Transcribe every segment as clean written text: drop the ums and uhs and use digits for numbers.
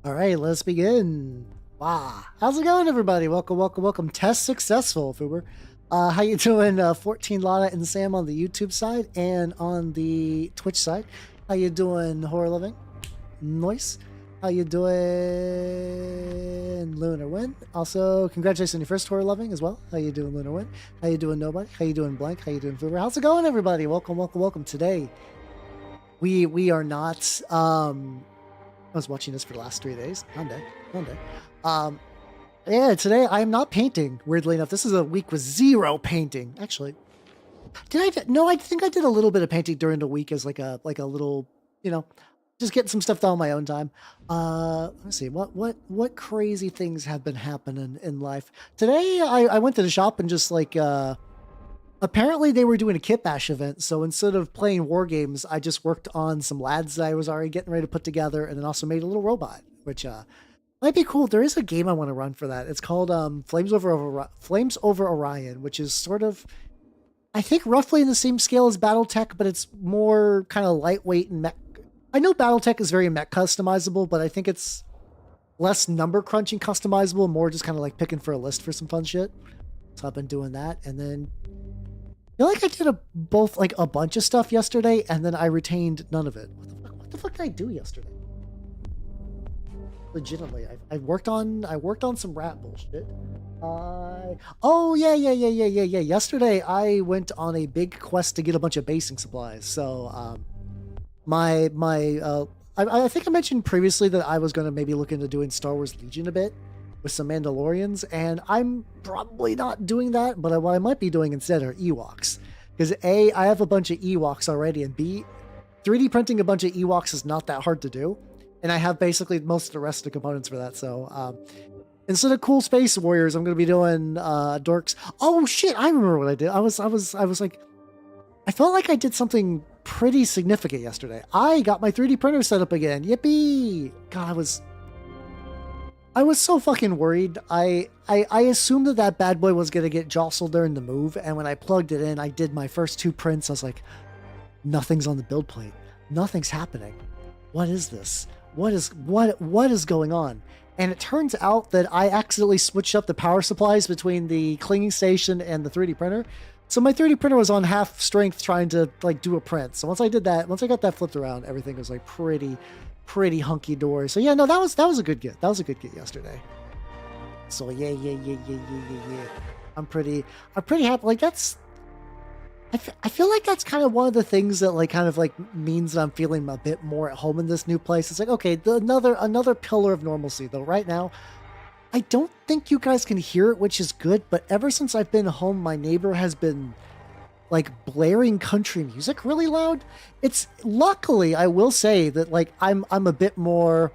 All right, let's begin. Wow. How's it going, everybody? Welcome. Test successful, Fuber. How you doing, 14 Lana and Sam on the YouTube side and on the Twitch side? How you doing, Horror Living? Noise. How you doing, Lunar Win? Also, congratulations on your first Horror Loving as well. How you doing, Lunar Win? How you doing, Nobody? How you doing, Blank? How you doing, Fuber? How's it going, everybody? Welcome. Today, we are not, I was watching this for the last 3 days. Monday. Yeah, today I'm not painting, weirdly enough. This is a week with zero painting. Actually, no, I think I did a little bit of painting during the week as like a little, just getting some stuff done on my own time. Let's see, what crazy things have been happening in life. Today, I went to the shop and just apparently they were doing a kit bash event, so instead of playing war games, I just worked on some lads that I was already getting ready to put together, and then also made a little robot, which might be cool. There is a game I want to run for that. It's called Flames Over Orion, which is sort of, I think, roughly in the same scale as BattleTech, but it's more kind of lightweight and mech. I know BattleTech is very mech customizable, but I think it's less number crunching customizable, more just kind of like picking for a list for some fun shit. So I've been doing that, and then I feel like I did a bunch of stuff yesterday, and then I retained none of it. What the fuck did I do yesterday? Legitimately, I worked on some rat bullshit. Oh yeah. Yesterday I went on a big quest to get a bunch of basing supplies. So I think I mentioned previously that I was going to maybe look into doing Star Wars Legion a bit with some Mandalorians, and I'm probably not doing that, but what I might be doing instead are Ewoks. Because A, I have a bunch of Ewoks already, and B, 3D printing a bunch of Ewoks is not that hard to do, and I have basically most of the rest of the components for that, so instead of cool space warriors, I'm going to be doing dorks. Oh shit, I remember what I did. I was like, I felt like I did something pretty significant yesterday. I got my 3D printer set up again. Yippee! God, I was so fucking worried. I assumed that bad boy was going to get jostled during the move, and when I plugged it in, I did my first 2 prints. I was like, nothing's on the build plate. Nothing's happening. What is this? What is going on? And it turns out that I accidentally switched up the power supplies between the cleaning station and the 3D printer. So my 3D printer was on half strength trying to do a print. So once I got that flipped around, everything was like pretty hunky dory. So yeah, no, that was a good get. That was a good get yesterday. So yeah. I'm pretty happy. Like I feel like that's kind of one of the things that means that I'm feeling a bit more at home in this new place. It's like, okay, another pillar of normalcy. Though right now, I don't think you guys can hear it, which is good. But ever since I've been home, my neighbor has been blaring country music really loud. It's luckily, I will say that I'm a bit more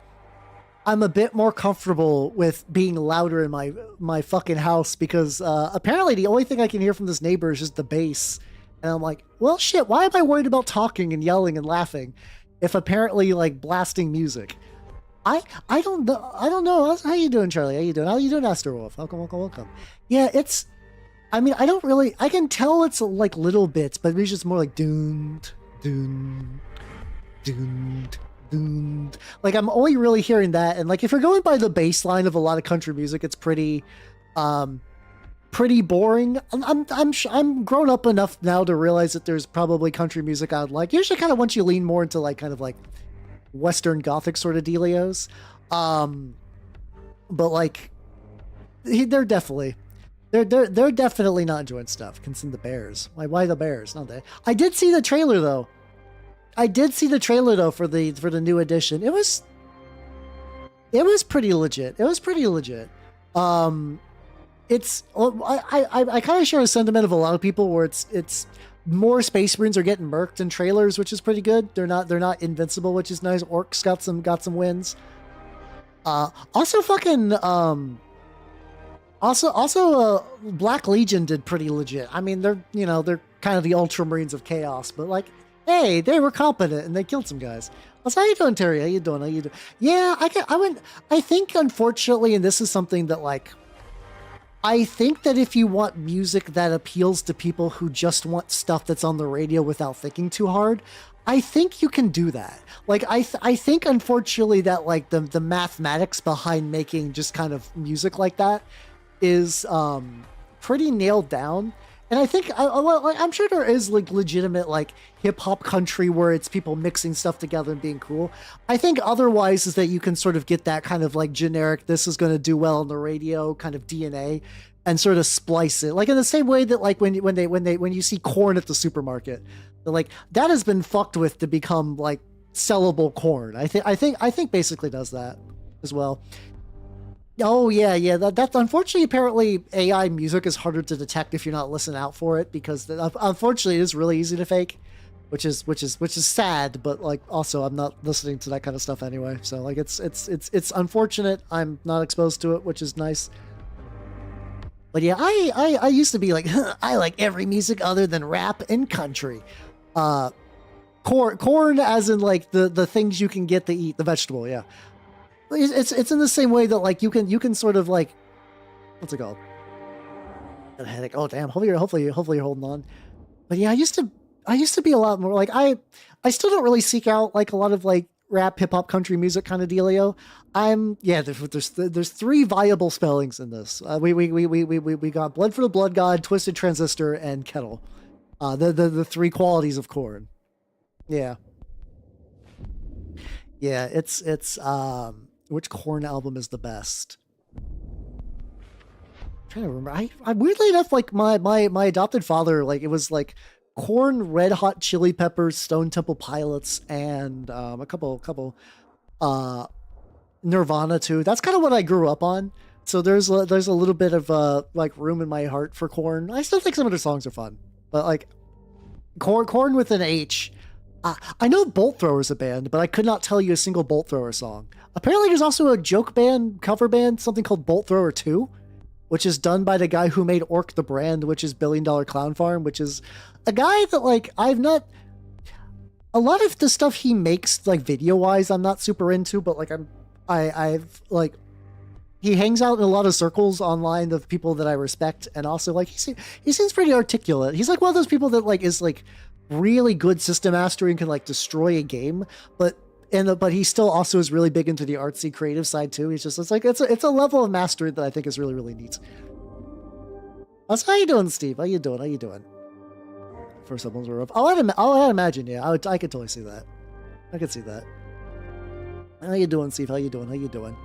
comfortable with being louder in my fucking house, because apparently the only thing I can hear from this neighbor is just the bass. And I'm like, well shit, why am I worried about talking and yelling and laughing if apparently blasting music? I don't know. How you doing, Charlie? How you doing, Aster Wolf? Welcome. Yeah, I can tell it's little bits, but it's just more like doon. I'm only really hearing that, and if you're going by the bass line of a lot of country music, it's pretty boring. I'm grown up enough now to realize that there's probably country music I'd like. Usually kind of once you lean more into Western Gothic sort of dealios. But they're definitely not enjoying stuff. Consume the Bears. Why the Bears? Not they. I did see the trailer though for the new edition. It was pretty legit. I kind of share a sentiment of a lot of people where it's more Space Marines are getting murked in trailers, which is pretty good. They're not invincible, which is nice. Orcs got some wins. Black Legion did pretty legit. I mean, they're kind of the Ultramarines of chaos, but hey, they were competent and they killed some guys. How you doing, Terry? How you doing? Yeah, I think unfortunately, and this is something that I think that if you want music that appeals to people who just want stuff that's on the radio without thinking too hard, I think you can do that. Like I think unfortunately that like the mathematics behind making just kind of music like that is pretty nailed down. And I think I'm sure there is like legitimate like hip hop country where it's people mixing stuff together and being cool. I think otherwise is that you can sort of get that kind of like generic this is going to do well on the radio kind of DNA and sort of splice it like in the same way that like when you see corn at the supermarket, like that has been fucked with to become like sellable corn. I think basically does that as well. Oh yeah. That's unfortunately apparently AI music is harder to detect if you're not listening out for it because unfortunately it is really easy to fake, which is sad. But like also I'm not listening to that kind of stuff anyway, so like it's unfortunate. I'm not exposed to it, which is nice. But yeah, I used to be like I like every music other than rap and country. Uh, corn as in like the things you can get to eat, the vegetable. Yeah, it's in the same way that like you can sort of like what's it called? Got a headache. Oh damn. Hopefully you're holding on. But yeah, I used to be a lot more like I still don't really seek out like a lot of like rap, hip hop, country music kind of dealio. There's three viable spellings in this. We got Blood for the Blood God, Twisted Transistor, and Kettle. The three qualities of corn. Yeah. Yeah, it's which corn album is the best? I'm trying to remember. I weirdly enough like my adopted father like it was like Corn, Red Hot Chili Peppers, Stone Temple Pilots, and a couple uh Nirvana too. That's kind of what I grew up on. So there's a little bit of like room in my heart for Corn. I still think some of their songs are fun, but like Corn with an H. I know Bolt Thrower's a band, but I could not tell you a single Bolt Thrower song. Apparently, there's also a joke band, cover band, something called Bolt Thrower 2, which is done by the guy who made Orc the Brand, which is Billion Dollar Clown Farm, which is a guy that like I've not. A lot of the stuff he makes, like video wise, I'm not super into, but like I've like he hangs out in a lot of circles online of people that I respect, and also like he seems pretty articulate. He's like one of those people that like is like really good system mastery and can like destroy a game, but he still also is really big into the artsy creative side too. It's a level of mastery that I think is really really neat. So how you doing, Steve? How you doing? For someone's rough. I'd imagine, yeah. I could totally see that. I could see that. How you doing, Steve? How you doing?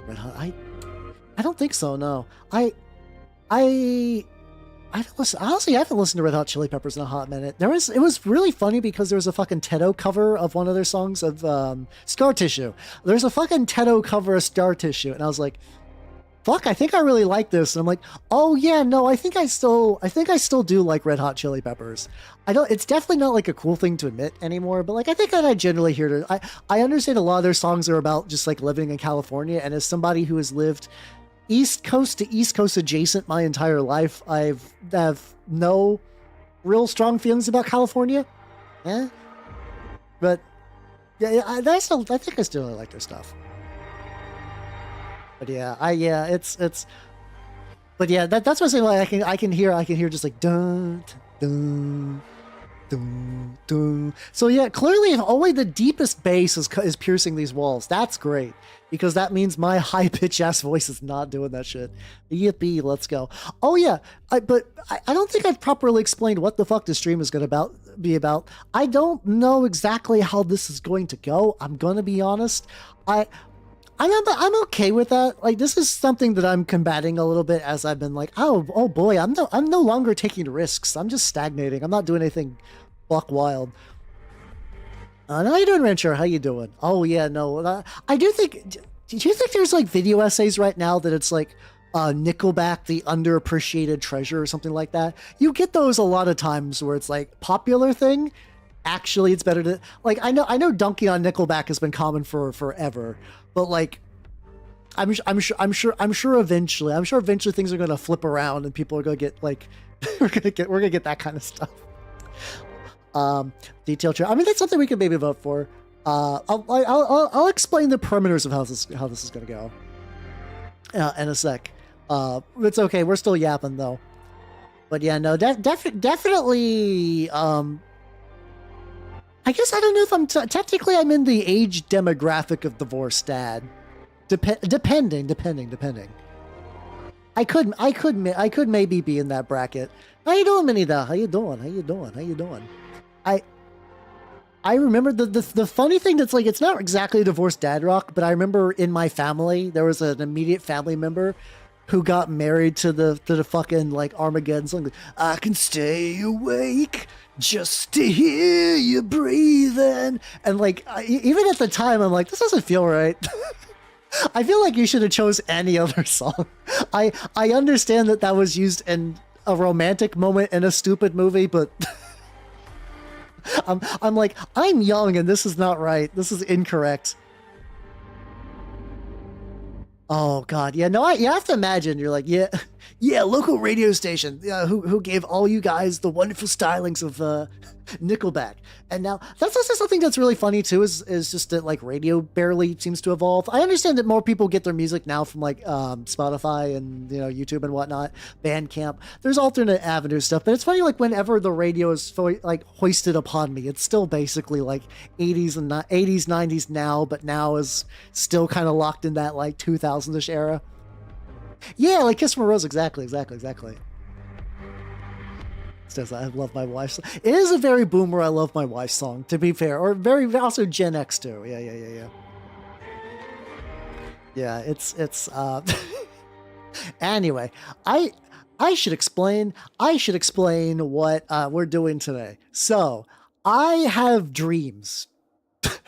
Red Hot. I don't think so. No. I don't listen. Honestly, I haven't listened to Red Hot Chili Peppers in a hot minute. It was really funny because there was a fucking Tedo cover of one of their songs of Scar Tissue. There's a fucking Tedo cover of Scar Tissue, and I was like, fuck, I think I really like this. And I'm like, oh yeah, no, I think I still do like Red Hot Chili Peppers. It's definitely not like a cool thing to admit anymore, but like I think that I generally hear it. I understand a lot of their songs are about just like living in California, and as somebody who has lived East Coast to East Coast adjacent my entire life, I have no real strong feelings about California. Yeah. But yeah, I think I still really like their stuff. But yeah, but yeah, that's what I'm saying. Like I can hear just like dun dun dun dun. So yeah, clearly, if only the deepest bass is piercing these walls, that's great because that means my high pitch ass voice is not doing that shit. Yippee, let's go. Oh yeah, but I don't think I've properly explained what the fuck this stream is gonna be about. I don't know exactly how this is going to go. I'm gonna be honest. I'm okay with that. Like this is something that I'm combating a little bit as I've been like, oh boy, I'm no longer taking risks. I'm just stagnating. I'm not doing anything buck wild. How you doing, Rancher? How you doing? Oh yeah, no, I do think. Do you think there's like video essays right now that it's like Nickelback, the underappreciated treasure or something like that? You get those a lot of times where it's like popular thing. Actually, it's better to like I know dunking on Nickelback has been common for forever, but like I'm sure eventually things are gonna flip around and people are gonna get like we're gonna get that kind of stuff. Detail chair. I mean, that's something we could maybe vote for. I'll explain the parameters of how this is gonna go in a sec. It's okay. We're still yapping though. But yeah, no, definitely. I guess I don't know if technically I'm in the age demographic of divorced dad. Depending. I could maybe be in that bracket. How you doing, Minida? How you doing? I I remember the funny thing that's like it's not exactly divorced dad rock, but I remember in my family there was an immediate family member who got married to the fucking like Armageddon song. I can stay awake just to hear you breathing, and like even at the time I'm like, this doesn't feel right. I feel like you should have chose any other song. I understand that was used in a romantic moment in a stupid movie, but I'm like, I'm young and this is not right. This is incorrect. Oh God, yeah, no, you have to imagine. You're like, yeah, local radio station, who gave all you guys the wonderful stylings of Nickelback, and now that's also something that's really funny too. Is just that like radio barely seems to evolve. I understand that more people get their music now from like Spotify and YouTube and whatnot, Bandcamp. There's alternate avenue stuff, but it's funny like whenever the radio is like hoisted upon me, it's still basically like 80s and 80s 90s now, but now is still kind of locked in that like 2000ish era. Yeah, like Kiss from a Rose, exactly. Says I love my wife's. It is a very boomer I love my wife's song, to be fair, or very also Gen X too. Yeah. Yeah, it's anyway, I should explain what we're doing today. So, I have dreams.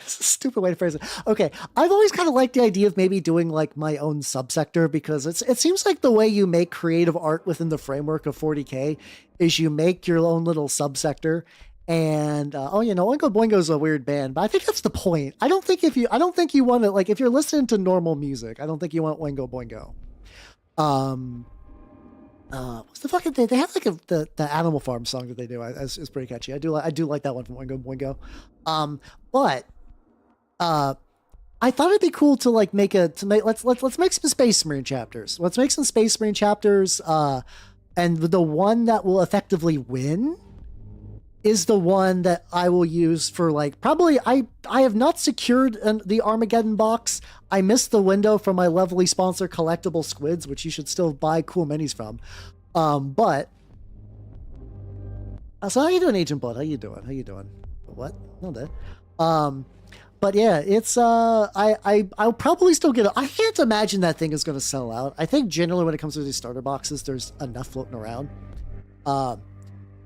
Stupid way to phrase it. Okay, I've always kind of liked the idea of maybe doing like my own subsector, because it seems like the way you make creative art within the framework of 40K is you make your own little subsector. And Oingo Boingo's a weird band, but I think that's the point. I don't think you want to, like, if you're listening to normal music, I don't think you want Oingo Boingo. What's the fucking thing? They have like the Animal Farm song that they do. It's pretty catchy. I do like that one from Oingo Boingo. But I thought it'd be cool to like let's make some Space Marine chapters. Let's make some Space Marine chapters. And the one that will effectively win is the one that I will use for like probably I have not secured the Armageddon box. I missed the window from my lovely sponsor Collectible Squids, which you should still buy cool minis from. But so how you doing, Agent Blood? How you doing? What? No, that. But yeah, it's I'll probably still get it. I can't imagine that thing is going to sell out. I think generally when it comes to these starter boxes, there's enough floating around.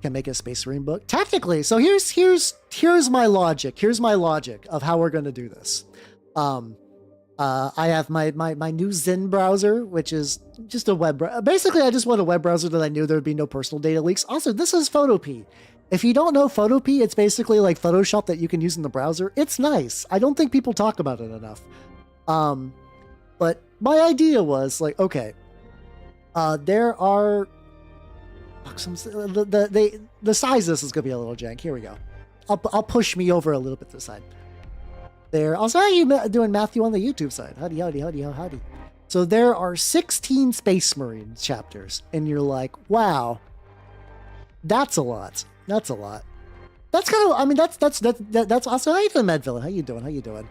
Can make a Space Marine book technically. So here's my logic. Here's my logic of how we're going to do this. I have my new Zen browser, which is just a web. Basically, I just want a web browser that I knew there would be no personal data leaks. Also, this is Photopea. If you don't know Photopea, it's basically like Photoshop that you can use in the browser. It's nice. I don't think people talk about it enough. But my idea was like, okay, there are the size of this is gonna be a little jank. Here we go. I'll push me over a little bit to the side. There. Also, how you doing, Matthew, on the YouTube side? Howdy. So there are 16 Space Marine chapters, and you're like, wow, that's a lot. That's kind of, I mean, that's also, how you doing, Medvillain? How you doing?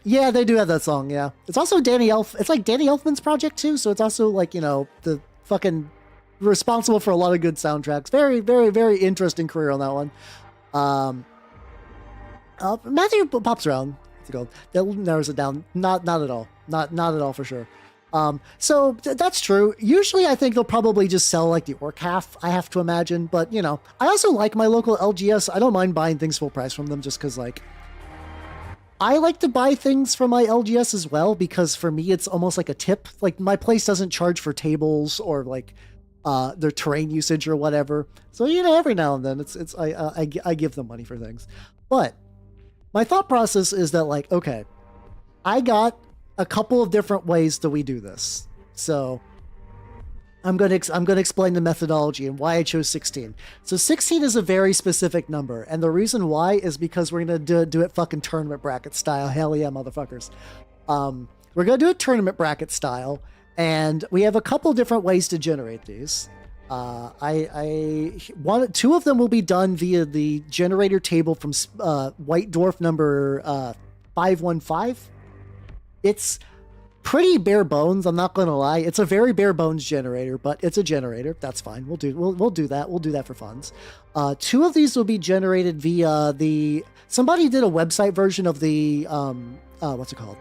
Yeah, they do have that song, yeah. It's also it's like Danny Elfman's project too, so it's also like, the fucking responsible for a lot of good soundtracks. Very, very, very interesting career on that one. Matthew pops around. That narrows it down. Not at all. Not at all for sure. So that's true. Usually I think they'll probably just sell like the orc half, I have to imagine. But, I also like my local LGS. I don't mind buying things full price from them just because, like, I like to buy things from my LGS as well because for me it's almost like a tip. Like, my place doesn't charge for tables or like their terrain usage or whatever. So, every now and then I give them money for things. But my thought process is that, like, okay, I got a couple of different ways that we do this. So I'm going to explain the methodology and why I chose 16. So 16 is a very specific number. And the reason why is because we're going to do it fucking tournament bracket style. Hell yeah, motherfuckers. We're going to do it tournament bracket style. And we have a couple different ways to generate these. Two of them will be done via the generator table from White Dwarf number 515. It's pretty bare bones. I'm not gonna lie. It's a very bare bones generator, but it's a generator. That's fine. We'll do that. We'll do that for funds. Two of these will be generated via somebody did a website version of the what's it called?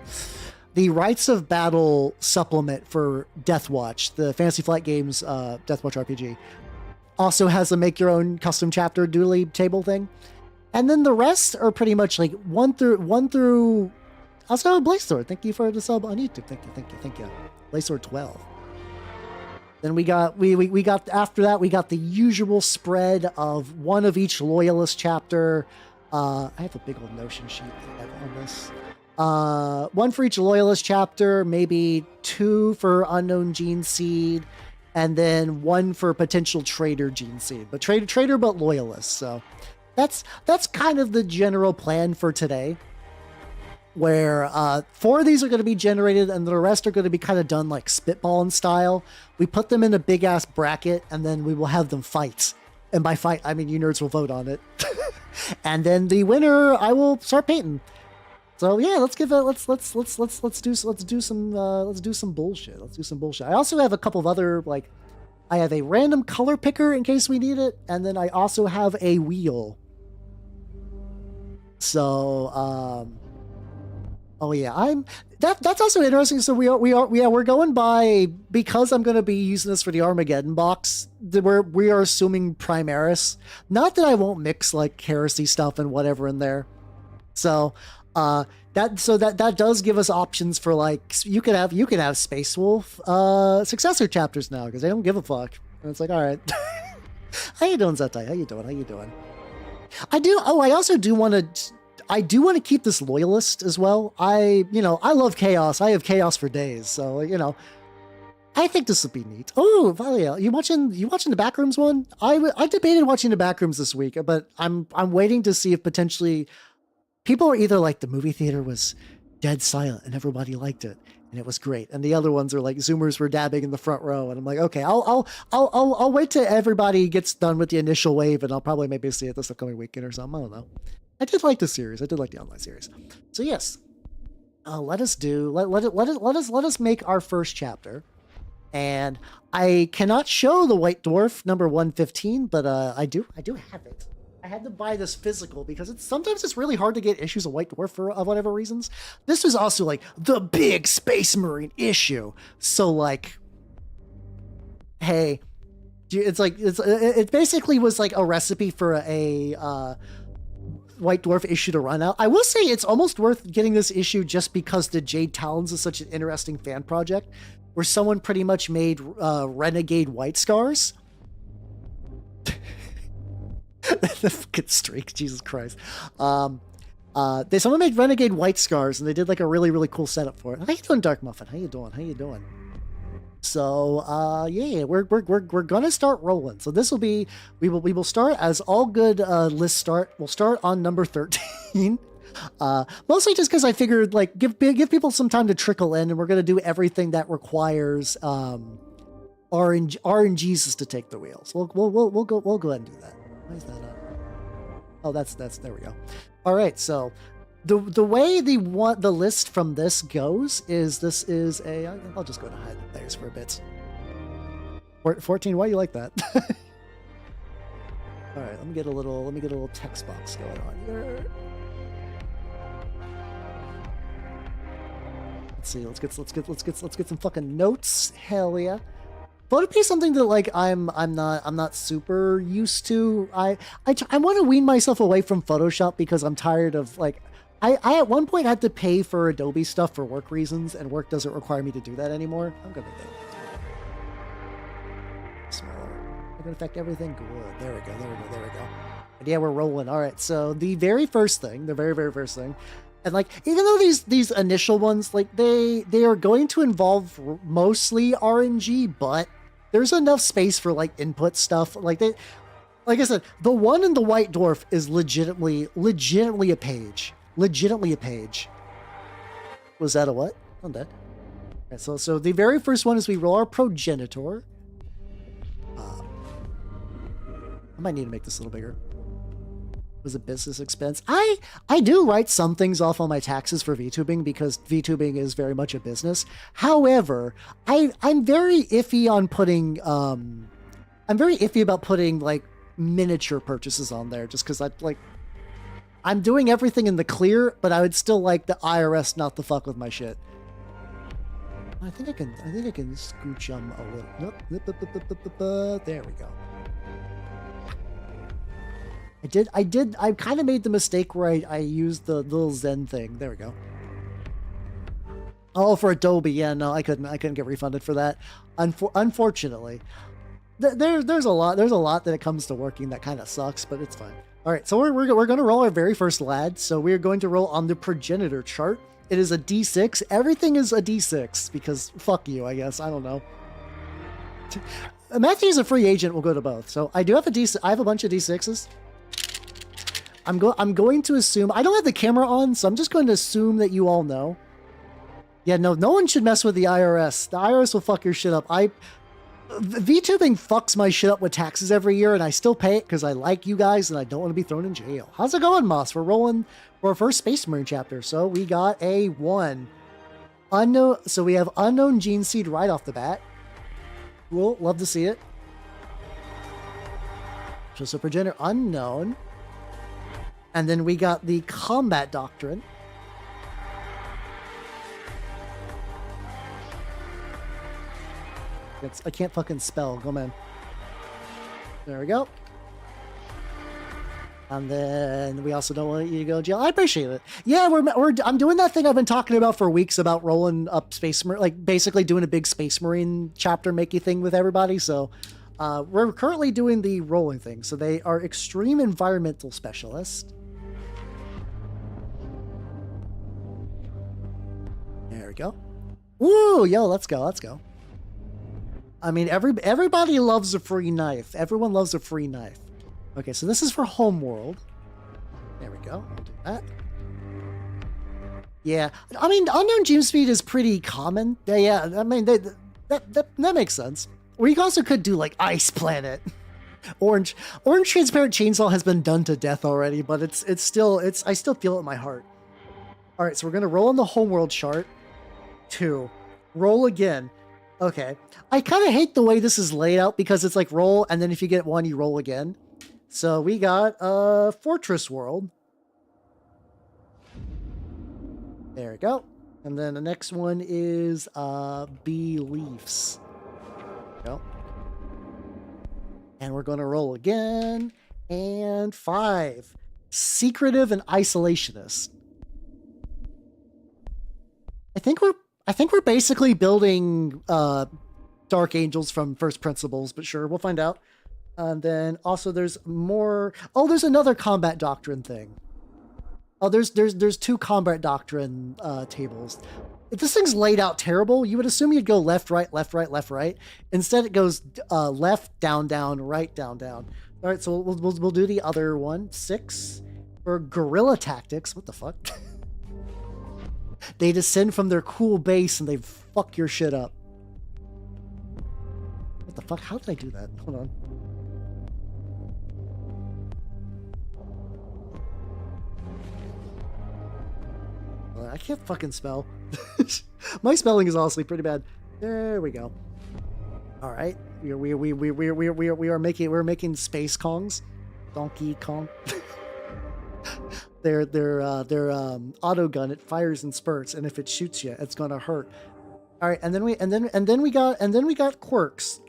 The Rights of Battle supplement for Deathwatch, the Fantasy Flight Games Deathwatch RPG. Also has a make your own custom chapter doodly table thing. And then the rest are pretty much like one through also Blaze Sword. Thank you for the sub on YouTube. Thank you. Blaze Sword 12. Then we got after that we got the usual spread of one of each Loyalist chapter. I have a big old Notion sheet on this. One for each Loyalist chapter, maybe two for Unknown Gene Seed, and then one for potential Traitor Gene Seed. But Traitor but Loyalist. So that's kind of the general plan for today. Where 4 of these are going to be generated, and the rest are going to be kind of done like spitballing style. We put them in a big ass bracket, and then we will have them fight. And by fight, I mean you nerds will vote on it. And then the winner, I will start painting. So yeah, let's do some bullshit. Let's do some bullshit. I also have a couple of other I have a random color picker in case we need it, and then I also have a wheel. So oh yeah, that's also interesting. So we're going by, because I'm going to be using this for the Armageddon box. We are assuming Primaris. Not that I won't mix like heresy stuff and whatever in there. So that does give us options for you could have Space Wolf successor chapters now because they don't give a fuck. And it's like, all right. How you doing, Zetai? How you doing? I also do want to keep this Loyalist as well. I love chaos. I have chaos for days. So, I think this would be neat. Oh, Valia, you watching the Backrooms one? I debated watching the Backrooms this week, but I'm waiting to see if potentially people are either like the movie theater was dead silent and everybody liked it and it was great, and the other ones are like Zoomers were dabbing in the front row, and I'm like, okay, I'll wait till everybody gets done with the initial wave, and I'll probably maybe see it this upcoming weekend or something. I don't know. I did like the series. I did like the online series. So yes, let us make our first chapter. And I cannot show the White Dwarf number 115, but I do have it. I had to buy this physical because sometimes it's really hard to get issues of White Dwarf for whatever reasons. This was also like the big Space Marine issue. So hey, it basically was like a recipe for a White Dwarf issue to run out. I will say it's almost worth getting this issue just because the Jade Talons is such an interesting fan project where someone pretty much made renegade white scars. The fucking streak, Jesus Christ. Someone made renegade white scars and they did like a really, really cool setup for it. How you doing, Dark Muffin? How you doing? So yeah, we're gonna start rolling. So this will be we will start as all good lists start. We'll start on number 13. Mostly just because I figured give people some time to trickle in, and we're gonna do everything that requires RNGs to take the wheels. We'll go ahead and do that. Why is that up? Oh, that's there we go. All right, so the way the list from this goes is I'll just go to hide the players for a bit. 14, why do you like that? All right, let me get a little text box going on here. Let's see. Let's get some fucking notes. Hell yeah. Photopea is something that I'm not super used to. I want to wean myself away from Photoshop because I'm tired of I at one point had to pay for Adobe stuff for work reasons, and work doesn't require me to do that anymore. I'm gonna make that smaller. We're gonna affect everything. Good. There we go. And yeah, we're rolling. All right. So the very first thing, and even though these initial ones, they are going to involve mostly RNG, but there's enough space for input stuff. Like I said, the one in the White Dwarf is legitimately a page. Legitimately a page. Was that a what? I'm dead. Right, so the very first one is we roll our progenitor. I might need to make this a little bigger. Was a business expense. I do write some things off on my taxes for VTubing because VTubing is very much a business. However, I'm very iffy on putting I'm very iffy about putting like miniature purchases on there just because I'm doing everything in the clear, but I would still like the IRS not to fuck with my shit. I think I can scooch them a little. Nope. There we go. I kind of made the mistake where I used the little Zen thing. There we go. Oh, for Adobe. Yeah, no, I couldn't get refunded for that. Unfortunately. There's a lot that it comes to working that kind of sucks, but it's fine. All right, so we're going to roll our very first lad. So we're going to roll on the progenitor chart. It is a D6. Everything is a D6 because fuck you, I guess. I don't know. Matthew's a free agent. We'll go to both. So I do have I have a bunch of D6s. I'm going to assume I don't have the camera on, so I'm just going to assume that you all know. Yeah, no one should mess with the IRS. The IRS will fuck your shit up. VTubing fucks my shit up with taxes every year, and I still pay it because I like you guys and I don't want to be thrown in jail. How's it going, Moss? We're rolling for our first Space Marine chapter. So we got a 1. Unknown. So we have unknown gene seed right off the bat. Cool. Love to see it. Just a progenitor unknown. And then we got the combat doctrine. I can't fucking spell. Go, man. There we go. And then we also don't want you to go to jail. I appreciate it. Yeah, I'm doing that thing I've been talking about for weeks about rolling up Space Marine, like basically doing a big Space Marine chapter makey thing with everybody. So we're currently doing the rolling thing. So they are extreme environmental specialists. There we go. Woo, yo, let's go. I mean, everybody loves a free knife. Everyone loves a free knife. Okay, so this is for Homeworld. There we go. I'll do that. Yeah, I mean, unknown gene speed is pretty common. Yeah, I mean, that makes sense. Or you also could do like Ice Planet. Orange Transparent Chainsaw has been done to death already, but I still feel it in my heart. All right, so we're gonna roll on the Homeworld chart. 2. Roll again. Okay. I kind of hate the way this is laid out because it's like roll, and then if you get 1, you roll again. So we got Fortress World. There we go. And then the next one is Beliefs. There we go. And we're going to roll again. And 5. Secretive and Isolationist. I think we're basically building Dark Angels from First Principles, but sure, we'll find out. And then also there's more. Oh, there's another combat doctrine thing. Oh, there's 2 combat doctrine tables. If this thing's laid out terrible, you would assume you'd go left, right, left, right, left, right. Instead, it goes left, down, down, right, down, down. All right, so we'll do the other one. 6 for guerrilla tactics. What the fuck? They descend from their cool base and they fuck your shit up. What the fuck? How did I do that? Hold on. I can't fucking spell. My spelling is honestly pretty bad. There we go. All right, we're making space Kongs, Donkey Kong. Their auto gun, it fires in spurts, and if it shoots you, it's gonna hurt. All right, and then we got quirks.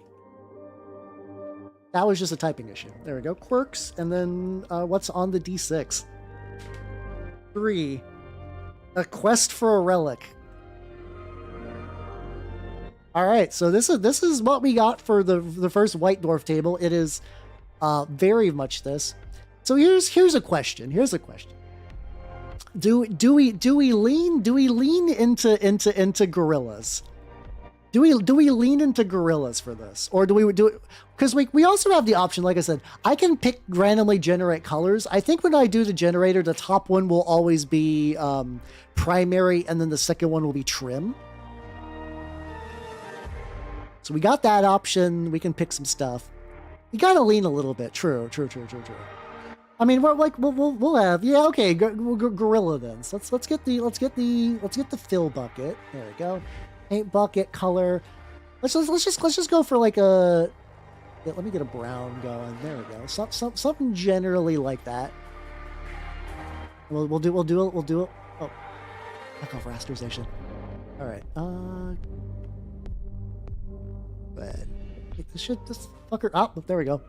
That was just a typing issue. There we go, quirks, and then what's on the D6? 3. A quest for a relic. All right, so this is what we got for the first White Dwarf table. It is very much this. So here's a question. Do we lean into gorillas? Do we lean into gorillas for this, or do we do it? Because we also have the option, like I said, I can pick randomly generate colors. I think when I do the generator, the top one will always be primary, and then the second one will be trim. So we got that option. We can pick some stuff. You gotta lean a little bit. True. I mean, we're like we'll have okay gorilla then. So let's get the fill bucket. There we go. Paint bucket color. Let's just go for like a. Yeah, let me get a brown going. There we go. Something generally like that. We'll do it. Oh, back off rasterization. All right. Go ahead. This fucker. Oh, there we go.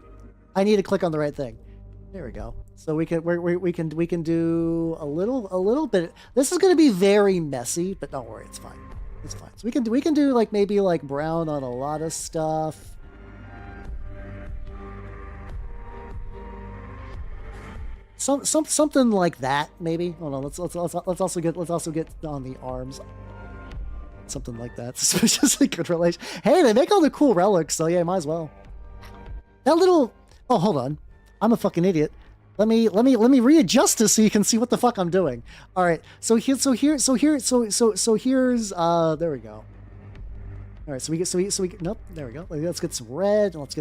I need to click on the right thing. There we go. So we can do a little bit. This is going to be very messy, but don't worry, it's fine. It's fine. So we can do like maybe like brown on a lot of stuff. Something like that maybe. Hold on. Let's also get on the arms. Something like that. Suspiciously good relation. Hey, they make all the cool relics, so yeah, might as well. That little. Oh, hold on. I'm a fucking idiot. Let me readjust this so you can see what the fuck I'm doing. All right. So here's there we go. All right. So we get nope. There we go. Let's get some red. Let's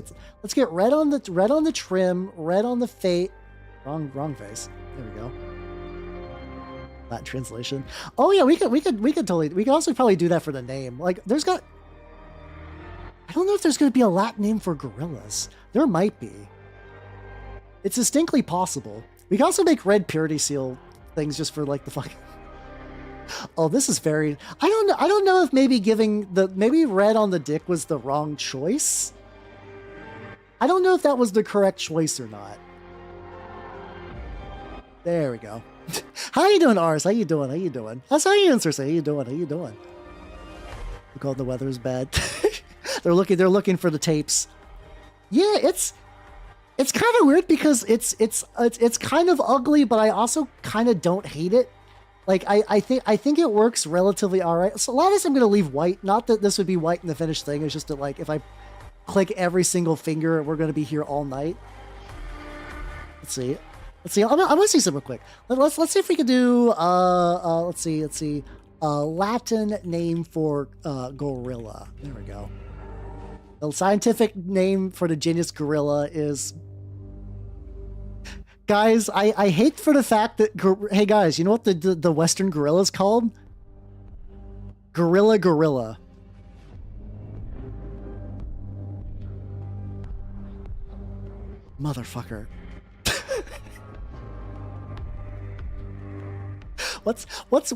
get red on the trim. Red on the fate. Wrong face. There we go. Latin translation. Oh yeah, we could also probably do that for the name. Like I don't know if there's gonna be a Latin name for gorillas. There might be. It's distinctly possible. We can also make red purity seal things just for like the fucking. Oh, this is very. I don't know if maybe red on the dick was the wrong choice. I don't know if that was the correct choice or not. There we go. How you doing, Ars? How you doing? That's how you answer. How you doing? We called the weather's bad. They're looking for the tapes. Yeah, it's kind of weird because it's kind of ugly, but I also kind of don't hate it. Like I think it works relatively all right. So a lot of this I'm gonna leave white. Not that this would be white in the finished thing. It's just that like if I click every single finger, we're gonna be here all night. Let's see. I'm gonna see something quick. Let's see if we can do let's see. Latin name for gorilla. There we go. The scientific name for the genus gorilla is. Guys, I hate for the fact that hey guys, you know what the Western gorilla is called? Gorilla. Motherfucker.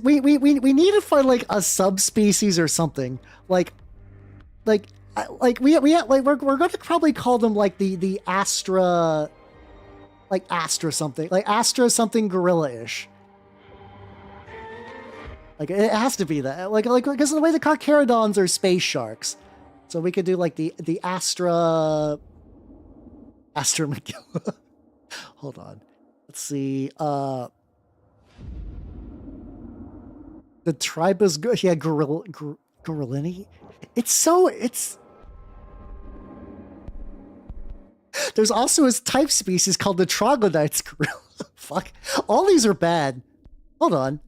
We need to find like a subspecies or something we're gonna probably call them like the Astra, like Astra something, like Astra something gorilla-ish. Like it has to be that, like because of the way the Carcharodons are space sharks, so we could do like the Astra Magilla. Hold on, let's see. The tribe is good. Yeah, gorillini. There's also a type species called the troglodytes gorilla. Fuck. All these are bad. Hold on.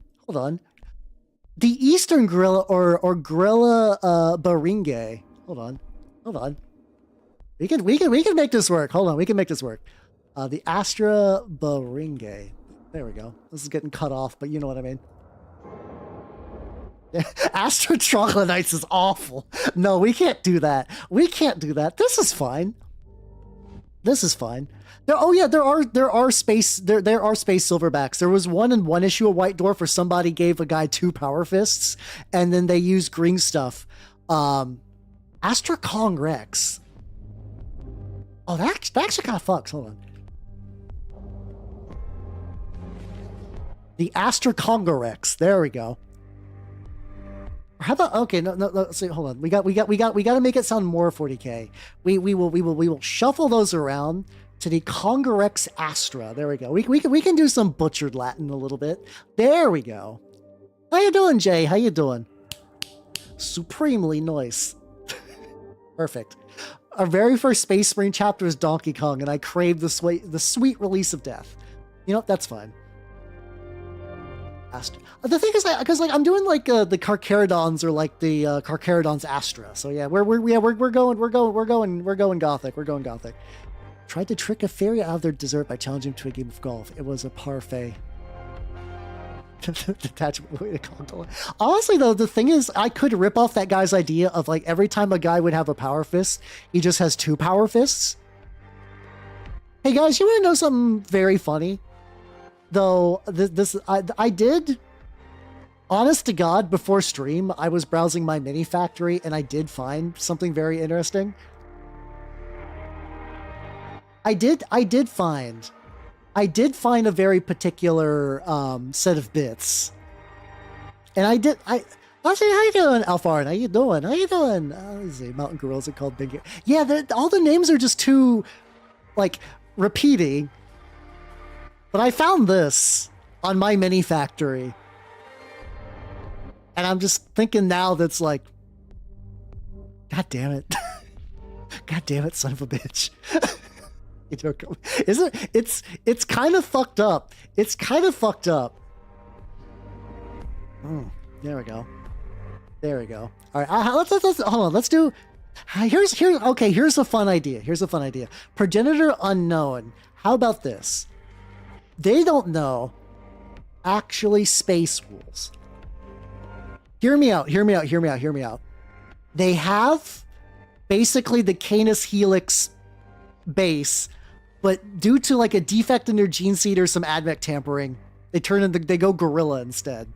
The eastern gorilla or gorilla baringe. Hold on. We can make this work. Hold on. We can make this work. The Astra baringe. There we go. This is getting cut off, but you know what I mean. Astra troglodytes is awful. No, we can't do that. This is fine. There are space silverbacks. There was one in one issue of White Dwarf where somebody gave a guy 2 power fists, and then they used green stuff. Astra Kong Rex. Oh, that actually kind of fucks. Hold on. The Astra Congo Rex. There we go. How about okay? No. See, hold on. We got to make it sound more 40K. We will shuffle those around to the Congorex Astra. There we go. We can do some butchered Latin a little bit. There we go. How you doing, Jay? How you doing? Supremely nice. Perfect. Our very first Space Marine chapter is Donkey Kong, and I crave the sweet release of death. You know, that's fine. Astra. The thing is, because like I'm doing like the Carcharodons or like the Carcharodons Astra. So yeah, we're going gothic. Tried to trick a fairy out of their dessert by challenging him to a game of golf. It was a parfait. Detachable way to call it. Honestly, though, the thing is, I could rip off that guy's idea of like every time a guy would have a power fist, he just has 2 power fists. Hey guys, you want to know something very funny? Though I did, honest to God, before stream, I was browsing my mini factory and I did find something very interesting. I did find a very particular set of bits, and I say, how you doing, Alfarin? How you doing? Let's see, mountain gorillas are called big. Yeah, all the names are just too, like, repeating. But I found this on my mini factory, and I'm just thinking now that's like, God damn it, God damn it, son of a bitch. Isn't it's kind of fucked up. It's kind of fucked up. There we go. There we go. All right, let's hold on. Let's do. Here's a fun idea. Progenitor unknown. How about this? They don't know. Actually, space rules. Hear me out. They have basically the Canis Helix base, but due to like a defect in their gene seed or some admech tampering, they go gorilla instead.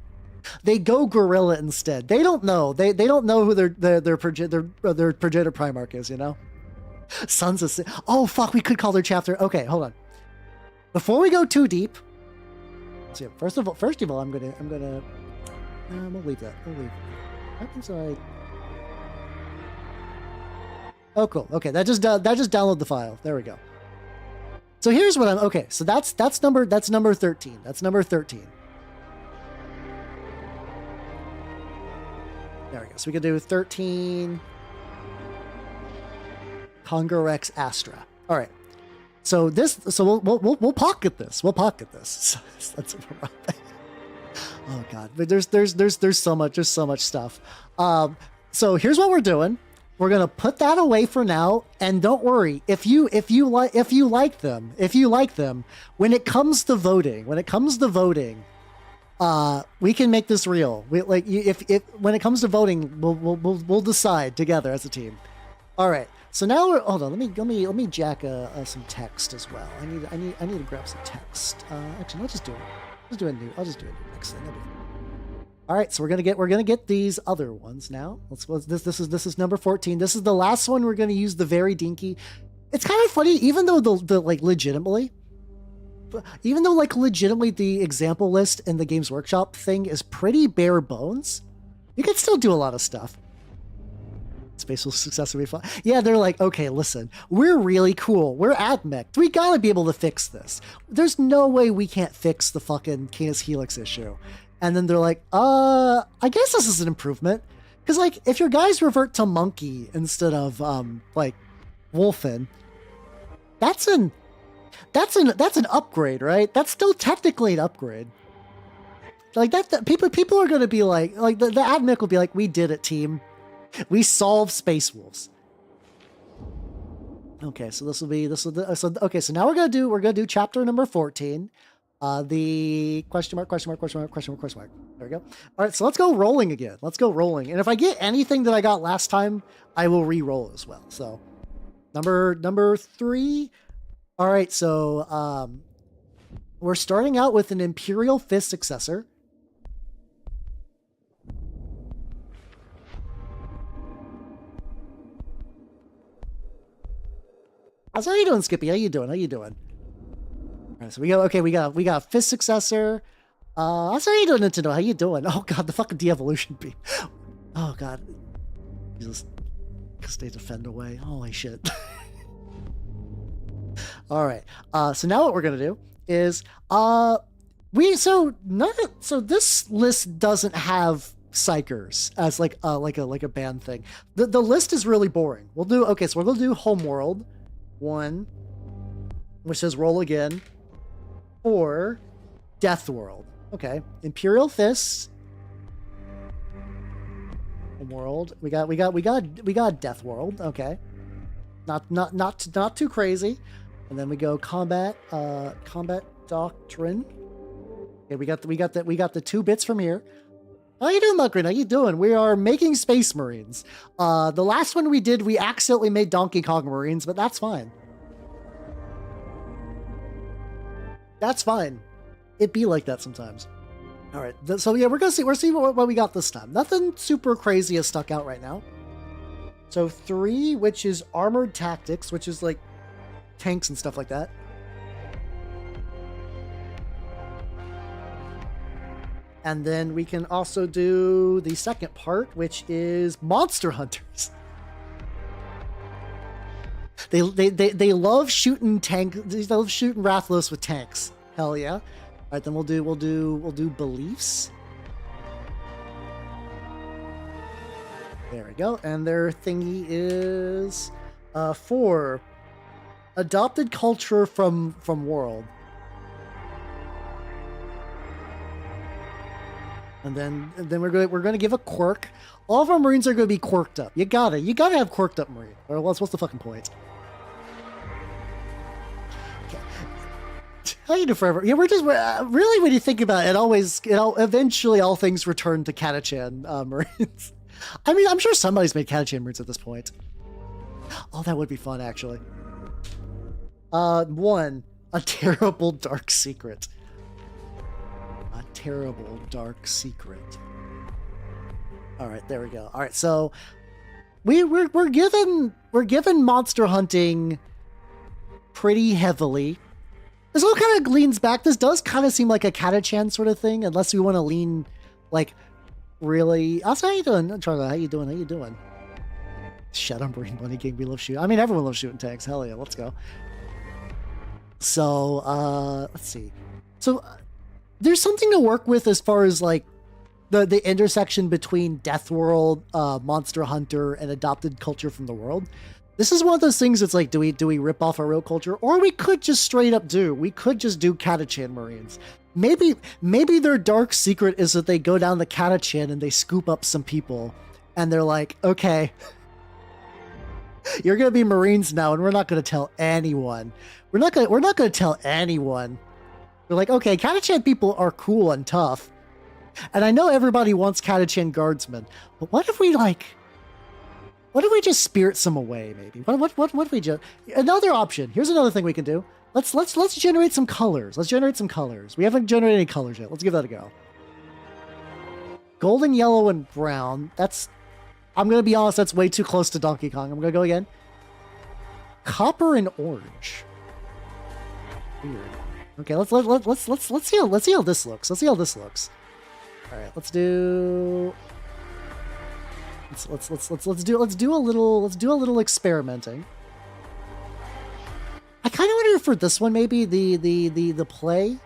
They don't know. They don't know who their progenitor Primarch is, you know? Sons of... Oh, fuck, we could call their chapter... Okay, hold on. Before we go too deep... So first of all, I'm gonna... we'll leave that. Happens I... Oh, cool. Okay, that just download the file. There we go. So here's what I'm... Okay, so that's number 13. That's number 13. There we go. So we can do 13... Congorex Astra. All right. So we'll pocket this. We'll pocket this. That's oh god, but there's so much stuff. So here's what we're doing. We're gonna put that away for now, and don't worry if you like them. When it comes to voting, we can make this real. When it comes to voting, we'll decide together as a team. All right. So now hold on. Let me jack some text as well. I need to grab some text. Actually, let's just do it. I'll just do a new next thing. All right, so we're gonna get these other ones now. This is number 14. This is the last one. We're gonna use the very dinky. It's kind of funny, even though legitimately the example list in the Games Workshop thing is pretty bare bones. You can still do a lot of stuff. Spatial success will be fun. Yeah, they're like, okay, listen, we're really cool. We're admech. We gotta be able to fix this. There's no way we can't fix the fucking Canis Helix issue. And then they're like, I guess this is an improvement. Because, like, if your guys revert to monkey instead of, like, wolfen, that's an upgrade, right? That's still technically an upgrade. Like, that people are going to be like the admech will be like, we did it, team. We solved Space Wolves. Okay, so okay, so now we're gonna do chapter number 14. The question mark. There we go. All right, so let's go rolling again. And if I get anything that I got last time, I will re-roll as well. So number 3. All right, so we're starting out with an Imperial Fist successor. How you doing, Skippy? How you doing? All right, so we got Fist successor. How you doing, Nintendo? How you doing? Oh god, the fucking de-evolution beam. Oh god. Jesus. Because they defend away. Holy shit. All right. So now what we're gonna do is so this list doesn't have psychers as like a band thing. The list is really boring. So we're gonna do Homeworld 1, which says roll again, or Death World. Okay, Imperial Fists. World. We got Death World. Okay, not too crazy. And then we go combat doctrine. Okay, we got the 2 bits from here. How you doing, Muckrin? How you doing? We are making Space Marines. The last one we did, we accidentally made Donkey Kong Marines, but that's fine. That's fine. It be like that sometimes. All right, so yeah, we're seeing what we got this time. Nothing super crazy has stuck out right now. So 3, which is armored tactics, which is like tanks and stuff like that. And then we can also do the second part, which is monster hunters. They love shooting They love shooting Rathlos with tanks. Hell yeah! All right, then we'll do beliefs. There we go. And their thingy is 4 adopted culture from world. And then we're going to give a quirk. All of our Marines are going to be quirked up. You gotta have quirked up Marine. Or what's the fucking point? Okay. How you do forever? Yeah, we're really, when you think about it, eventually all things return to Catachan Marines. I mean, I'm sure somebody's made Catachan Marines at this point. Oh, that would be fun, actually. 1, a terrible dark secret. A terrible dark secret. All right, there we go. All right, so we're given monster hunting pretty heavily. This all kind of leans back. This does kind of seem like a Catachan sort of thing, unless we want to lean like really. Also, how you doing, Charlie? How you doing? Shadow Marine Bunny King. We love shooting. I mean, everyone loves shooting tanks. Hell yeah, let's go. So let's see. So there's something to work with as far as like the intersection between Death World, Monster Hunter, and adopted culture from the world. This is one of those things that's like, do we rip off our real culture? Or we could just straight up do Catachan Marines. Maybe their dark secret is that they go down the Catachan and they scoop up some people. And they're like, okay, you're going to be Marines now, and we're not going to tell anyone. We're not going to tell anyone. They're like, okay, Catachan people are cool and tough. And I know everybody wants Catachan guardsmen, but what if we just spirit some away, maybe? What if we just... Another option. Here's another thing we can do. Let's generate some colors. Let's generate some colors. We haven't generated any colors yet. Let's give that a go. Golden, yellow, and brown. I'm going to be honest, that's way too close to Donkey Kong. I'm going to go again. Copper and orange. Weird. Okay, let's see how this looks. Let's see how this looks. All right, let's do a little experimenting. I kind of wonder for this one, maybe the play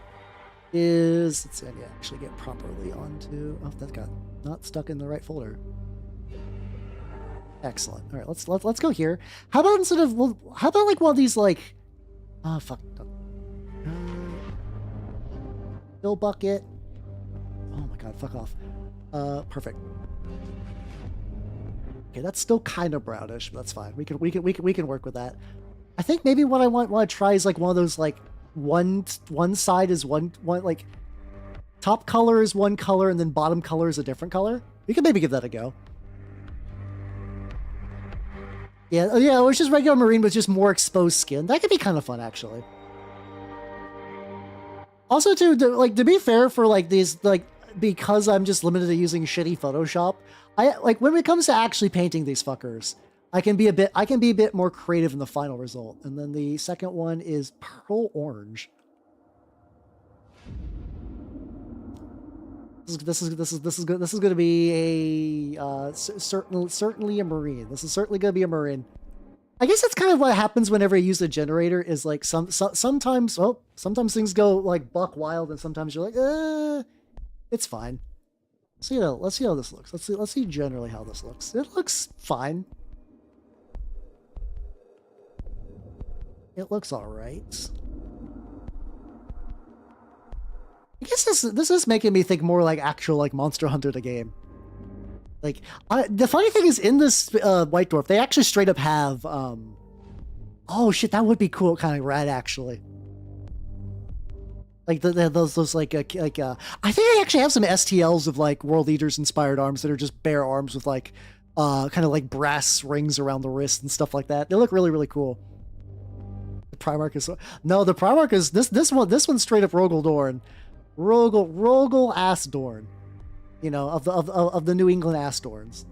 is, let's see, I need to actually get properly onto. Oh, that got not stuck in the right folder. Excellent. All right, let's go here. How about how about like one of these like, fuck, fill bucket. Oh my god, fuck off. Perfect. Okay, that's still kind of brownish, but that's fine. We can work with that. I think maybe what I want to try is like one of those like one side is one like top color is one color and then bottom color is a different color. We could maybe give that a go. Yeah, it was just regular Marine with just more exposed skin. That could be kind of fun, actually. Also, too, to be fair for like these, like, because I'm just limited to using shitty Photoshop, I like when it comes to actually painting these fuckers, I can be a bit more creative in the final result. And then the second one is pearl orange. This is going to be a certainly a Marine. This is certainly going to be a Marine. I guess that's kind of what happens whenever you use a generator. Is like sometimes things go like buck wild, and sometimes you're like, it's fine. Let's see how this looks. Let's see generally how this looks. It looks fine. It looks all right. I guess this is making me think more like actual like Monster Hunter the game. Like the funny thing is in this White Dwarf they actually straight up have oh Oh shit, that would be cool, kind of rad actually. Like those I think I actually have some STLs of like World Eaters inspired arms that are just bare arms with like kind of like brass rings around the wrist and stuff like that. They look really really cool. The Primarch is no, the Primarch is this one's straight up Rogel Dorn. Rogel ass Dorn. You know, of the New England ass Dorns.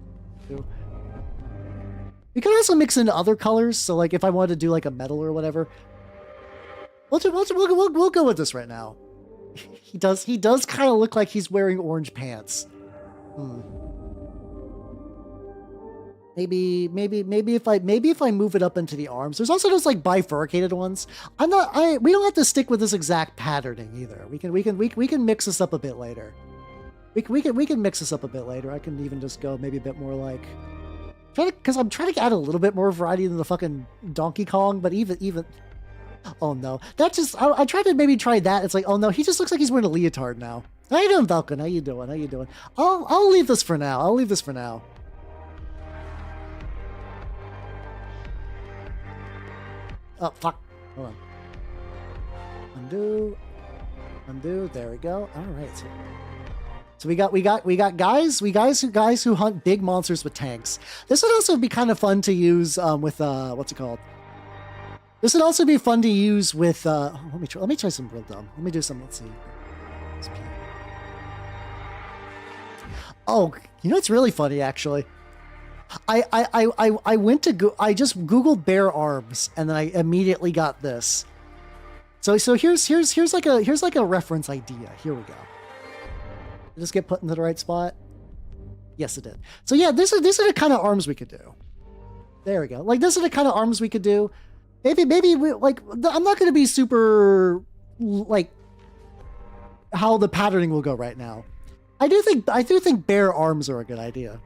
We could also mix in other colors, so like if I wanted to do like a metal or whatever. We'll go with this right now. He does kind of look like he's wearing orange pants. Maybe if I move it up into the arms. There's also those like bifurcated ones. We don't have to stick with this exact patterning either. We can mix this up a bit later. We can mix this up a bit later. I can even just go maybe a bit more like because I'm trying to add a little bit more variety than the fucking Donkey Kong, but even oh no, that just I tried to maybe try that. It's like, oh no, he just looks like he's wearing a leotard now. How you doing, Falcon? How you doing? I'll leave this for now. Oh fuck. Hold on. Undo. There we go. All right. So we got guys who hunt big monsters with tanks. This would also be kind of fun to use with what's it called? This would also be fun to use with let me try some real dumb. Let me do some. Let's see. Oh, you know what's really funny actually? I went to I just Googled bear arms and then I immediately got this. So here's like a reference idea. Here we go. Did this get put into the right spot? Yes, it did. So yeah, these are the kind of arms we could do. There we go. Like these are the kind of arms we could do. Maybe we like. I'm not going to be super like how the patterning will go right now. I do think bear arms are a good idea.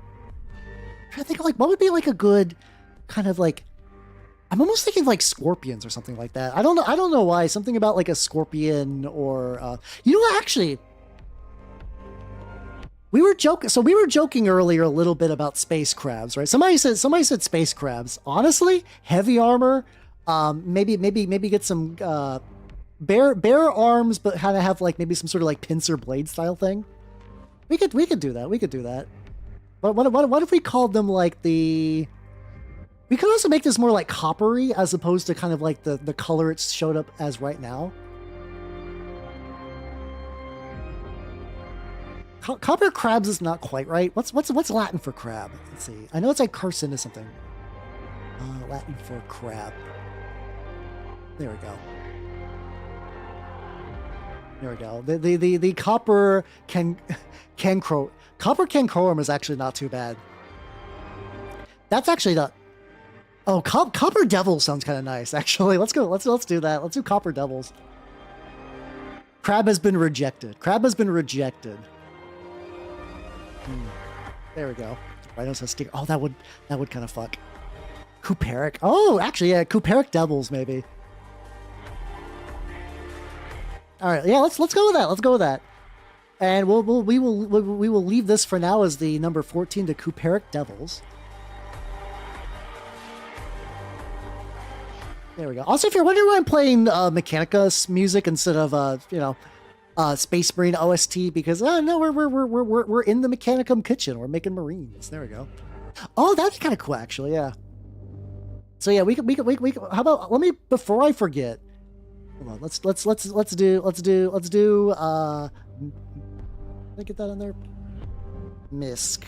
I think like what would be like a good kind of like. I'm almost thinking like scorpions or something like that. I don't know why. Something about like a scorpion or you know what actually. We were joking earlier a little bit about space crabs, right? Somebody said space crabs. Honestly, heavy armor, maybe get some bare arms, but kind of have like maybe some sort of like pincer blade style thing. We could do that. But what if we called them like the? We could also make this more like coppery as opposed to kind of like the color it's showed up as right now. Copper crabs is not quite right. What's Latin for crab? Let's see. I know it's like carson or something. Latin for crab. There we go. The copper copper cancrorum is actually not too bad. That's actually not. Oh, copper devil sounds kind of nice. Actually, let's go. Let's do that. Let's do copper devils. Crab has been rejected. There we go. Rhinos has sticker. Oh, that would kind of fuck. Cooperic. Oh, actually, yeah, Cooperic devils maybe. All right, yeah, let's go with that. And we will leave this for now as the number 14 to Cooperic devils. There we go. Also, if you're wondering why I'm playing Mechanica music instead of Space Marine OST, because no, we're in the Mechanicum kitchen. We're making Marines. There we go. Oh, that'd be kind of cool, actually. Yeah. So yeah, we could. How about let me before I forget. Hold on. Let's do. Did I get that in there? Misk.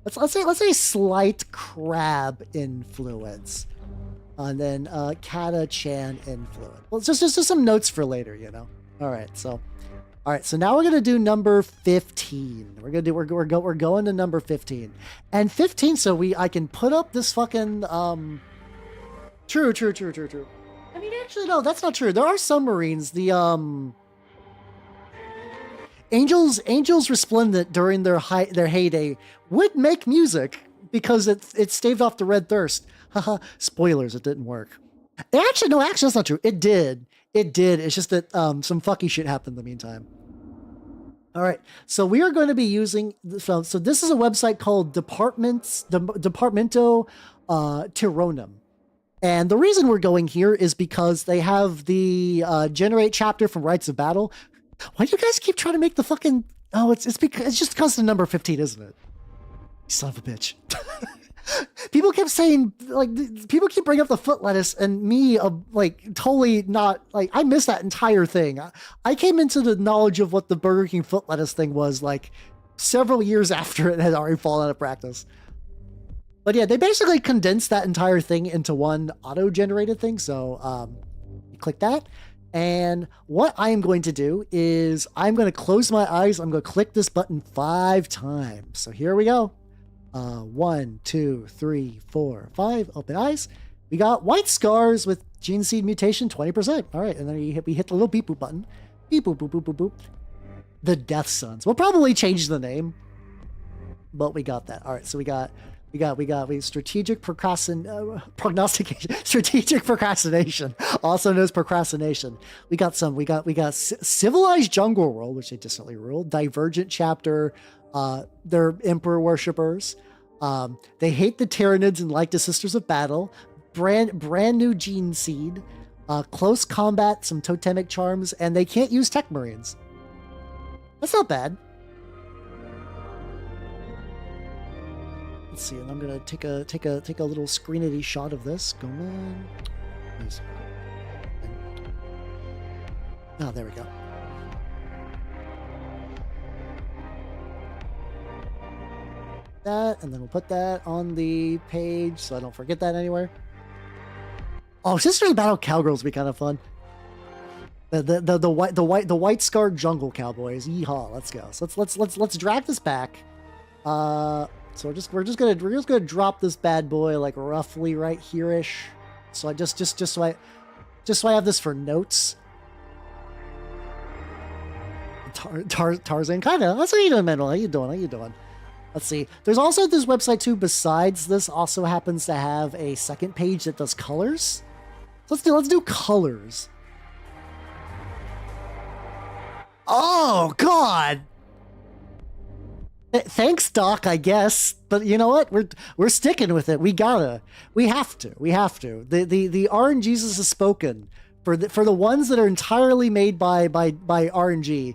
Let's say slight crab influence. And then Kata-chan influence. Well, it's just some notes for later, you know. All right, so now we're gonna do number 15. We're going to number 15, and 15. So I can put up this fucking True. I mean, actually, no, that's not true. There are some Marines. The Angels Resplendent during their heyday would make music because it staved off the red thirst. Haha, spoilers, it didn't work. Actually, that's not true. It did. It's just that some fucky shit happened in the meantime. All right, so we are going to be using so this is a website called Departamento Tironum. And the reason we're going here is because they have the generate chapter from Rites of Battle. Why do you guys keep trying to make the fucking... Oh, it's just because the number 15, isn't it? You son of a bitch. People kept saying, like, people keep bringing up the foot lettuce, and me, like, totally not, like, I missed that entire thing. I came into the knowledge of what the Burger King foot lettuce thing was, like, several years after it had already fallen out of practice. But yeah, they basically condensed that entire thing into one auto-generated thing, so, you click that. And what I am going to do is I'm going to close my eyes. I'm going to click this button 5 times. So here we go. 1, 2, 3, 4, 5. Open eyes. We got white scars with gene seed mutation 20%. All right, and then we hit the little beep boop button. Beep boop boop boop boop boop. The Death Sons. We'll probably change the name, but we got that. All right, so we got strategic prognostication, strategic procrastination, also known as procrastination. We got civilized jungle world, which they distantly ruled. Divergent chapter. They're emperor worshippers. They hate the Tyranids and like the Sisters of Battle. Brand new gene seed. Close combat, some totemic charms, and they can't use tech marines. That's not bad. Let's see, and I'm gonna take a little screenity shot of this. Go on. Nice. Oh, there we go. That, and then we'll put that on the page so I don't forget that anywhere. Oh, Sisters of Battle Cowgirls would be kind of fun. The white scarred jungle cowboys. Yeehaw! Let's go. So let's drag this back. So we're just gonna drop this bad boy like roughly right here-ish. So I just so I have this for notes. Tarzan, kinda. That's how you doing, Manuel. How you doing? Let's see. There's also this website too. Besides this, also happens to have a second page that does colors. So let's do colors. Oh God. Thanks, Doc, I guess. But you know what? We're sticking with it. We have to. The RNGesus has spoken. For the ones that are entirely made by RNG.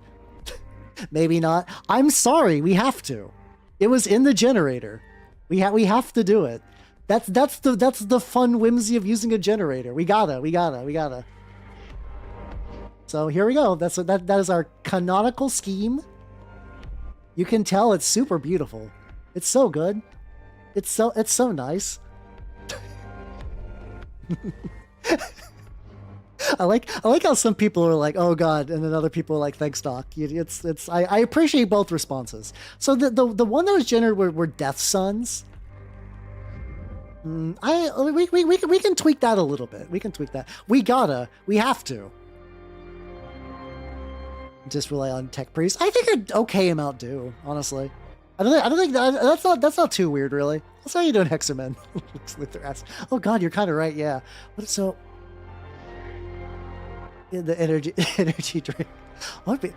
Maybe not. I'm sorry, we have to. It was in the generator. We have to do it. That's the fun whimsy of using a generator. We gotta. So here we go. That is our canonical scheme. You can tell it's super beautiful. It's so good. It's so nice. I like how some people are like, "Oh God," and then other people are like, "Thanks, Doc." I appreciate both responses. So the one that was generated were Death Sons. We can tweak that a little bit. We can tweak that. We have to. Just rely on tech priests. I think an okay amount do, honestly. I don't think that's not too weird, really. That's how you doing, Hexerman. Oh God, you're kind of right. Yeah. But so the energy drink. What be?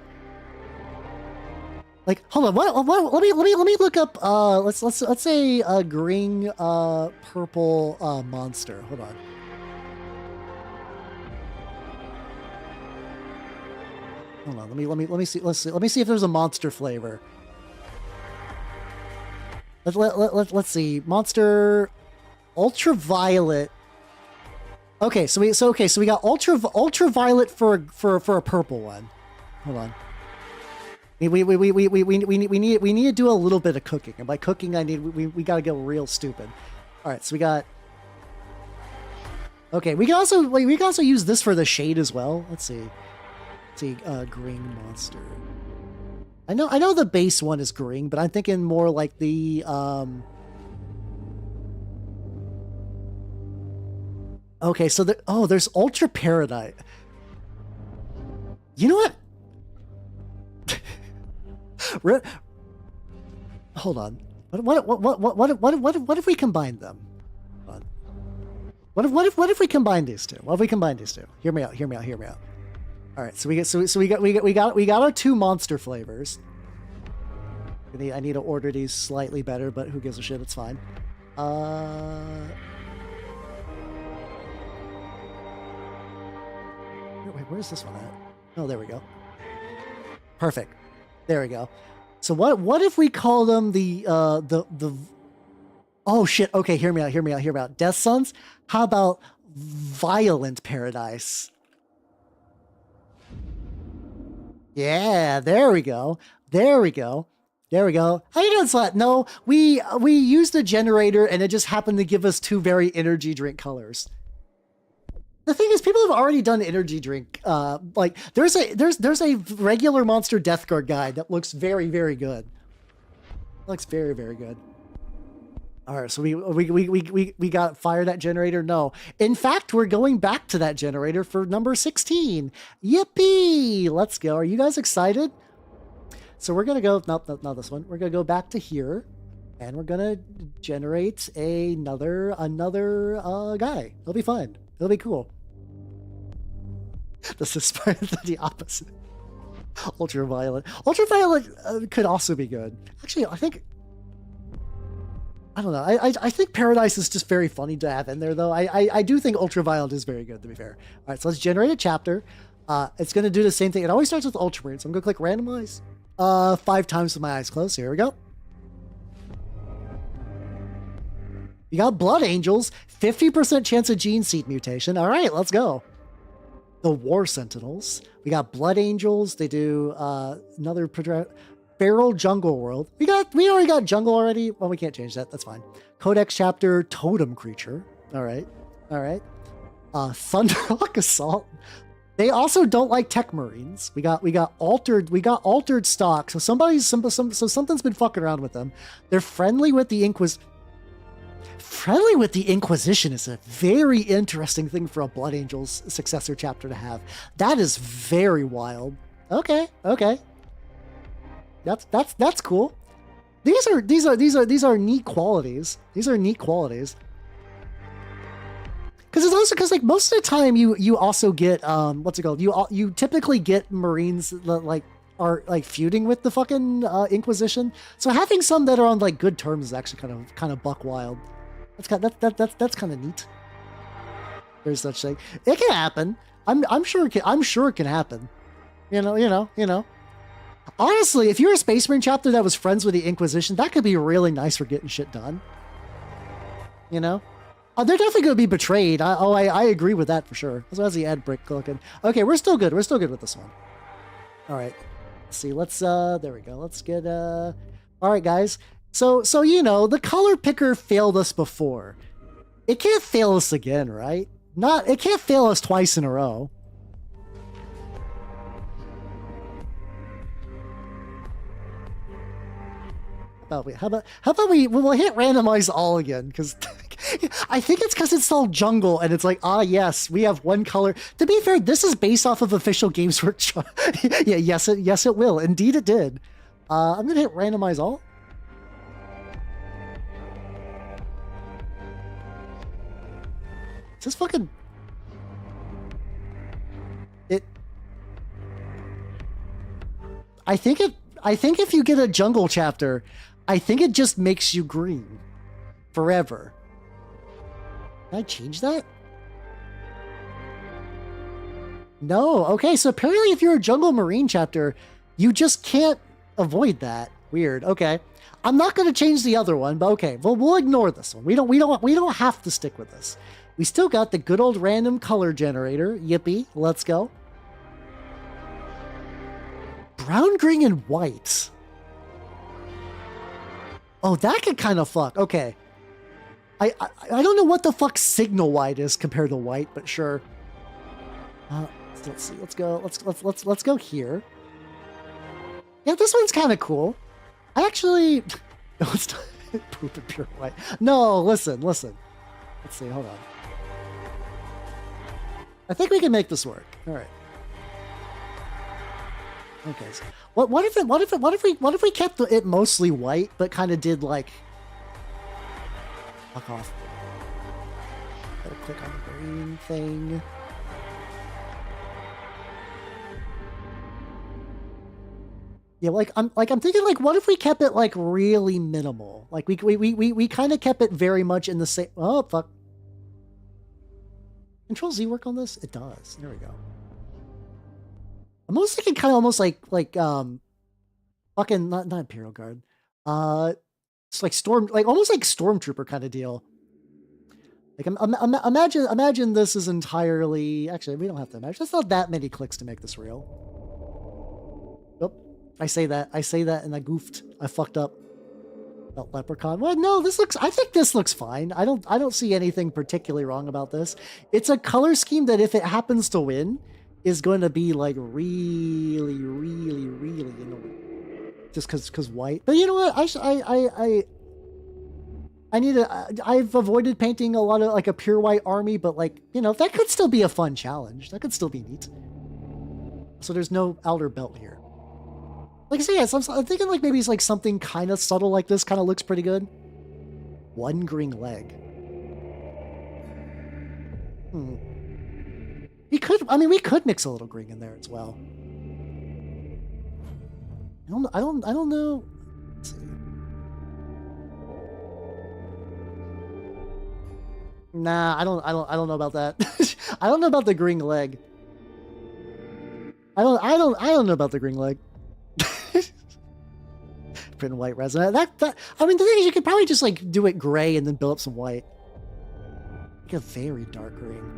Like, hold on. What? Let me look up. Let's say a green purple monster. Hold on. Hold on, let me see. Let me see if there's a monster flavor. Let's see. Monster ultraviolet. Okay, so we got ultraviolet for a purple one. Hold on. We need to do a little bit of cooking, and by cooking we gotta go real stupid. All right, so we got. Okay, we can also use this for the shade as well. Let's see. Green monster. I know the base one is green, but I'm thinking more like the Okay, so there's Ultra Paradise. You know what? Hold on. What if we combine them? What if we combine these two? What if we combine these two? Hear me out. All right, so we got our 2 monster flavors. I need to order these slightly better, but who gives a shit? It's fine. Where's this one at? Oh, there we go. Perfect. There we go. So what if we call them the oh shit, okay, hear me out. Death Suns? How about Violent Paradise? Yeah, there we go. How you doing, Slat? No, we used a generator and it just happened to give us two very energy drink colors. The thing is, people have already done energy drink. Like there's a regular Monster Death Guard guide that looks very, very good. Looks very, very good. All right, so we got fired that generator. No, in fact, we're going back to that generator for number 16. Yippee! Let's go. Are you guys excited? So we're gonna go. Nope, not this one. We're gonna go back to here, and we're gonna generate another guy. It'll be fun. It'll be cool. This is the opposite. Ultraviolet. Ultraviolet could also be good. Actually, I don't know. I think Paradise is just very funny to have in there, though. I do think Ultraviolet is very good, to be fair. All right, so let's generate a chapter. It's going to do the same thing. It always starts with Ultramarine, so I'm going to click Randomize 5 times with my eyes closed. Here we go. You got Blood Angels, 50% chance of gene seed mutation. All right, let's go. The War Sentinels. We got Blood Angels. They do another Feral Jungle World. We already got Jungle already. Well, we can't change that. That's fine. Codex Chapter Totem Creature. All right. Thunderhawk Assault. They also don't like Tech Marines. We got altered stock. So something's been fucking around with them. They're friendly with the Inquisition is a very interesting thing for a Blood Angels successor chapter to have. That is very wild. Okay. That's cool. These are neat qualities. Because it's also because like most of the time you also get what's it called? You typically get Marines that like are like feuding with the fucking Inquisition. So having some that are on like good terms is actually kind of buck wild. That's kind of neat. There's such thing. It can happen. I'm sure it can happen. You know. Honestly, if you're a Space Marine chapter that was friends with the Inquisition, that could be really nice for getting shit done. You know? They're definitely going to be betrayed. I agree with that for sure. As well as the ad brick looking. Okay, we're still good. We're still good with this one. All right. Let's see. There we go. Let's get, all right, guys. So, you know, the color picker failed us before. It can't fail us again, right? It can't fail us twice in a row. How about we'll hit randomize all again, because I think it's because it's all jungle and it's like, yes, we have one color. To be fair, this is based off of official Games Workshop. Yeah, yes it will. Indeed it did. I'm gonna hit randomize all. Is this fucking it? I think if you get a jungle chapter, I think it just makes you green forever. Can I change that? No. Okay, so apparently if you're a jungle marine chapter, you just can't avoid that. Weird. Okay. I'm not going to change the other one, but okay. Well, we'll ignore this one. We don't have to stick with this. We still got the good old random color generator. Yippee. Let's go. Brown, green, and white. Oh, that could kind of fuck. Okay. I don't know what the fuck signal white is compared to white, but sure. Let's see. Let's go here. Yeah, this one's kind of cool. I actually no, it's not poop and pure white. No, listen. Let's see. Hold on. I think we can make this work. All right. Okay. So what if we kept it mostly white, but kind of did like fuck off. Gotta click on the green thing. Yeah, I'm thinking like, what if we kept it like really minimal? Like we kind of kept it very much in the same. Oh fuck. Control Z work on this? It does. There we go. I'm almost thinking kind of almost like fucking not Imperial Guard. It's like almost like Stormtrooper kind of deal. Like imagine this is entirely, actually we don't have to imagine. There's not that many clicks to make this real. Nope. I say that and I goofed. I fucked up. Oh, Leprechaun. Well, no, I think this looks fine. I don't see anything particularly wrong about this. It's a color scheme that if it happens to win is going to be like really annoying. Just cause white. But you know what? I've avoided painting a lot of like a pure white army, but like, you know, that could still be a fun challenge. That could still be neat. So there's no outer belt here. Like I say, yes, I'm thinking like maybe it's like something kind of subtle like this kind of looks pretty good. One green leg. We could mix a little green in there as well. I don't know. Let's see. Nah, I don't know about that. I don't know about the green leg. I don't know about the green leg. Print white resin. I mean, the thing is, you could probably just like do it gray and then build up some white. Like a very dark green.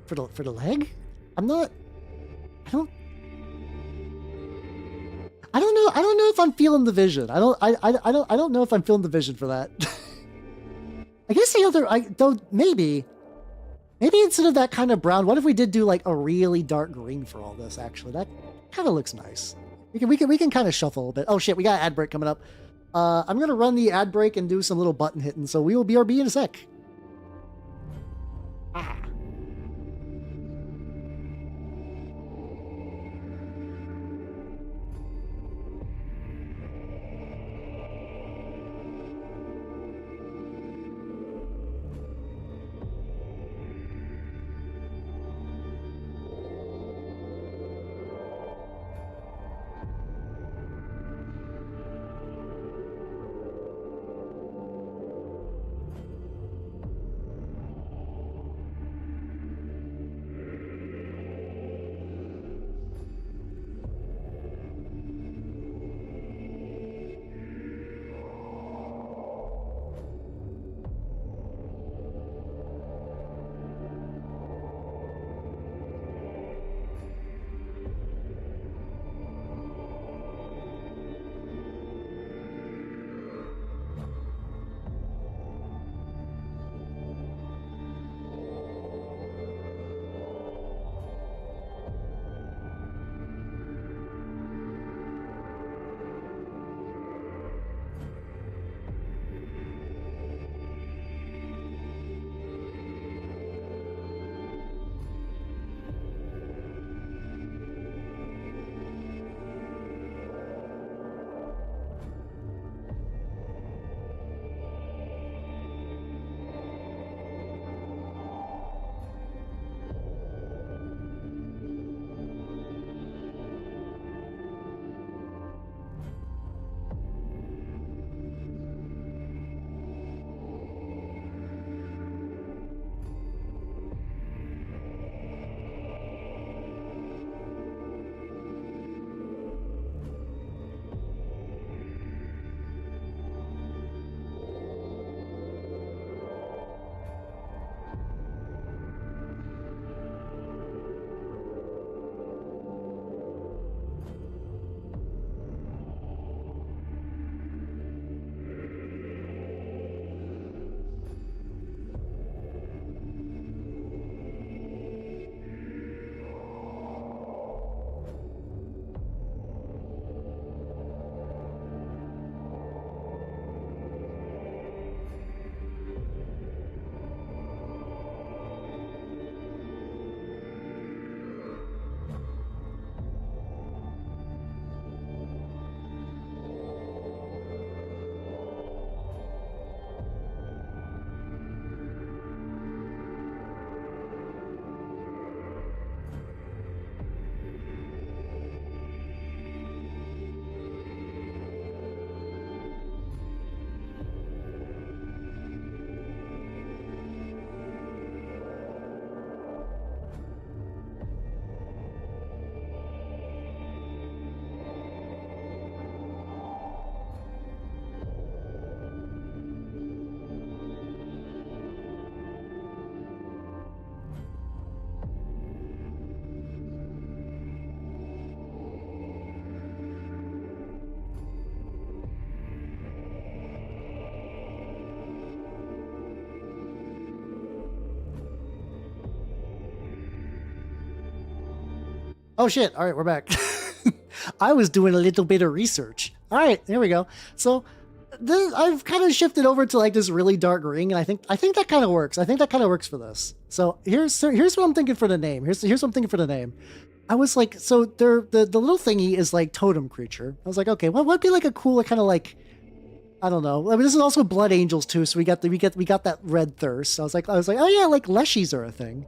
For the leg? I don't know if I'm feeling the vision. I don't know if I'm feeling the vision for that. I guess maybe instead of that kind of brown, what if we did do like a really dark green for all this? Actually, that kind of looks nice. We can kind of shuffle a little bit. Oh shit, we got ad break coming up. I'm gonna run the ad break and do some little button hitting. So we will BRB in a sec. Ah. Oh shit! All right, we're back. I was doing a little bit of research. All right, there we go. So I've kind of shifted over to like this really dark green, and I think that kind of works. I think that kind of works for this. So here's what I'm thinking for the name. Here's what I'm thinking for the name. I was like, so the little thingy is like totem creature. I was like, okay, what would be like a cool kind of like, I don't know. I mean, this is also Blood Angels too, so we got that red thirst. I was like, oh yeah, like leshies are a thing.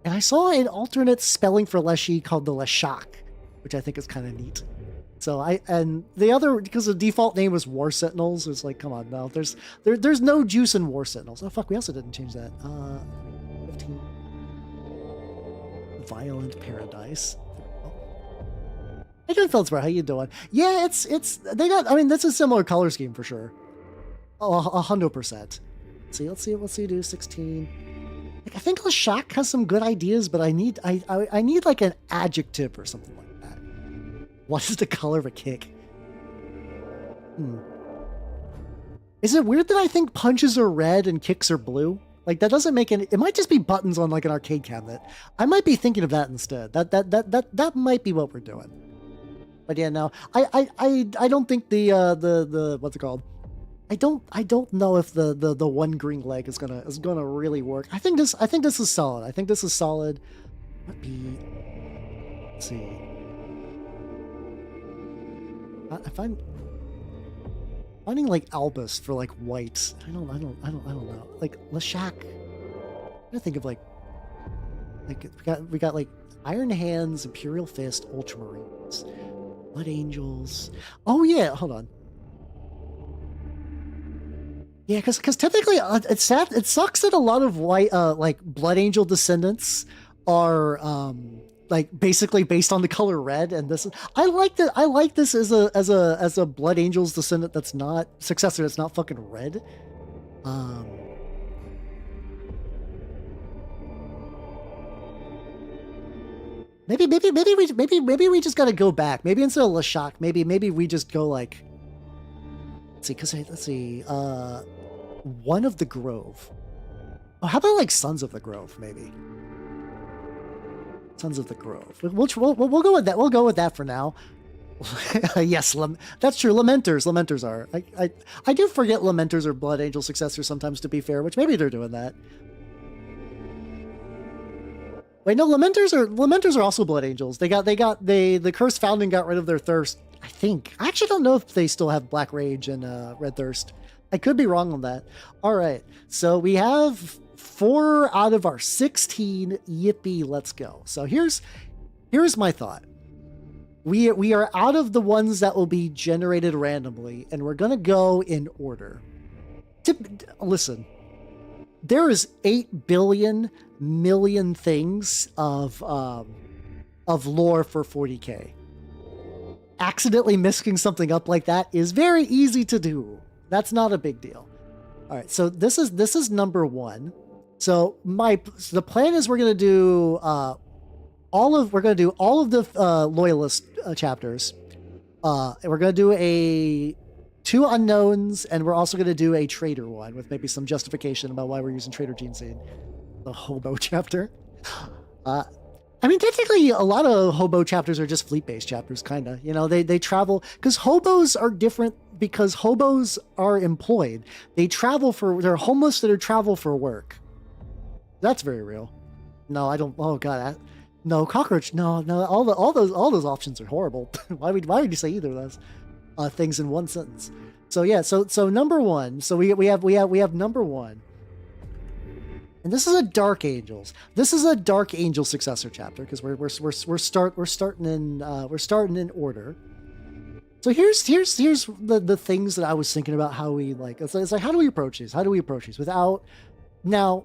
And I saw an alternate spelling for leshy called the Leshak, which I think is kind of neat. So and the other, because the default name was War Sentinels, it's like, come on, no, there's no juice in War Sentinels. Oh fuck, we also didn't change that. 15. Violent Paradise. Hey, good Feldsbar, how you doing? Yeah, they got, I mean, that's a similar color scheme for sure. Oh, 100%. Let's see, do 16. Like, I think Leshak has some good ideas, but I need like an adjective or something like that. What is the color of a kick? Is it weird that I think punches are red and kicks are blue? Like, that doesn't make any, it might just be buttons on like an arcade cabinet. I might be thinking of that instead. That might be what we're doing. But yeah, no, I don't think the what's it called? I don't know if the one green leg is gonna really work. I think this is solid. I think this is solid. Let's see. If I'm finding like Albus for like white, I don't know. Like Leshak. I'm gonna think of like we got like Iron Hands, Imperial Fist, Ultramarines, Blood Angels. Oh yeah, hold on. Yeah, because typically it's sad. It sucks that a lot of white like Blood Angel descendants are like basically based on the color red, and this is, I like this as a Blood Angels descendant that's not successor, that's not fucking red. Maybe we just gotta go back. Maybe instead of Leshak, maybe we just go like, let's see, One of the Grove. Oh, how about like Sons of the Grove, maybe? Sons of the Grove. We'll go with that. We'll go with that for now. Yes, that's true. Lamenters are. I do forget Lamenters are Blood Angel successors sometimes, to be fair, which maybe they're doing that. Wait, no, Lamenters are also Blood Angels. The Cursed Founding got rid of their thirst, I think. I actually don't know if they still have Black Rage and Red Thirst. I could be wrong on that. All right, so we have 4 out of our 16. Yippee, let's go. So here's my thought. We are out of the ones that will be generated randomly, and we're gonna go in order. Listen, there is 8 billion million things of lore for 40k. Accidentally mixing something up like that is very easy to do. That's not a big deal. All right, so this is number 1. So the plan is we're gonna do all of the loyalist chapters. We're gonna do 2 unknowns, and we're also gonna do a traitor one with maybe some justification about why we're using Traitor Gene Seed. The hobo chapter. I mean, technically, a lot of hobo chapters are just fleet-based chapters, kind of. You know, they travel, because hobos are different because hobos are employed. They're homeless that are travel for work. That's very real. No, I don't. Oh god, no cockroach. No. All those options are horrible. why would you say either of those things in one sentence? So yeah. So number 1. So we have number 1. And this is a Dark Angels. This is a Dark Angel successor chapter because we're starting in order. So here's the things that I was thinking about how we like. It's like how do we approach these? Without now?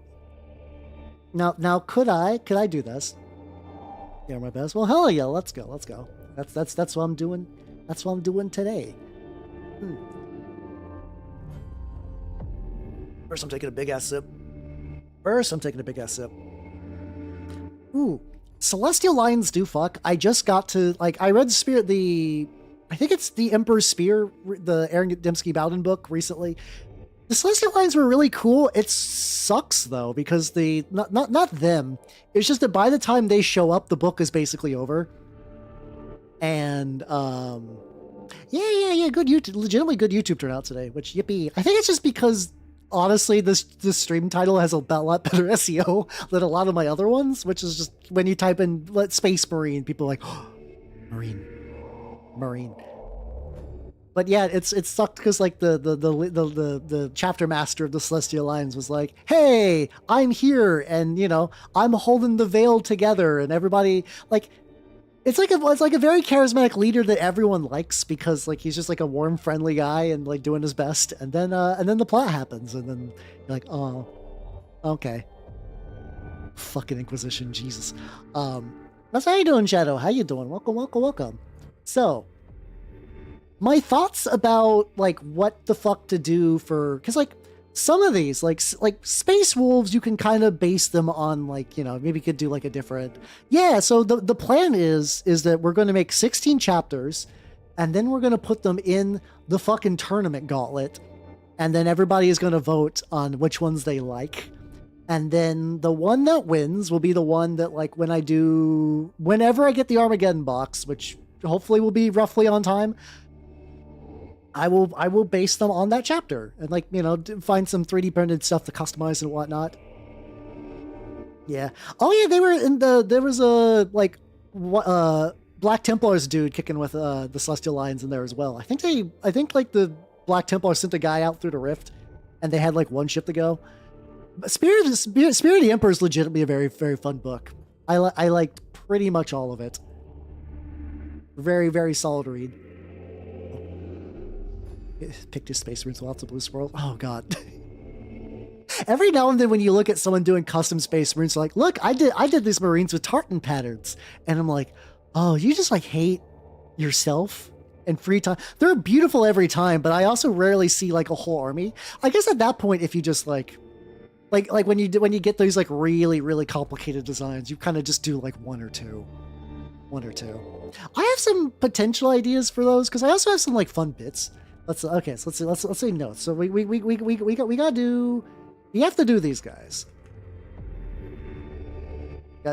Could I do this? Yeah, my best. Well, hell yeah, let's go. That's what I'm doing. That's what I'm doing today. First, I'm taking a big ass sip. Ooh, Celestial Lions do fuck. I just got to, like, I read I think it's the Emperor's Spear, the Aaron Dembski Bowden book recently. The Celestial Lions were really cool. It sucks though, because not them. It's just that by the time they show up, the book is basically over. And yeah, good YouTube, legitimately good YouTube turnout today. Which yippee! I think it's just because honestly, this stream title has a lot better SEO than a lot of my other ones. Which is just when you type in Space Marine, people are like, oh, Marine. But yeah, it sucked because like the chapter master of the Celestial Alliance was like, "Hey, I'm here, and you know I'm holding the veil together," and everybody like. It's like a very charismatic leader that everyone likes because like he's just like a warm, friendly guy and like doing his best. And then the plot happens, and then you're like, oh, okay, fucking Inquisition, Jesus. That's how you doing, Shadow? How you doing? Welcome. So, my thoughts about like what the fuck to do for because like some of these like Space Wolves you can kind of base them on like, you know, maybe you could do like a different so the plan is that we're going to make 16 chapters and then we're going to put them in the fucking tournament gauntlet and then everybody is going to vote on which ones they like, and then the one that wins will be the one that like whenever I get the Armageddon box, which hopefully will be roughly on time, I will base them on that chapter and like, you know, find some 3D printed stuff to customize and whatnot. Yeah. Oh yeah, there was a like Black Templars dude kicking with the Celestial Lions in there as well. I think like the Black Templars sent a guy out through the rift and they had like one ship to go. But Spirit of the Emperor is legitimately a very, very fun book. I liked pretty much all of it. Very, very solid read. Picked his Space Marines, lots of blue swirl. Oh god. Every now and then when you look at someone doing custom Space Marines, like, look, I did these Marines with tartan patterns. And I'm like, oh, you just like hate yourself and free time. They're beautiful every time, but I also rarely see like a whole army. I guess at that point, if you just like when you get those like really, really complicated designs, you kind of just do like one or two. I have some potential ideas for those because I also have some like fun bits. Let's say notes. So we have to do these guys.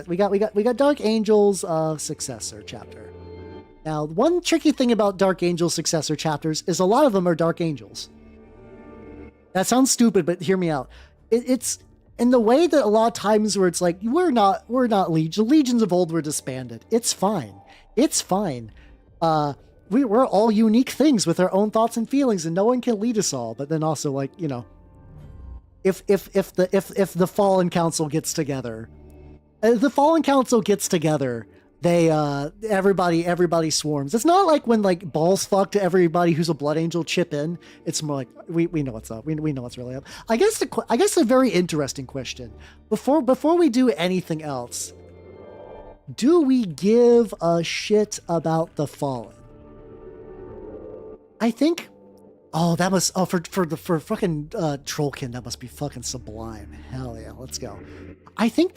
We got Dark Angel's successor chapter. Now, one tricky thing about Dark Angel's successor chapters is a lot of them are Dark Angels. That sounds stupid, but hear me out. It's in the way that a lot of times where it's like we're not legions. Legions of old were disbanded. It's fine. We're all unique things with our own thoughts and feelings, and no one can lead us all. But then also, like, you know, if the Fallen Council gets together, they everybody swarms. It's not like when like balls fuck to everybody who's a Blood Angel chip in. It's more like we know what's up. We know what's really up. I guess a very interesting question before we do anything else. Do we give a shit about the Fallen? I think, for fucking Trollkin, that must be fucking sublime. Hell yeah, let's go. I think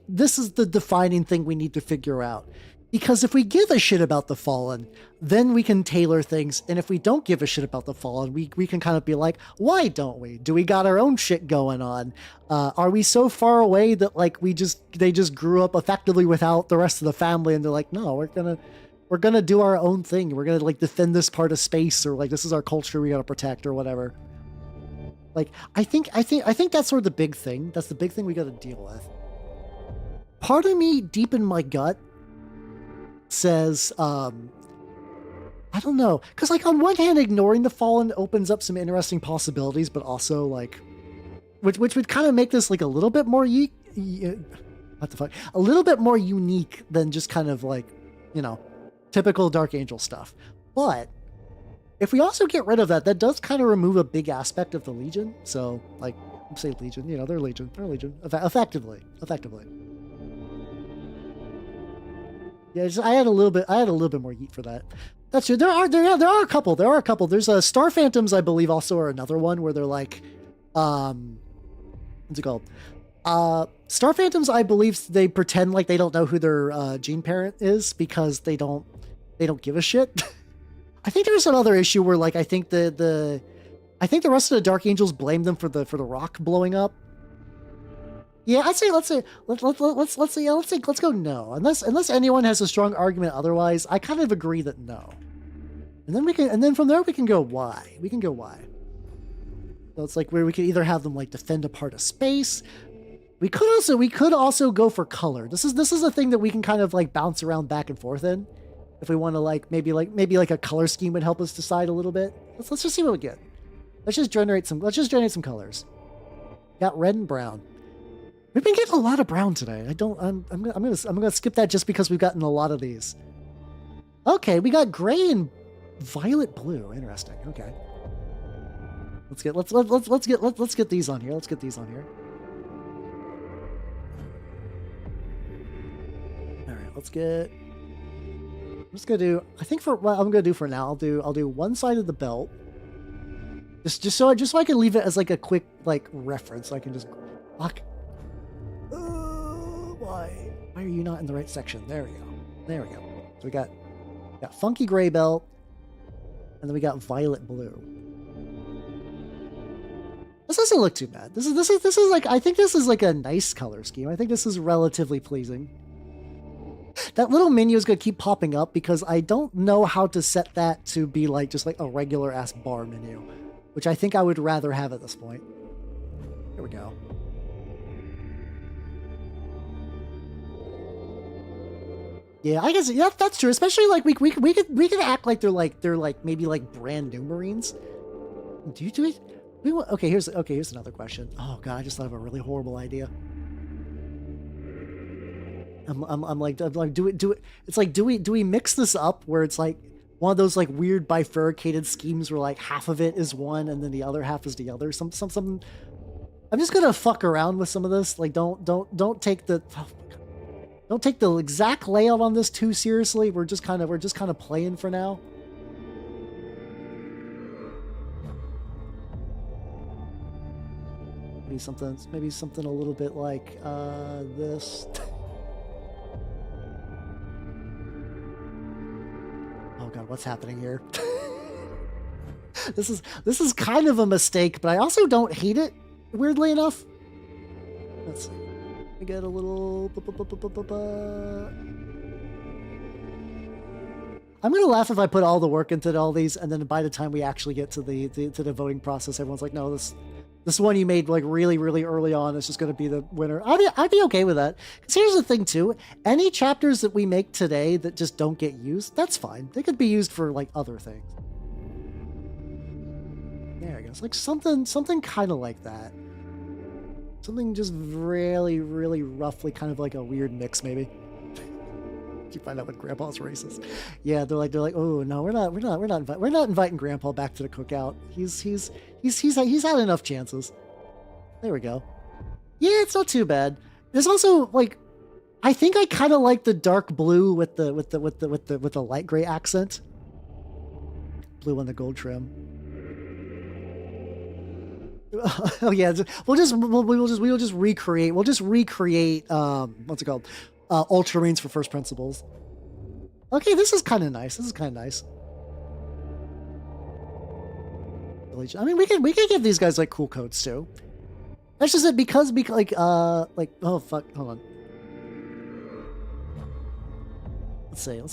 this is the defining thing we need to figure out. Because if we give a shit about the Fallen, then we can tailor things. And if we don't give a shit about the Fallen, we can kind of be like, why don't we? Do we got our own shit going on? Are we so far away that like they just grew up effectively without the rest of the family and they're like, no, we're gonna do our own thing. We're gonna like defend this part of space, or like this is our culture we gotta protect or whatever. Like I think that's sort of the big thing. That's the big thing we gotta deal with. Part of me deep in my gut says, I don't know, because like on one hand, ignoring the Fallen opens up some interesting possibilities, but also like, which would kind of make this like a little bit more what the fuck, a little bit more unique than just kind of like, you know, typical Dark Angel stuff. But if we also get rid of that, that does kind of remove a big aspect of the Legion. So like, say Legion, you know, they're Legion, effectively. Yeah, I had a little bit more heat for that. That's true. There are a couple. There's Star Phantoms, I believe, also are another one where they're like, what's it called? Star Phantoms, I believe, they pretend like they don't know who their gene parent is because they don't give a shit. I think there's another issue where like I think the rest of the Dark Angels blame them for the rock blowing up. Yeah, I'd say let's go no. Unless anyone has a strong argument otherwise, I kind of agree that no. And then from there we can go why. We can go why. So it's like where we could either have them like defend a part of space. We could also go for color. This is a thing that we can kind of like bounce around back and forth in. If we want to maybe a color scheme would help us decide a little bit. Let's just see what we get. Let's just generate some colors. Got red and brown. We've been getting a lot of brown today. I'm gonna skip that just because we've gotten a lot of these. Okay, we got gray and violet blue. Interesting. Okay. Let's get these on here. Let's get these on here. All right, let's get. I'm just gonna do. I think for what I'm gonna do for now, I'll do one side of the belt. Just so I can leave it as like a quick like reference. So I can just fuck. Why are you not in the right section? There we go. There we go. So we got funky gray belt, and then we got violet blue. This doesn't look too bad. This is like, I think this is like a nice color scheme. I think this is relatively pleasing. That little menu is going to keep popping up because I don't know how to set that to be like just like a regular ass bar menu, which I think I would rather have at this point. Here we go. Yeah, I guess that's true. Especially like we could act like they're like maybe like brand new Marines. Okay, here's another question. Oh god, I just thought of a really horrible idea. I'm like do it. It's like do we mix this up where it's like one of those like weird bifurcated schemes where like half of it is one and then the other half is the other. Some. I'm just gonna fuck around with some of this. Like don't take the. Don't take the exact layout on this too seriously. We're just kind of playing for now. Maybe something a little bit like this. Oh god, what's happening here? This is kind of a mistake, but I also don't hate it, weirdly enough. Let's see. I get a little. I'm gonna laugh if I put all the work into all these, and then by the time we actually get to the voting process, everyone's like, "No, this one you made like really early on is just gonna be the winner." I'd be okay with that. Because here's the thing too: any chapters that we make today that just don't get used, that's fine. They could be used for like other things. There it goes, like something kind of like that. Something just really roughly kind of like a weird mix, maybe. You find out what Grandpa's racist. Yeah, they're like, oh no, we're not inviting Grandpa back to the cookout. He's had enough chances. There we go. Yeah, it's not too bad. There's also like, I think I kind of like the dark blue with the light gray accent. Blue on the gold trim. Oh yeah, we'll just recreate what's it called? Ultramarines for first principles. Okay, this is kind of nice. I mean, we can give these guys like cool coats too. That's just it because like oh fuck, hold on. Let's say how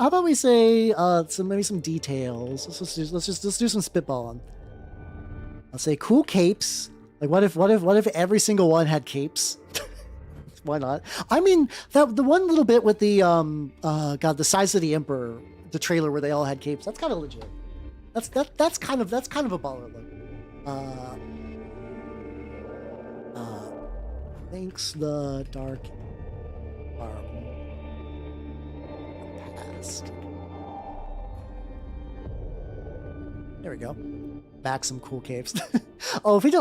about we say maybe some details. Let's just do some spitballing. I'll say cool capes. Like what if every single one had capes? Why not? I mean, the one little bit with the god, the size of the Emperor, the trailer where they all had capes. That's kind of legit. That's kind of a baller look. Thanks the dark past. There we go. Back some cool capes. If we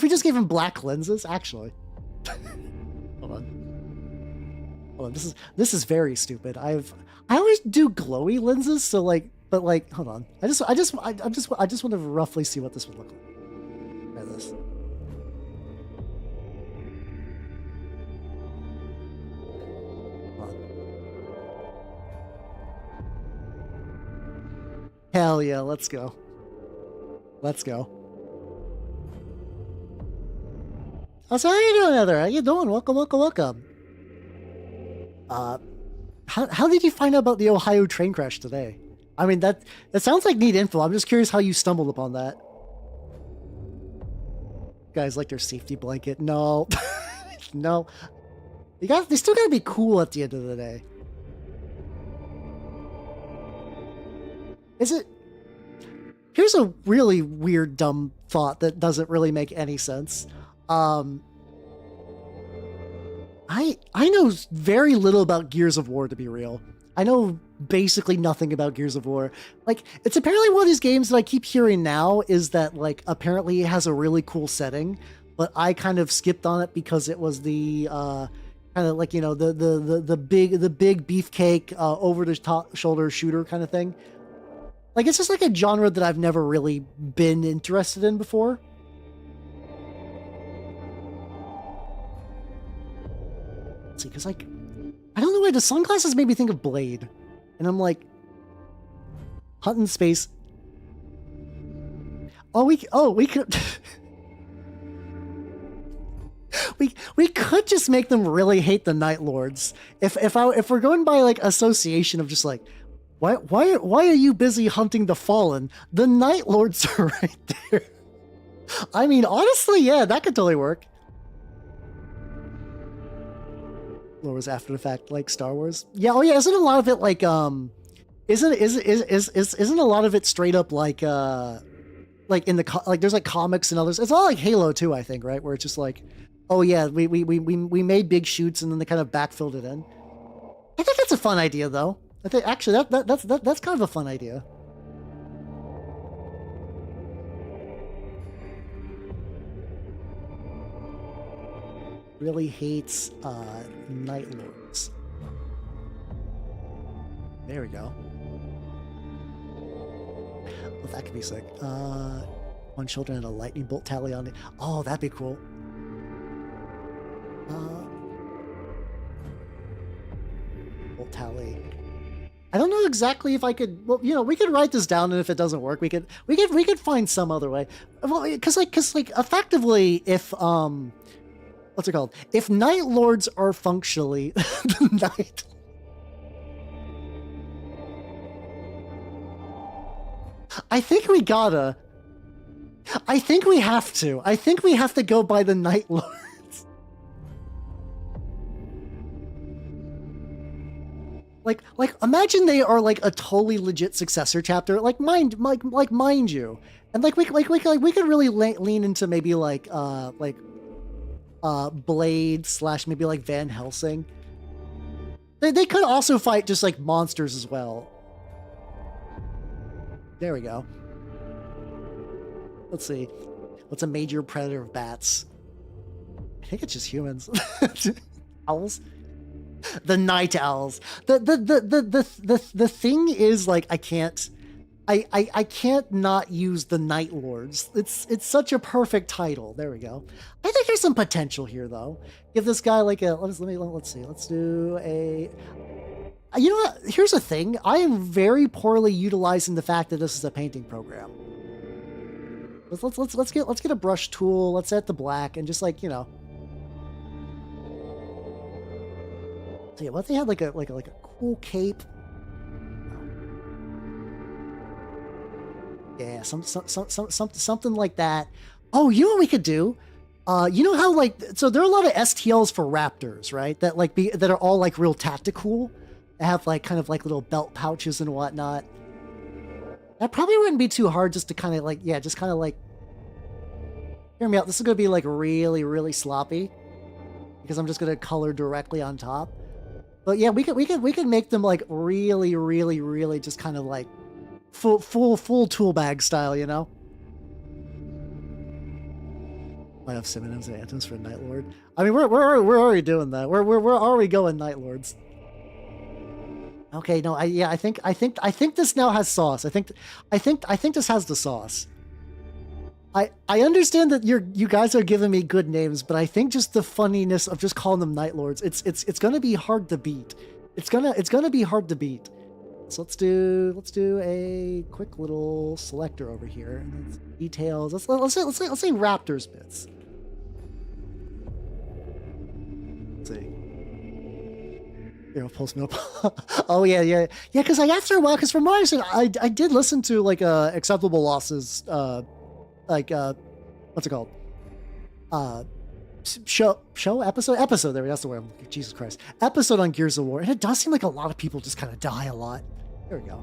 just gave him black lenses, actually. Hold on. This is very stupid. I always do glowy lenses, so like, but like, hold on. I just want to roughly see what this would look like. Try this. Hell yeah, let's go. So how you doing, Heather? How you doing? Welcome, welcome, welcome. Uh, how did you find out about the Ohio train crash today? I mean, that sounds like neat info. I'm just curious how you stumbled upon that. Guys like their safety blanket. No. No. They still gotta be cool at the end of the day. Is it? Here's a really weird, dumb thought that doesn't really make any sense. Um, I know very little about Gears of War, to be real. I know basically nothing about Gears of War. Like, it's apparently one of these games that I keep hearing now is that, like, apparently it has a really cool setting, but I kind of skipped on it because it was the kind of like, you know, the big beefcake over the top shoulder shooter kind of thing. Like, it's just like a genre that I've never really been interested in before. Let's see, because, like, I don't know why the sunglasses made me think of Blade. And I'm like, hunting space. We could... we could just make them really hate the Night Lords. If we're going by, like, association of just, like, why are you busy hunting the Fallen? The Night Lords are right there. I mean, honestly, yeah, that could totally work. Or was after the fact like Star Wars? Yeah, oh yeah, isn't a lot of it like isn't a lot of it straight up like in the like there's like comics and others. It's all like Halo too, I think, right? Where it's just like, oh yeah, we made big shoots and then they kind of backfilled it in. I think that's a fun idea though. I think actually that's kind of a fun idea. Really hates Night Lords. There we go. Well, that could be sick. One children and a lightning bolt tally on it. Oh, that'd be cool. Bolt tally. I don't know exactly if I could. Well, you know, we could write this down, and if it doesn't work, we could find some other way. Well, because effectively, if what's it called? If Night Lords are functionally the night. I think we gotta. I think we have to. I think we have to go by the Night Lords. Like, imagine they are like a totally legit successor chapter. Like, mind you, and like we could really lean into maybe like Blade / maybe like Van Helsing. They could also fight just like monsters as well. There we go. Let's see. What's a major predator of bats? I think it's just humans. Owls. The night owls. The thing is, like, I can't not use the Night Lords. It's such a perfect title. There we go. I think there's some potential here, though. Give this guy like a let's see. Let's do a. You know what? Here's the thing. I am very poorly utilizing the fact that this is a painting program. Let's get a brush tool. Let's set the black and just like, you know. So yeah, what if they had like a cool cape? Yeah, something like that. Oh, you know what we could do? You know how like so there are a lot of STLs for Raptors, right? That like that are all like real tactical. They have like kind of like little belt pouches and whatnot. That probably wouldn't be too hard just to kind of like just kind of like hear me out. This is gonna be like really, really sloppy because I'm just gonna color directly on top. But yeah, we could make them like really, really, really just kind of like full tool bag style, you know. I have synonyms and anthems for Night Lord. I mean, we're already doing that. We're already going Night Lords. Okay, no, I think this now has sauce. I think this has the sauce. I understand that you guys are giving me good names, but I think just the funniness of just calling them Night Lords, it's gonna be hard to beat. It's gonna be hard to beat. So let's do a quick little selector over here. And details. Let's say Raptors bits. Post mill. Oh yeah. Because like after a while, because from what I said, I did listen to like acceptable losses, like what's it called? Show episode. There, that's the word. Jesus Christ, episode on Gears of War, and it does seem like a lot of people just kind of die a lot. There we go.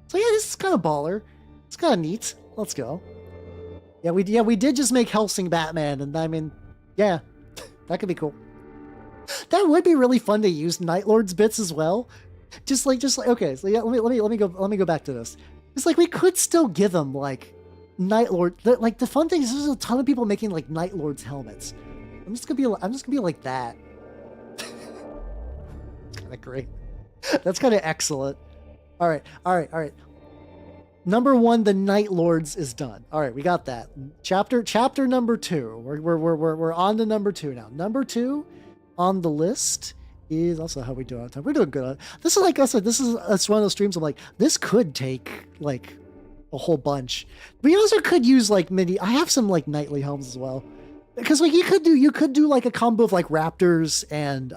So yeah, this is kind of baller. It's kind of neat. Let's go. Yeah, we did just make Helsing Batman, and I mean, yeah, that could be cool. That would be really fun to use Night Lord's bits as well. Just like okay, so yeah, let me go back to this. It's like we could still give them like Night Lord. Like the fun thing is there's a ton of people making like Night Lord's helmets. I'm just gonna be like that. It's kind of great. That's kind of excellent. All right. Number 1, the Night Lords is done. All right, we got that. Chapter number 2. We're on to number 2 now. Number 2 on the list is also how we do on time. We're doing good on it. This is like I said. This is one of those streams. I'm like, this could take like a whole bunch. We also could use like mini. I have some like nightly helms as well, because like you could do like a combo of like raptors and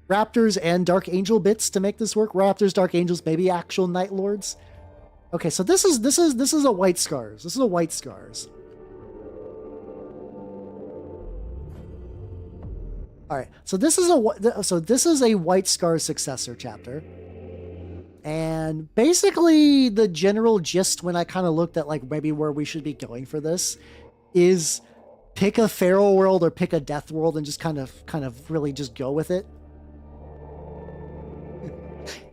raptors and Dark Angel bits to make this work. Raptors, Dark Angels, maybe actual Night Lords. Okay, so this is a White Scars. This is a White Scars. All right, so this is a White Scars successor chapter, and basically the general gist when I kind of looked at like maybe where we should be going for this is pick a Feral world or pick a Death world and just kind of really just go with it.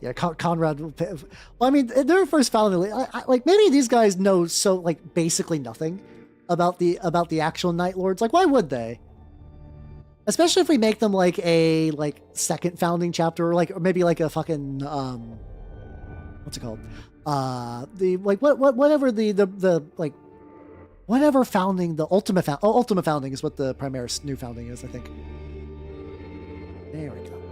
Yeah, Conrad. Well, I mean, they're first found like maybe these guys know so like basically nothing about the actual Night Lords. Like, why would they? Especially if we make them like a second founding chapter, or maybe like a fucking what's it called? The like whatever the like whatever founding, the ultimate founding is what the Primaris new founding is, I think. There we go.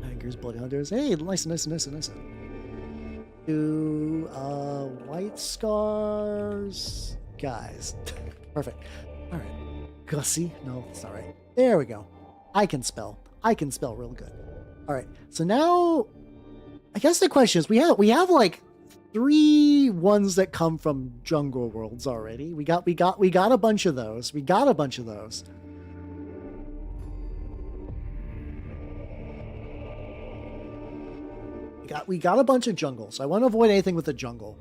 Anger's Bloody Hunters. Hey, nice. Do White Scars guys. Perfect. All right. Gussie? No, it's not right. There we go. I can spell real good. All right. So now, I guess the question is, we have like 3 ones that come from jungle worlds already. We got a bunch of those. We got a bunch of jungles. So I want to avoid anything with the jungle.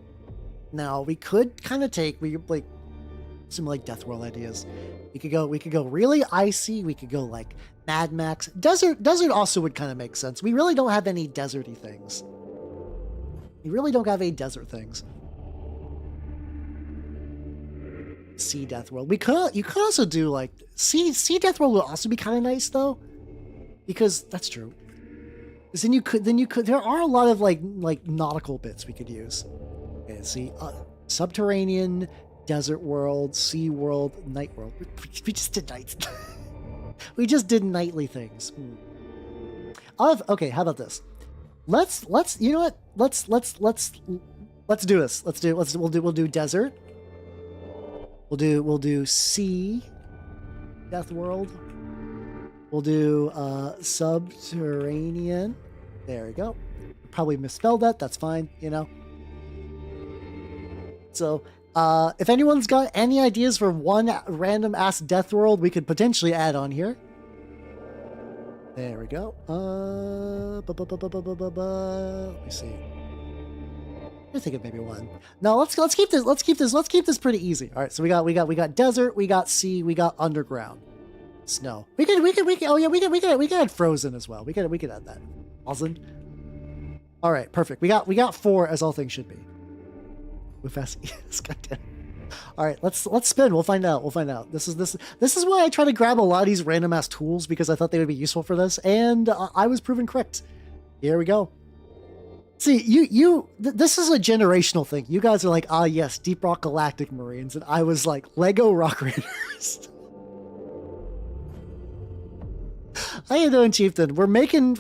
Now we could kind of take some like Death World ideas. We could go really icy. We could go like Mad Max. Desert also would kind of make sense. We really don't have any deserty things. We really don't have any desert things. Sea Death World. You could also do like Sea Death World would also be kind of nice though, because that's true. Because then you could. There are a lot of like nautical bits we could use. Okay, see, subterranean, desert world, sea world, night world. We just did nights. We just did nightly things. Okay, how about this? Let's you know what? Let's do this. We'll do desert. We'll do sea, Death World. We'll do subterranean. There we go. Probably misspelled that. That's fine, you know. So, if anyone's got any ideas for one random ass Death World we could potentially add on here. There we go. Let me see. I think of maybe one. No, let's keep this pretty easy. All right, so we got desert, we got sea, we got underground. Snow. We could add frozen as well. We could add that. Awesome. All right, perfect. We got 4 as all things should be. With fast. Yes, goddamn. All right, let's spin. We'll find out. This is why I try to grab a lot of these random ass tools, because I thought they would be useful for this, and I was proven correct. Here we go. See, this is a generational thing. You guys are like, ah, yes, Deep Rock Galactic Marines, and I was like, Lego Rock Raiders. How you doing, Chieftain? We're making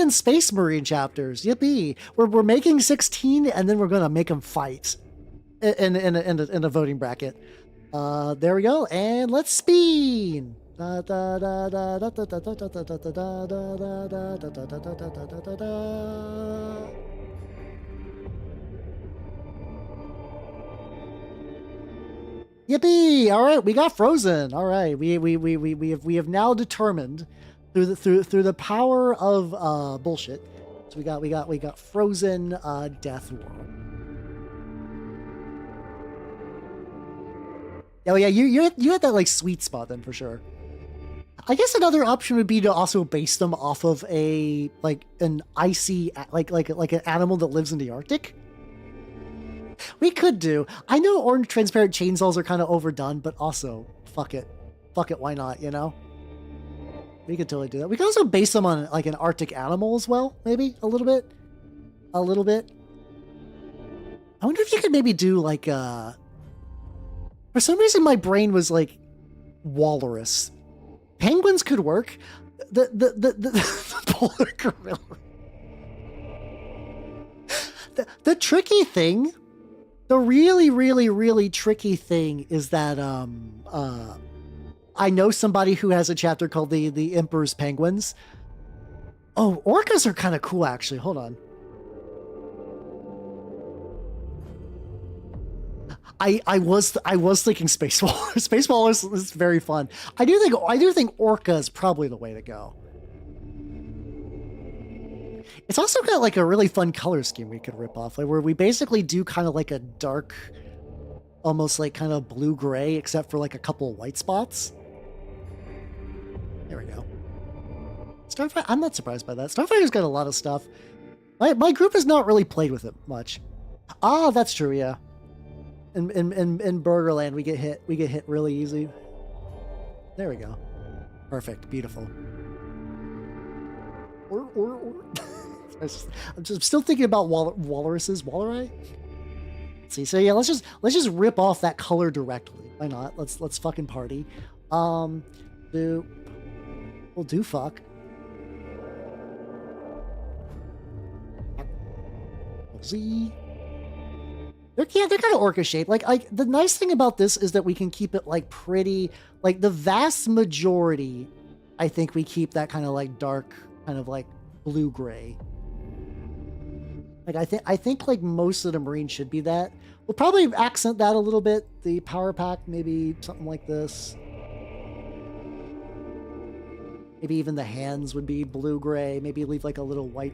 Space Marine chapters. Yippee! We're making 16, and then we're gonna make them fight in a voting bracket. There we go, and let's spin. Yippee! All right, we got Frozen. All right, we have now determined through the power of bullshit. So we got Frozen Death World. Oh yeah, you had that like sweet spot then for sure. I guess another option would be to also base them off of a like an icy like an animal that lives in the Arctic. We could do. I know orange transparent chainsaws are kind of overdone, but also fuck it, why not? You know, we could totally do that. We could also base them on like an Arctic animal as well, maybe a little bit. I wonder if you could maybe do like for some reason my brain was like walrus. Penguins could work. The polar gorilla. The tricky thing, the really tricky thing is that I know somebody who has a chapter called the Emperor's Penguins. Oh, orcas are kind of cool actually. Hold on. I was thinking Spaceballers. Spaceballers is very fun. I do think Orca is probably the way to go. It's also got like a really fun color scheme we could rip off, like where we basically do kind of like a dark, almost like kind of blue-gray, except for like a couple of white spots. There we go. Starfire, I'm not surprised by that. Starfire's got a lot of stuff. My group has not really played with it much. Ah, that's true, yeah. In Burgerland, we get hit really easy. There we go. Perfect. Beautiful. I'm just still thinking about walruses. Walrus. Let's see. So yeah, let's just rip off that color directly. Why not? Let's fucking party. We'll do fuck. Z. They're kind of orca shaped. Like the nice thing about this is that we can keep it like pretty, like the vast majority, I think we keep that kind of like dark, kind of like blue-gray. Like I think like most of the Marines should be that. We'll probably accent that a little bit. The power pack, maybe something like this. Maybe even the hands would be blue-gray. Maybe leave like a little white.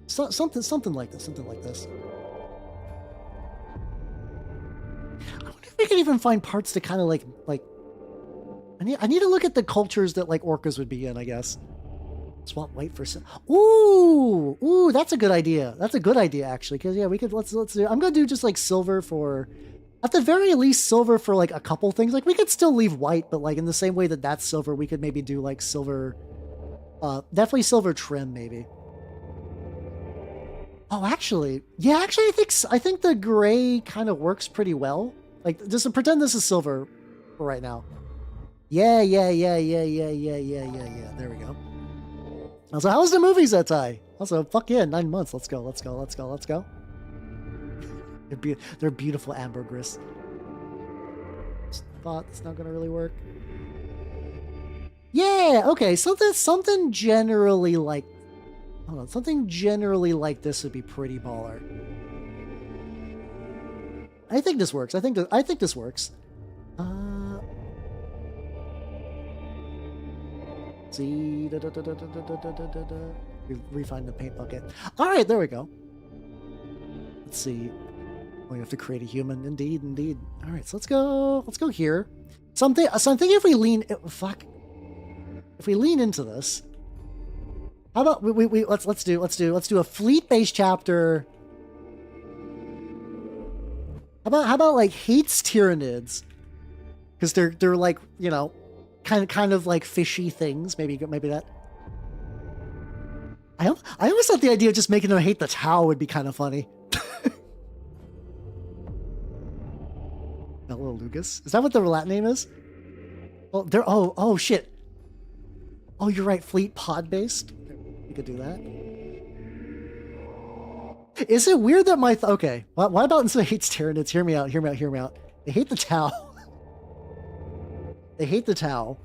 Something like this. I wonder if we can even find parts to kind of like. I need to look at the cultures that like orcas would be in. I guess. Swap white for some. Ooh, that's a good idea. That's a good idea actually, because yeah, we could let's do. I'm gonna do just like silver for, at the very least, silver for like a couple things. Like we could still leave white, but like in the same way that that's silver, we could maybe do like silver. Definitely silver trim maybe. Oh, actually, yeah, I think the gray kind of works pretty well. Like, just pretend this is silver for right now. Yeah. There we go. Also, how was the movies that time? Also, fuck yeah, 9 months. Let's go. They're beautiful ambergris. Thought it's not gonna really work. Yeah. Okay. Something generally like. Hold on, something generally like this would be pretty baller. I think this works. I think this works. See, refine the paint bucket. All right, there we go. Let's see. We have to create a human. Indeed. All right, so let's go here. Something. If we lean, if we lean into this. How about let's do a fleet-based chapter. How about like hates Tyranids, because they're like, you know, kind of like fishy things. Maybe that. I always thought the idea of just making them hate the Tau would be kind of funny. Hello, Lucas. Is that what the Latin name is? Oh, they're oh shit. Oh, you're right. Fleet pod based. We could do that. Is it weird that okay? Why about instead of hates Tyranids? Hear me out. They hate the Tau. They hate the Tau.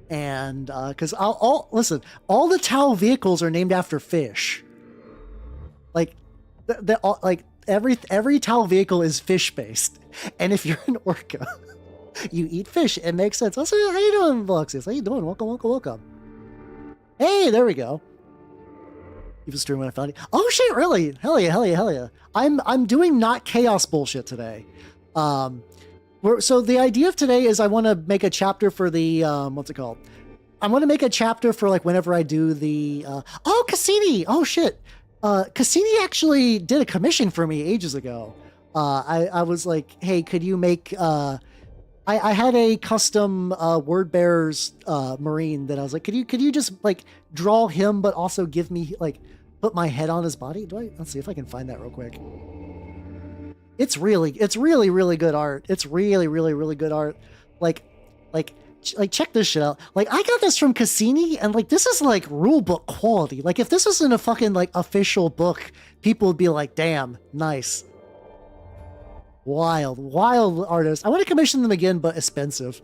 And because listen, all the Tau vehicles are named after fish. Like, like every Tau vehicle is fish based. And if you're an orca, you eat fish. It makes sense. Also, how you doing, Veluxius? How you doing? Welcome, welcome, welcome. Hey, there we go. You was streaming when I found you. Oh shit, really? Hell yeah, hell yeah, hell yeah. I'm doing not chaos bullshit today. So the idea of today is I want to make a chapter for the what's it called? I want to make a chapter for like whenever I do the oh, Cassini. Oh shit. Cassini actually did a commission for me ages ago. I was like, hey, could you make I had a custom word bearers marine that I was like, could you just like draw him but also give me like put my head on his body? Let's see if I can find that real quick. It's really good art. It's really good art. Like check this shit out. Like, I got this from Cassini, and like this is like rule book quality. Like, if this wasn't a fucking like official book, people would be like, damn, nice. Wild artists. I want to commission them again, but expensive.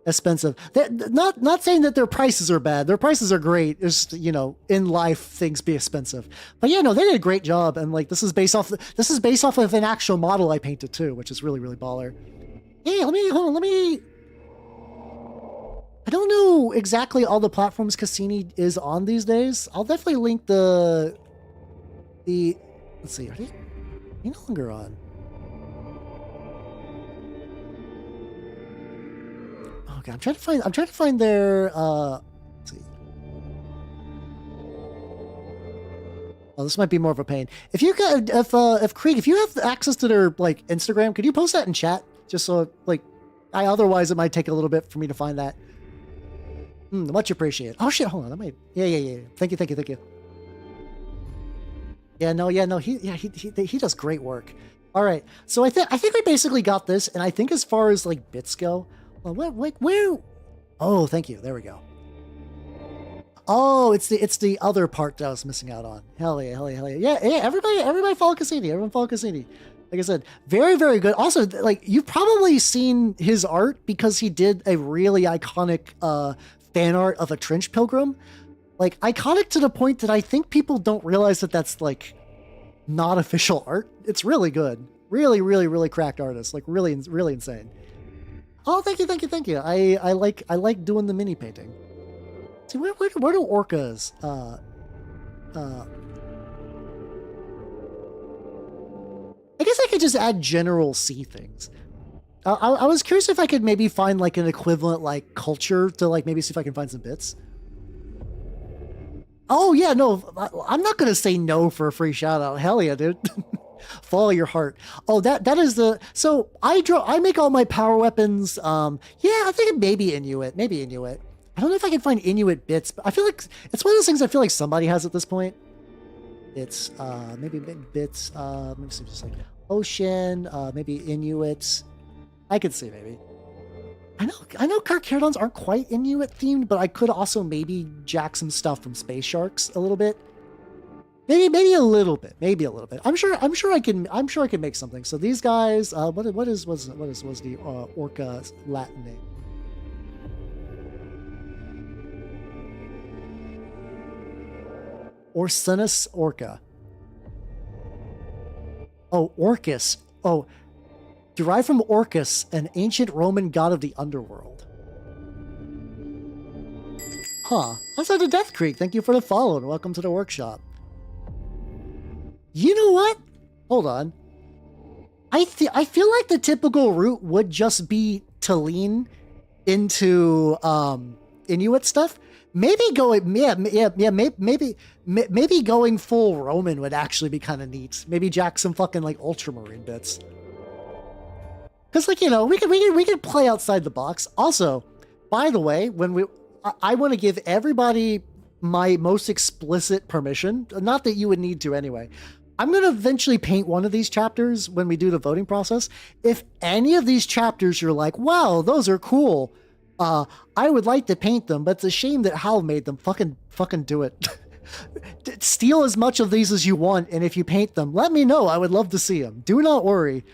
Not saying that their prices are bad. Their prices are great. It's, you know, in life things be expensive. But yeah, no, they did a great job. And like, this is based off of an actual model I painted too, which is really baller. Hey, hold on. I don't know exactly all the platforms Cassini is on these days. I'll definitely link the let's see, are they no longer on? Okay, I'm trying to find their let's see. Oh, this might be more of a pain. If you got if Krieg, if you have access to their like Instagram, could you post that in chat? Just so like otherwise it might take a little bit for me to find that. Much appreciated. Oh shit, hold on. That might yeah. Thank you. Yeah, no, he does great work. All right. So I think we basically got this, and I think as far as like bits go, where oh, thank you. There we go. Oh, it's the other part that I was missing out on. Hell yeah. Yeah, everybody follow Cassini. Everyone follow Cassini. Like I said, very good. Also, like, you've probably seen his art because he did a really iconic fan art of a trench pilgrim. Like, iconic to the point that I think people don't realize that that's like not official art. It's really good. Really cracked artist. Like, really insane. Oh, thank you. I like doing the mini painting. See, where do orcas I guess I could just add general sea things. I was curious if I could maybe find like an equivalent like culture to like maybe see if I can find some bits. Oh yeah, no, I'm not gonna say no for a free shout out. Hell yeah, dude. Follow your heart. Oh, that is the so I make all my power weapons. Yeah, I think maybe Inuit. I don't know if I can find Inuit bits, but I feel like it's one of those things I feel like somebody has at this point. It's maybe bits, let me see, just like ocean, maybe Inuits. I could see maybe. I know Carcharodons aren't quite Inuit themed, but I could also maybe jack some stuff from Space Sharks a little bit. Maybe a little bit. I'm sure I can make something. So these guys, what was the orca Latin name? Orcinus orca. Oh, Orcus. Oh, derived from Orcus, an ancient Roman god of the underworld. Huh. Outside of Death Creek, thank you for the follow and welcome to the workshop. You know what? Hold on. I feel like the typical route would just be to lean into Inuit stuff. Maybe going maybe going full Roman would actually be kind of neat. Maybe jack some fucking like ultramarine bits. Cause like, you know, we could play outside the box. Also, by the way, I want to give everybody my most explicit permission. Not that you would need to anyway. I'm going to eventually paint one of these chapters when we do the voting process. If any of these chapters you're like, wow, those are cool. I would like to paint them, but it's a shame that Hal made them. Fucking do it. Steal as much of these as you want, and if you paint them, let me know. I would love to see them. Do not worry.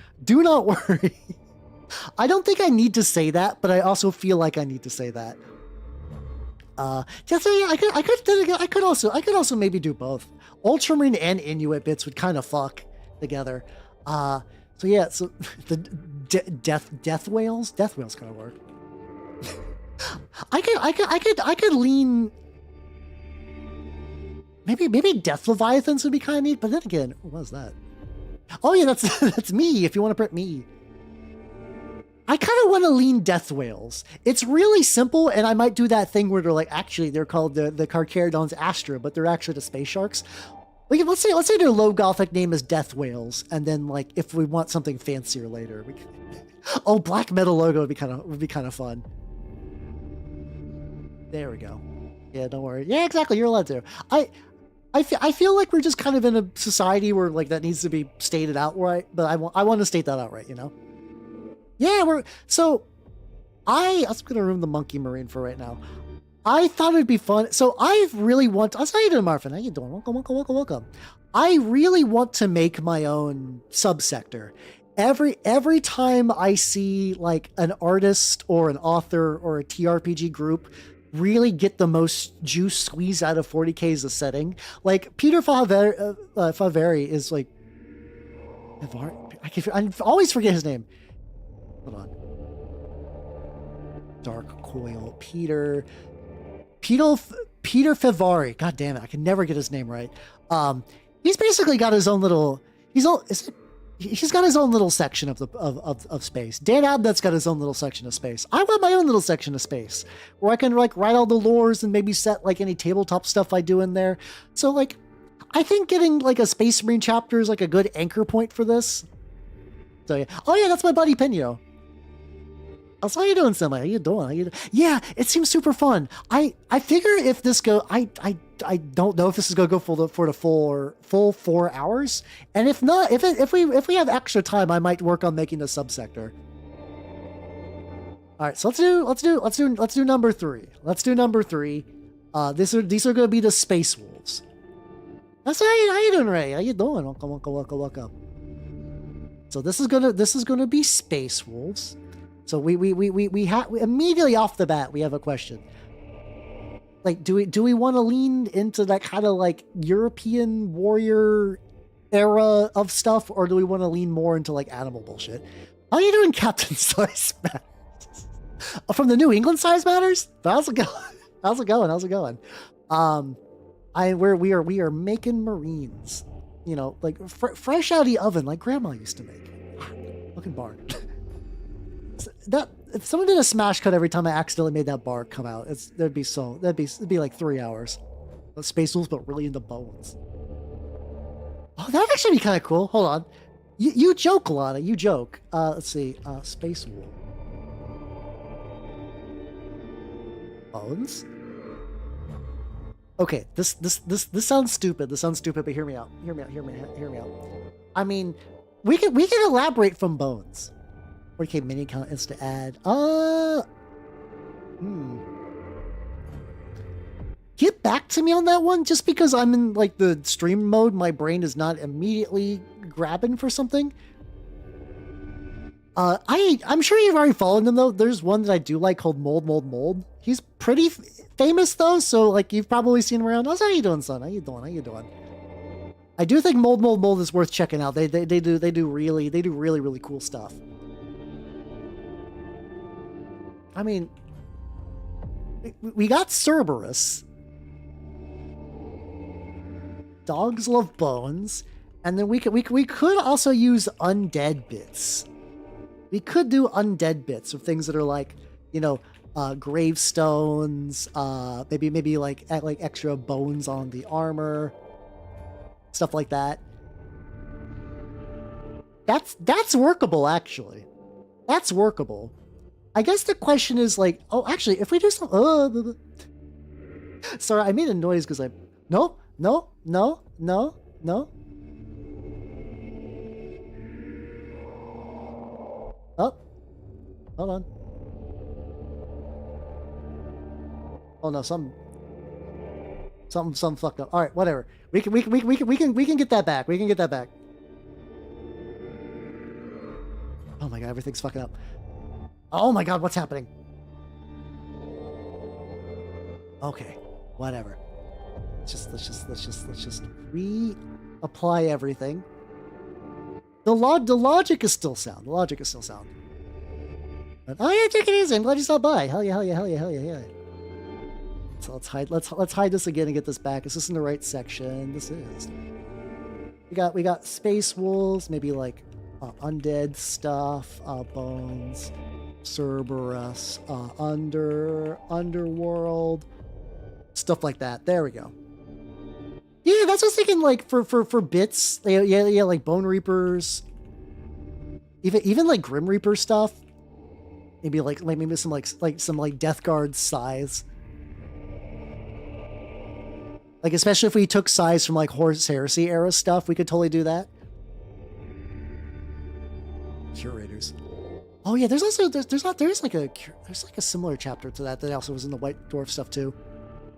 I don't think I need to say that, but I also feel like I need to say that. Yeah, so yeah, I could also maybe do both. Ultramarine and Inuit bits would kind of fuck together. So yeah, so the death whales kind of work. I could lean. Maybe death leviathans would be kind of neat, but then again, what is that? Oh yeah, that's me. If you want to print me. I kind of want to lean death whales. It's really simple, and I might do that thing where they're like, actually, they're called the Carcharodon's Astra, but they're actually the space sharks. Like, let's say their low gothic name is death whales, and then like if we want something fancier later, we can... oh, black metal logo would be kind of fun. There we go. Yeah, don't worry. Yeah, exactly. You're allowed to. I feel like we're just kind of in a society where like that needs to be stated outright, but I want to state that outright, you know. Yeah, I'm gonna room the monkey marine for right now. I thought it'd be fun. So I really want. How you doing, Marvin? How you doing? Welcome. I really want to make my own subsector. Every time I see like an artist or an author or a TRPG group really get the most juice squeezed out of 40k as a setting, like Peter Faveri is like. I always forget his name. Hold on. Dark Coil. Peter Favari. God damn it. I can never get his name right. He's basically got his own little, he's got his own little section of space. Dan Abnett's got his own little section of space. I want my own little section of space where I can like write all the lores and maybe set like any tabletop stuff I do in there. So like, I think getting like a Space Marine chapter is like a good anchor point for this. So yeah. Oh yeah, that's my buddy Pino. So how you doing, Semi? How you doing? Yeah, it seems super fun. I figure if this go, I don't know if this is gonna go for the full 4 hours, and if not, if we have extra time, I might work on making a subsector. All right, so let's do number 3. Let's do number 3. These are gonna be the Space Wolves. That's how you doing, Ray? How you doing? Welcome. So this is gonna be Space Wolves. So we immediately off the bat we have a question. Like, do we want to lean into that kind of like European warrior era of stuff, or do we want to lean more into like animal bullshit? How are you doing, Captain Size Matters? From the New England Size Matters? How's it going? We are making Marines, you know, like fresh out of the oven, like Grandma used to make. Fucking barn. That if someone did a smash cut every time I accidentally made that bar come out, it'd be like 3 hours. The Space Wolves, but really into bones. Oh, that'd actually be kind of cool. Hold on, you joke, Lana. You joke. Let's see. Space Wolf. Bones. Okay, this sounds stupid. This sounds stupid, but hear me out. Hear me out. I mean, we can elaborate from bones. 40k mini count is to add. Get back to me on that one. Just because I'm in like the stream mode, my brain is not immediately grabbing for something. I'm sure you've already followed them though. There's one that I do like called Mold. He's pretty famous though, so like you've probably seen him around. How you doing, son? How you doing? I do think Mold is worth checking out. They do really cool stuff. I mean, we got Cerberus. Dogs love bones, and then we could also use undead bits. We could do undead bits of things that are like, you know, gravestones, maybe like extra bones on the armor, stuff like that. That's workable, actually. That's workable. I guess the question is like, oh, actually, if we do some, sorry, I made a noise because no. Oh, hold on. Oh no, something fucked up. All right, whatever. We can get that back. We can get that back. Oh my god, everything's fucking up. Oh my god, what's happening? Okay, whatever. Let's just reapply everything. The logic is still sound. The logic is still sound. But, oh yeah, take it easy. I'm glad you stopped by. Hell yeah. So let's hide this again and get this back. Is this in the right section? This is. We got space wolves, maybe like undead stuff, bones, Cerberus, underworld, stuff like that. There we go. Yeah, that's what I was thinking. Like for bits, yeah, like Bone Reapers, even like Grim Reaper stuff. Maybe some Death Guard size. Like, especially if we took size from like Horus Heresy era stuff, we could totally do that. Curators. Oh yeah, there's like a similar chapter to that also was in the White Dwarf stuff too.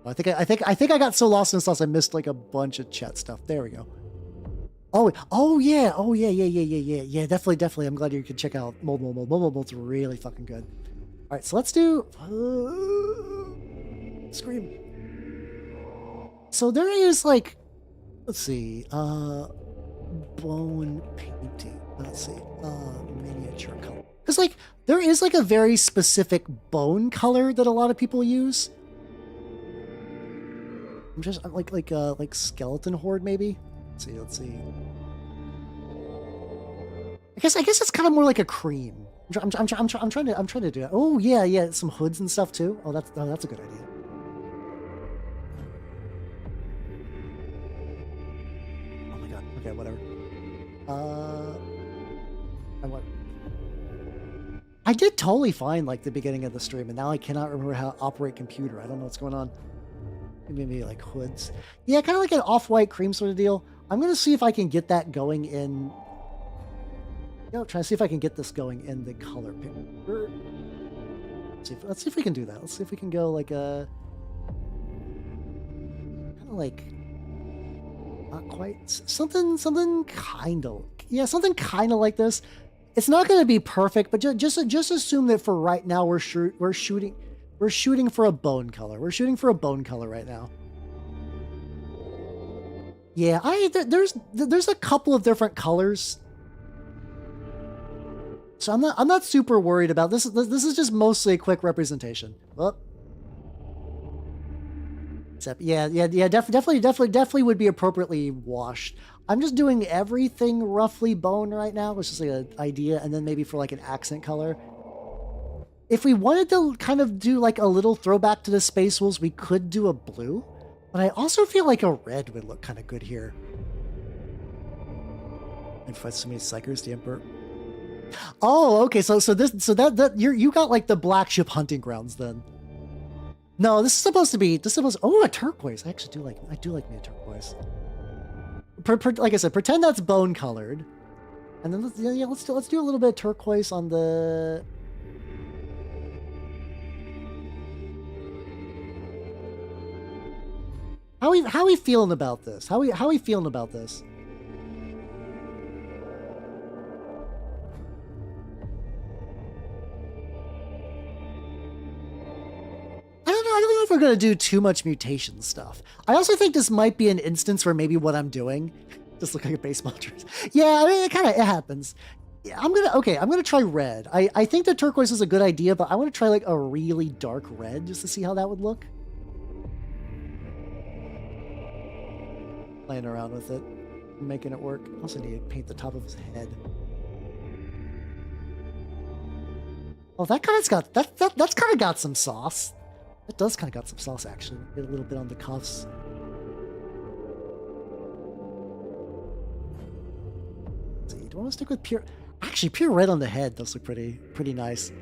I think I got so lost in this I missed like a bunch of chat stuff. There we go. Oh yeah, definitely. I'm glad you could check out Mold's really fucking good. All right, so let's do Scream. So there is like, let's see, bone painting. Let's see, miniature color. Because like there is like a very specific bone color that a lot of people use. I'm just like skeleton horde maybe. Let's see. I guess it's kind of more like a cream. I'm trying to do that. Oh yeah, some hoods and stuff too. Oh, that's a good idea. Oh my god. Okay, whatever. I did totally fine like the beginning of the stream, and now I cannot remember how to operate computer. I don't know what's going on. Maybe like hoods. Yeah, kind of like an off-white cream sort of deal. I'm gonna see if I can get that going in. Try to see if I can get this going in the color picture. Let's see if we can do that. Let's see if we can go like a kind of like not quite something kind of something kind of like this. It's not going to be perfect, but just assume that for right now we're shooting for a bone color. We're shooting for a bone color right now. Yeah, there's a couple of different colors. So I'm not super worried about this. This is just mostly a quick representation. Oh. Except, definitely would be appropriately washed. I'm just doing everything roughly bone right now. It's just like an idea, and then maybe for like an accent color. If we wanted to kind of do like a little throwback to the Space Wolves, we could do a blue, but I also feel like a red would look kind of good here. And fight so many Psychers, the Emperor. Oh, okay. So that you got like the black ship hunting grounds then. No, this is supposed to be a turquoise. I do like me a turquoise. Like I said, pretend that's bone colored, and then let's do a little bit of turquoise on the. How we feeling about this? How we feeling about this? I don't know if we're going to do too much mutation stuff. I also think this might be an instance where maybe what I'm doing just look like a base monsters. Yeah, I mean, it happens. Yeah, I'm going to try red. I think the turquoise is a good idea, but I want to try like a really dark red just to see how that would look. Playing around with it, making it work. I also need to paint the top of his head. Oh, that's kind of got some sauce. That does kind of got some sauce, actually. Get a little bit on the cuffs. Let's see, do I want to stick with pure... Actually, pure red on the head does look pretty nice.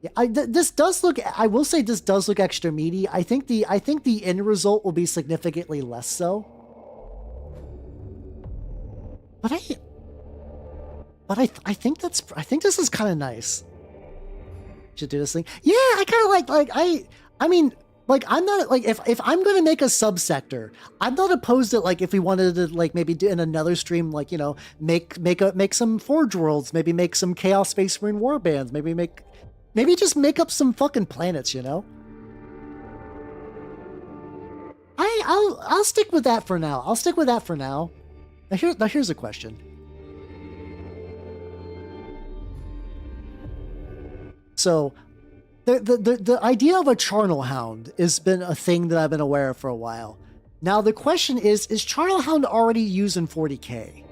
Yeah, this does look... I will say this does look extra meaty. I think the end result will be significantly less so. But I think this is kind of nice. Should do this thing. Yeah, I kind of I mean, like I'm not like if I'm gonna make a subsector, I'm not opposed to like if we wanted to like maybe do in another stream like make some Forge Worlds, maybe make some Chaos Space Marine warbands, maybe just make up some fucking planets, you know. I'll stick with that for now. I'll stick with that for now. Now here's a question. So the idea of a charnel hound has been a thing that I've been aware of for a while. Now the question is charnel hound already used in 40K?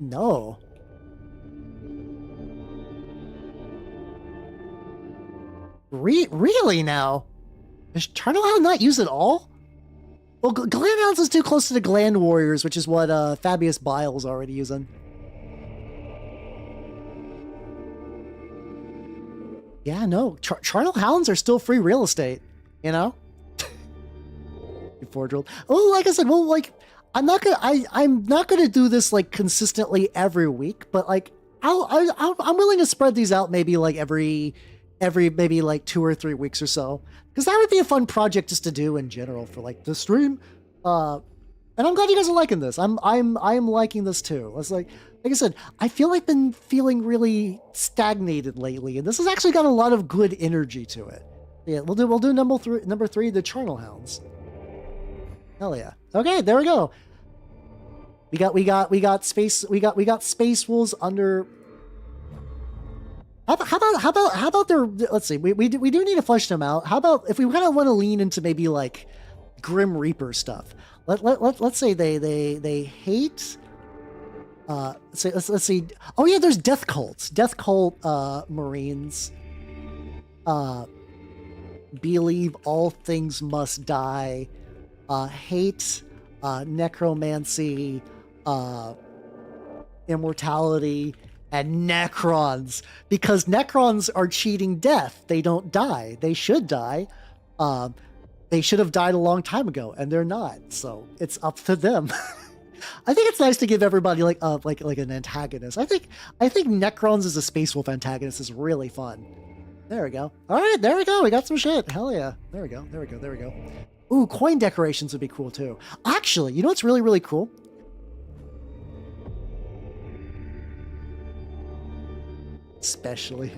No. Really now? Is charnel hound not used at all? Well, Gland Hounds is too close to the Gland Warriors, which is what Fabius Bile's already using. Yeah, no. Charnel Hounds are still free real estate, you know? Forge World. Oh, like I said, well, like, I'm not gonna do this, like, consistently every week, but, like, I'm willing to spread these out maybe, like, every maybe, like, 2 or 3 weeks or so. Because that would be a fun project just to do in general for like the stream. And I'm glad you guys are liking this. I'm liking this too. It's like I said, I feel like I've been feeling really stagnated lately, and this has actually got a lot of good energy to it. Yeah, we'll do number three, the Charnel Hounds. Hell yeah. Okay, there we go. We got space wolves under. How about their? Let's see. We do need to flesh them out. How about if we kind of want to lean into maybe like Grim Reaper stuff? Let's say they hate. Let's see. Oh yeah, there's Death Cults. Death Cult Marines. Believe all things must die. Hate. Necromancy. Immortality. And Necrons, because Necrons are cheating death. They don't die. They should die. They should have died a long time ago, and they're not. So it's up to them. I think it's nice to give everybody like an antagonist. I think Necrons as a Space Wolf antagonist is really fun. There we go. All right, there we go. We got some shit. Hell yeah. There we go. Ooh, coin decorations would be cool too. Actually, you know what's really, really cool? Especially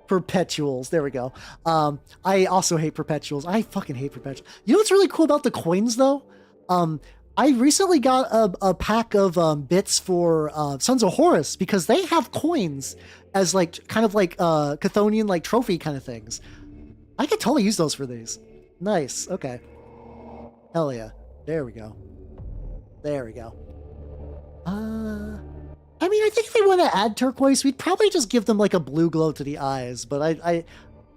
perpetuals. There we go. I also hate perpetuals. I fucking hate perpetuals. You know what's really cool about the coins though? I recently got a pack of bits for Sons of Horus because they have coins as like kind of like Chthonian like trophy kind of things. I could totally use those for these. Nice. Okay. Hell yeah. There we go. I mean, I think if we want to add turquoise, we'd probably just give them like a blue glow to the eyes. But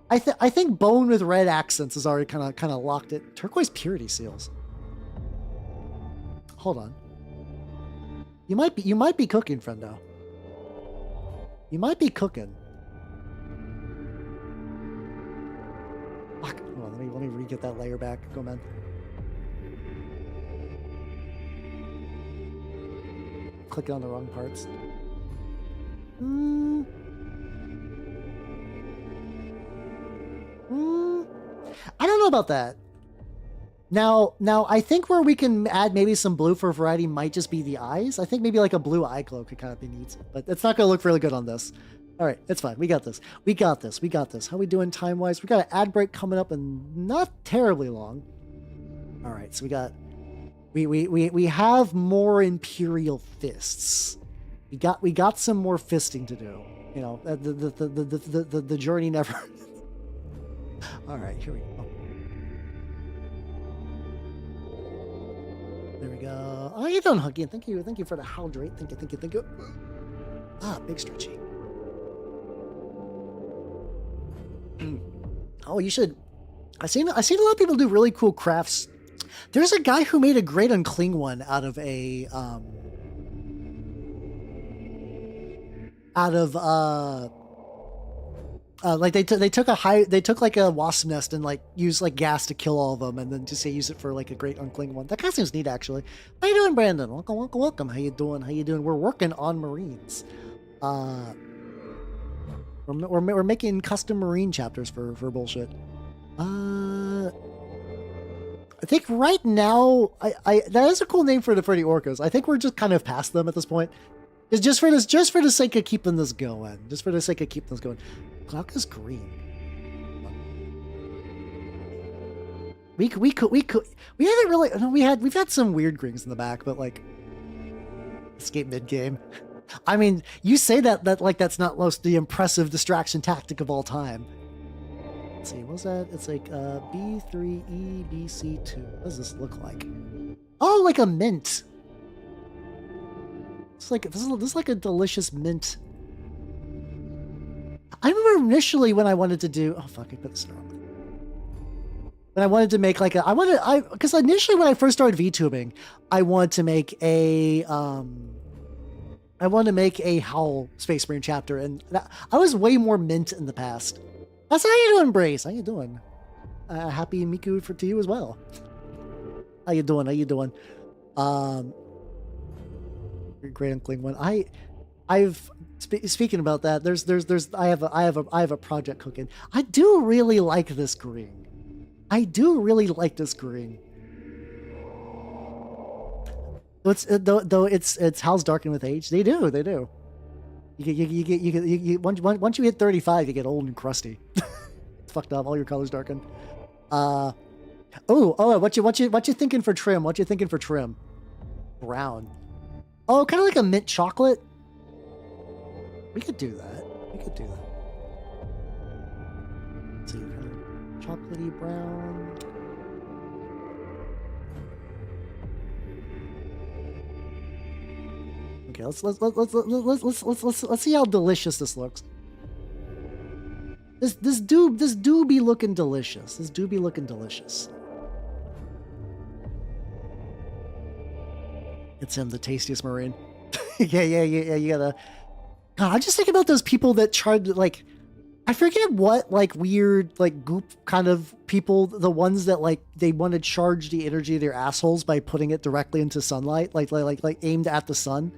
I think bone with red accents has already kind of locked it. Turquoise purity seals. Hold on. You might be cooking, friendo. You might be cooking. Fuck. Hold on, let me re-get that layer back. Go, man. Clicking on the wrong parts. I don't know about that. Now, I think where we can add maybe some blue for variety might just be the eyes. I think maybe like a blue eye glow could kind of be neat, but it's not going to look really good on this. All right, it's fine. We got this. How we doing time-wise? We got an ad break coming up and not terribly long. All right, so we have more Imperial fists. We got some more fisting to do. You know, the journey never. All right, here we go. There we go. Oh, you done, Huggy. Thank you for the hydrate. Thank you. Ah, big stretchy. Oh, you should. I've seen a lot of people do really cool crafts. There's a guy who made a great unclean one out of a like they took like a wasp nest and like used like gas to kill all of them, and then just use it for like a great unclean one. That kind of seems neat, actually. How you doing, Brandon? Welcome. How you doing? We're working on Marines. We're making custom marine chapters for bullshit. I think right now, that is a cool name for the orcas. I think we're just kind of past them at this point. It's just for the sake of keeping this going. Just for the sake of keeping this going. Clock is green. We haven't really. No, we've had some weird greens in the back, but like escape mid game. I mean, you say that like that's not the impressive distraction tactic of all time. Let's see, what's that? It's like B3E BC2. What does this look like? Oh, like a mint. It's like this is like a delicious mint. I remember initially when I wanted to do. Oh fuck! I put this wrong. When I wanted to make like because initially when I first started VTubing, I wanted to make a Howl Space Marine chapter, and I was way more mint in the past. That's how you doing, Brace? How you doing? Happy Miku to you as well. How you doing? How you doing? Great Uncling one. Speaking about that, I have a project cooking. I do really like this green. Though it's Howl's darkened with age. They do. You once you hit 35, you get old and crusty. It's fucked up. All your colors darken. What you thinking for trim? What you thinking for trim? Brown. Oh, kind of like a mint chocolate. We could do that. Let's see, kind of chocolatey brown. Okay, let's see how delicious this looks. This do be looking delicious. It's him, the tastiest Marine. yeah, you gotta. God, I just think about those people that tried to, like, I forget what, like, weird, like, goop kind of people, the ones that, like, they want to charge the energy of their assholes by putting it directly into sunlight, like aimed at the sun.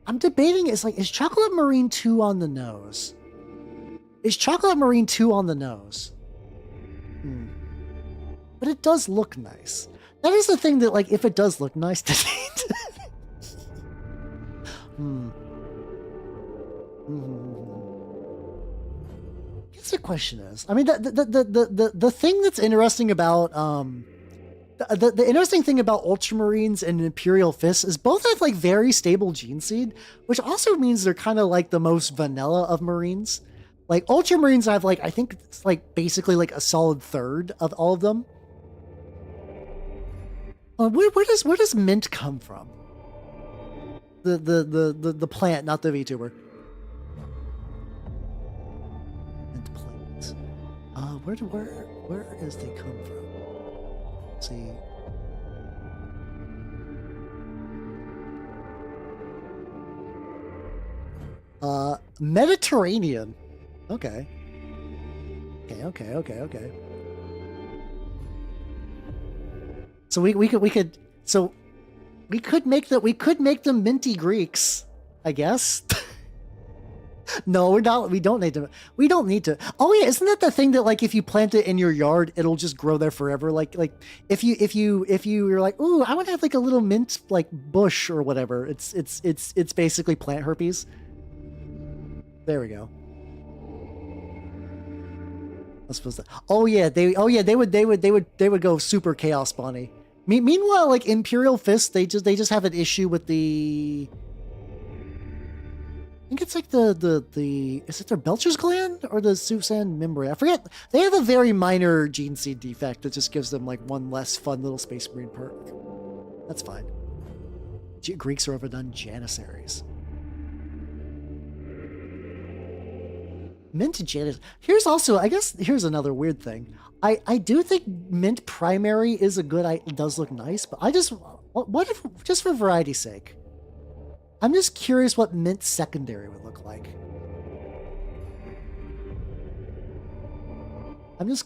I'm debating, is Chocolate Marine 2 on the nose? Is Chocolate Marine 2 on the nose? But it does look nice. That is the thing that, like, if it does look nice, guess the question is, I mean, the thing that's interesting about the interesting thing about Ultramarines and Imperial Fists is both have like very stable gene seed, which also means they're kind of like the most vanilla of Marines. Like Ultramarines have like, I think it's like basically like a solid third of all of them. Where does mint come from? The plant, not the VTuber. Mint plants. Where does they come from? Let's see. Mediterranean. Okay. So we could make them minty Greeks, I guess. No, we don't need to. Oh yeah, isn't that the thing that like if you plant it in your yard, it'll just grow there forever? Like if you're like, ooh, I want to have like a little mint like bush or whatever. It's basically plant herpes. There we go. I suppose that. Oh yeah, they would go super chaos spawny. Meanwhile, like Imperial Fist, they just have an issue with the. I think it's like the is it their Belcher's gland or the Susan membrane? I forget. They have a very minor gene seed defect that just gives them like one less fun little Space Marine perk. That's fine. Greeks are overdone Janissaries. Mint Janis. Here's also, I guess, here's another weird thing. I do think mint primary is a good. It does look nice, but I just what if just for variety's sake. I'm just curious what mint secondary would look like. I'm just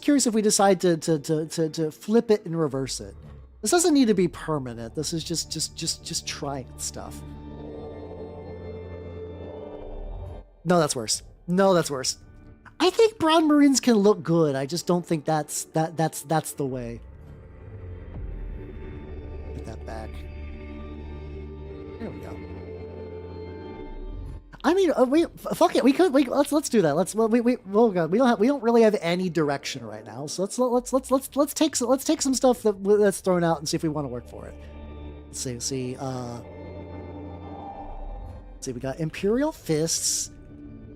curious if we decide to flip it and reverse it. This doesn't need to be permanent. This is just trying stuff. No, that's worse. No, that's worse. I think brown marines can look good. I just don't think that's the way. Get that back. There we go. I mean, fuck it. Let's do that. We don't really have any direction right now. So let's take some stuff that's thrown out and see if we want to work for it. Let's see. Let's see. We got Imperial Fists.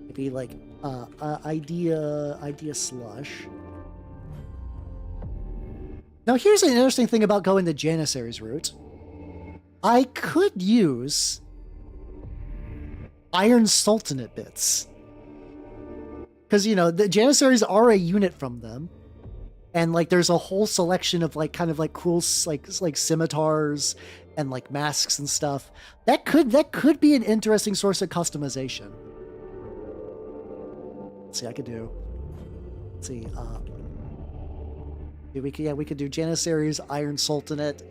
Maybe like idea slush. Now here's an interesting thing about going the Janissaries route. I could use Iron Sultanate bits. Because, you know, the Janissaries are a unit from them. And, like, there's a whole selection of, like, kind of, like, cool, like scimitars and, like, masks and stuff. That could be an interesting source of customization. Let's see, I could do... Let's see, we could do Janissaries, Iron Sultanate.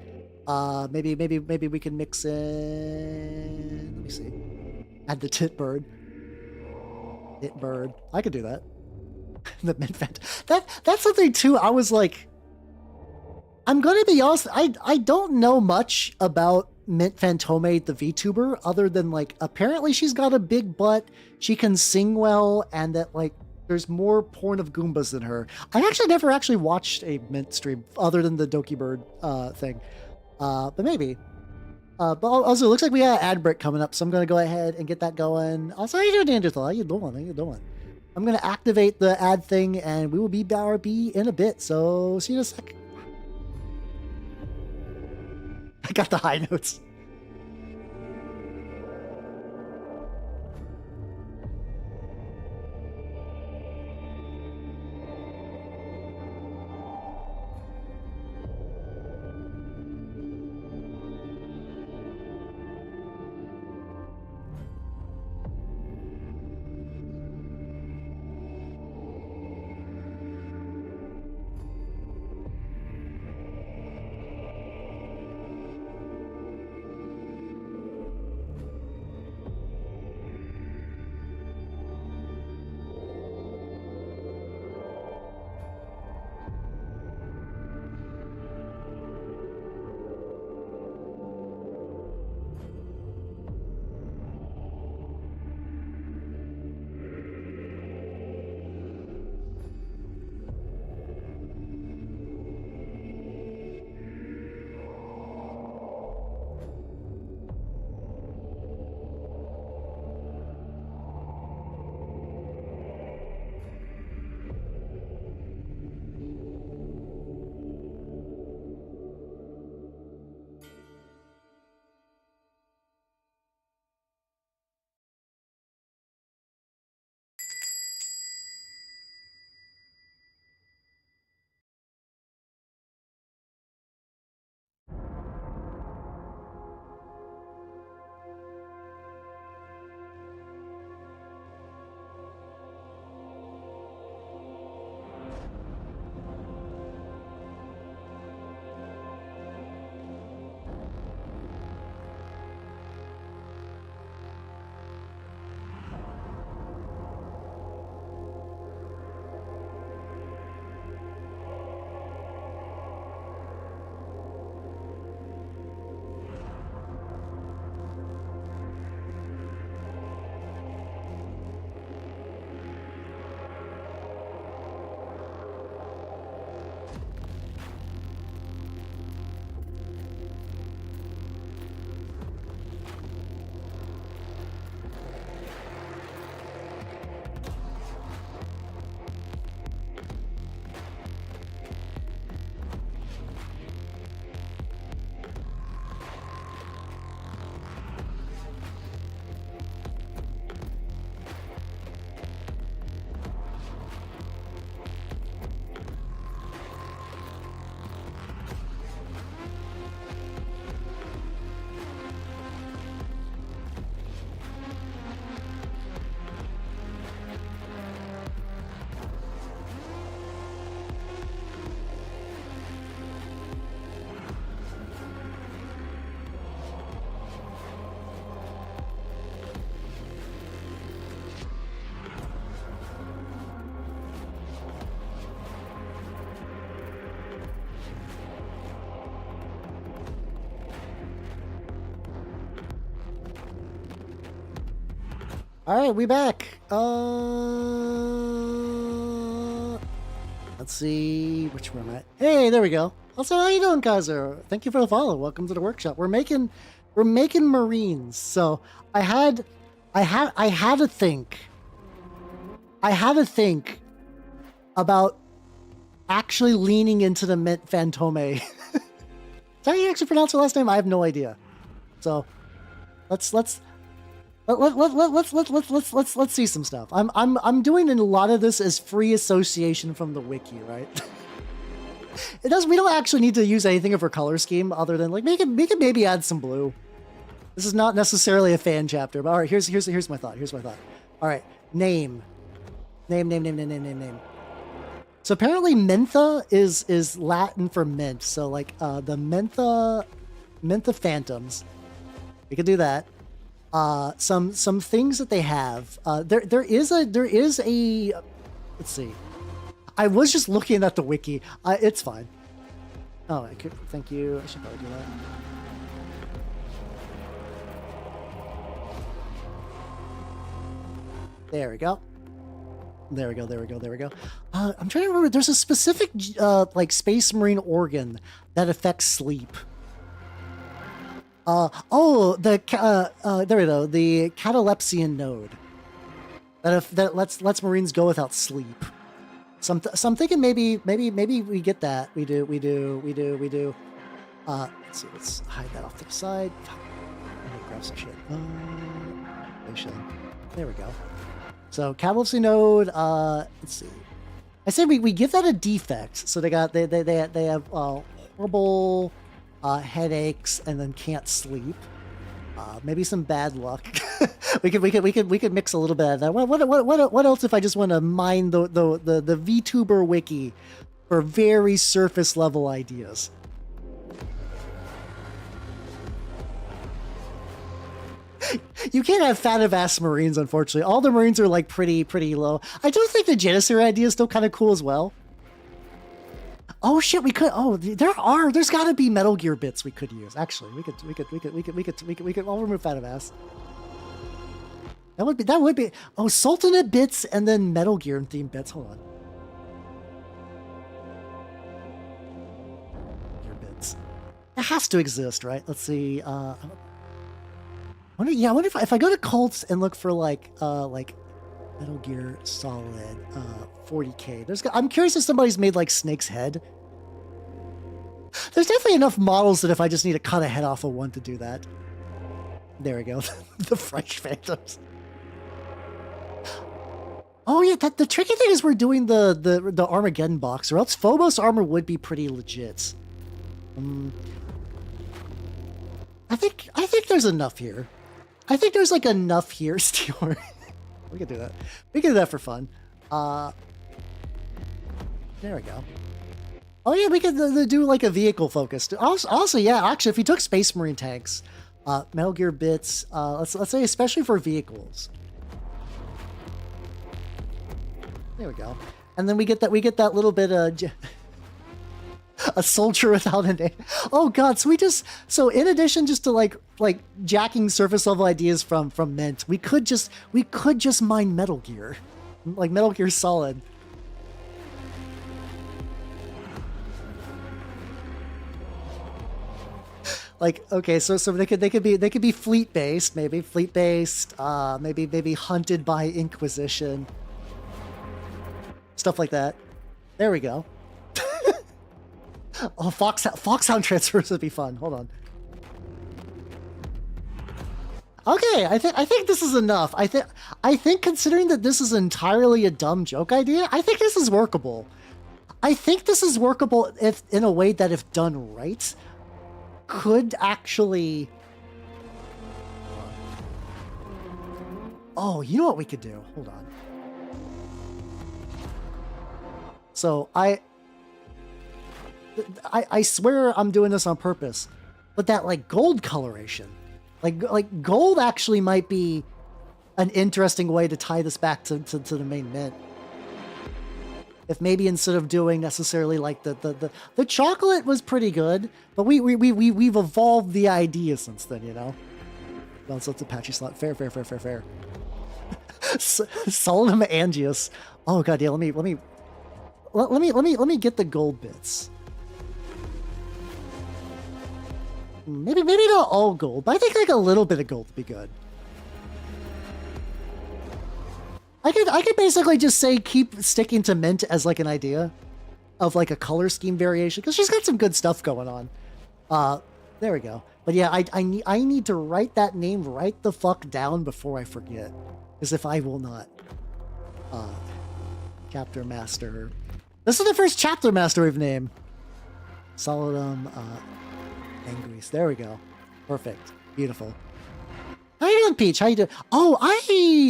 Maybe we can mix in... Let me see. Add the tit bird. Tit bird. I could do that. The mint that's something too. I was like, I'm gonna be honest. I don't know much about Mint Fantome, the VTuber, other than like apparently she's got a big butt. She can sing well, and that like there's more porn of Goombas than her. I actually never actually watched a Mint stream other than the Doki Bird thing, but maybe. But also, it looks like we got an ad break coming up, so I'm going to go ahead and get that going. Also, how you doing, Neanderthal? How you doing? I'm going to activate the ad thing, and we will be BRB in a bit, so see you in a sec. I got the high notes. All right, we back. Let's see which one I'm at. Hey, there we go. Also, how you doing, Kaiser? Thank you for the follow. Welcome to the workshop. We're making Marines. So I had to think. I had to think about actually leaning into the Mint Fantome. Is that how you actually pronounce her last name? I have no idea. So let's see some stuff. I'm doing a lot of this as free association from the wiki, right? It does. We don't actually need to use anything of her color scheme other than like we can maybe add some blue. This is not necessarily a fan chapter, but all right. Here's my thought. All right, name. So apparently mentha is Latin for mint. So like the mentha phantoms. We could do that. Some things that they have. There is a let's see. I was just looking at the wiki. It's fine. Oh, thank you. I should probably do that. There we go. I'm trying to remember. There's a specific like Space Marine organ that affects sleep. There we go. The catalepsian node that lets Marines go without sleep. So I'm thinking maybe we get that. We do. Let's see. Let's hide that off to the side. Let me grab some shit. There we go. So catalepsy node. Let's see. I say we give that a defect. So they have horrible headaches and then can't sleep. Maybe some bad luck. we could mix a little bit of that. What else if I just want to mine the VTuber wiki for very surface level ideas? You can't have fat of ass Marines, unfortunately. All the Marines are like pretty low. I do think the Janissary idea is still kind of cool as well. Oh shit, we could. Oh, there's got to be Metal Gear bits we could use. Actually, we could. I'll remove fat of ass. That would be. Oh, Sultanate bits and then Metal Gear theme bits. Hold on. Gear bits. It has to exist, right? Let's see. I wonder if I go to cults and look for like Metal Gear Solid 40K. I'm curious if somebody's made like Snake's head. There's definitely enough models that if I just need to cut a head off of one to do that. There we go. The French Phantoms. Oh yeah, the tricky thing is we're doing the Armageddon box, or else Phobos armor would be pretty legit. I think there's enough here. I think there's like enough here, Steor. We could do that. We could do that for fun. There we go. Oh yeah, we could do like a vehicle focused. Also, yeah, actually, if you took Space Marine tanks, Metal Gear bits, let's say especially for vehicles. There we go. And then we get that little bit of a soldier without a name. Oh god, so in addition just to like jacking surface level ideas from Mint, we could just mine Metal Gear. Like Metal Gear Solid. Like, okay, so they could be fleet based, maybe maybe hunted by Inquisition. Stuff like that. There we go. Oh, Foxhound transfers would be fun. Hold on. Okay, I think this is enough. I think considering that this is entirely a dumb joke idea, I think this is workable. I think this is workable if in a way that if done right, could actually. Oh, you know what we could do? Hold on. So I swear I'm doing this on purpose, but that like gold coloration, like gold actually might be an interesting way to tie this back to the main mint. If maybe instead of doing necessarily like the chocolate was pretty good, but we've evolved the idea since then, you know. Well, so it's Apache slot. Fair. Solidum Angius. Oh god, yeah. Let me get the gold bits. Maybe not all gold, but I think like a little bit of gold would be good. I could basically just say keep sticking to mint as like an idea of like a color scheme variation because she's got some good stuff going on. There we go. But yeah, I need to write that name right the fuck down before I forget, as if I will not. Chapter master. This is the first chapter master we've named. Solidum Angries. There we go. Perfect. Beautiful. How you doing, Peach? How you doing? Oh,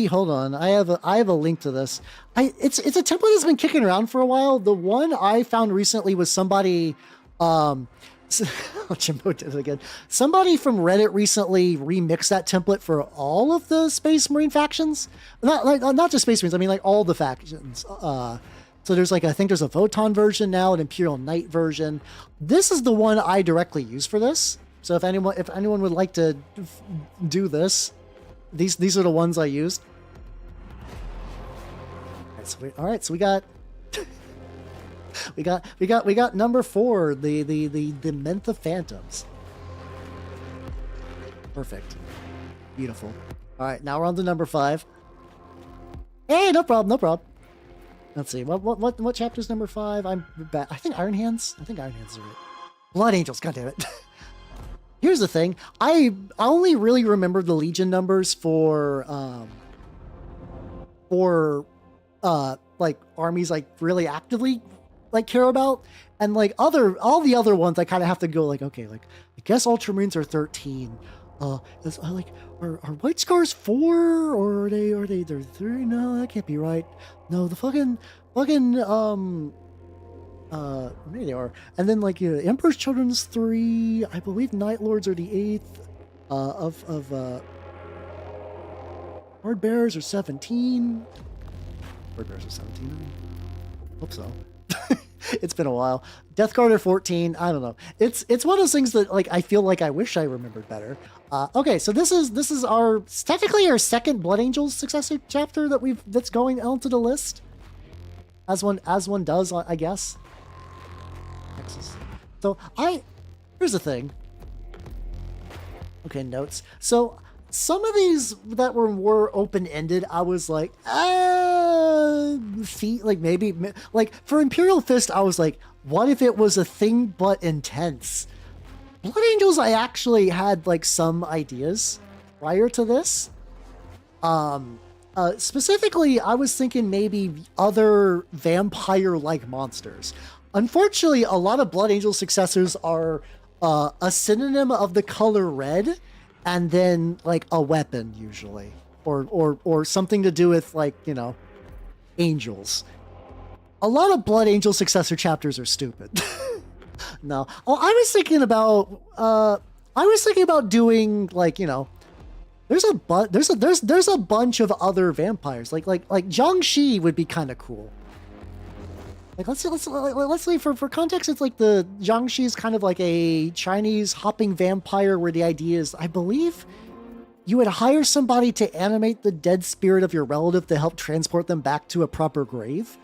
hold on. I have a link to this. It's a template that's been kicking around for a while. The one I found recently was somebody Jimbo did it again. Somebody from Reddit recently remixed that template for all of the Space Marine factions. Not just Space Marines, I mean like all the factions. So there's like, I think there's a Voton version now, an Imperial Knight version. This is the one I directly use for this. So if anyone would like to do this, these are the ones I used. All right, so we got we got number 4, the Mentha Phantoms. Perfect. Beautiful. All right, now we're on to number 5. Hey, no problem. Let's see. What chapter's number 5? I'm back. I think Iron Hands. I think Iron Hands is right. Blood Angels. God damn it. Here's the thing. I only really remember the Legion numbers for like armies like really actively like care about, and like all the other ones I kind of have to go like, okay, like I guess Ultramarines are 13. Like are White Scars 4 or are they they're 3? No, that can't be right. No, the fucking maybe they are. And then like Emperor's Children's 3. I believe Night Lords are the 8th. Hard Bearers are 17. Hard Bearers are 17. Hope so. It's been a while. Death Guard are 14. I don't know. It's one of those things that like I feel like I wish I remembered better. Okay, so this is our technically our second Blood Angels successor chapter that's going onto the list. As one does, I guess. So here's the thing. Okay, notes. So some of these that were more open-ended, I was like, feet, like maybe, like for Imperial Fist, I was like, what if it was a thing but intense? Blood Angels, I actually had like some ideas prior to this. Specifically, I was thinking maybe other vampire-like monsters. Unfortunately, a lot of Blood Angel successors are a synonym of the color red, and then like a weapon usually, or something to do with like, you know, angels. A lot of Blood Angel successor chapters are stupid. No, I was thinking about doing like, you know, there's a bunch of other vampires like Jiangxi would be kind of cool. Like let's say for context, it's like the Jiangxi is kind of like a Chinese hopping vampire where the idea is, I believe, you would hire somebody to animate the dead spirit of your relative to help transport them back to a proper grave,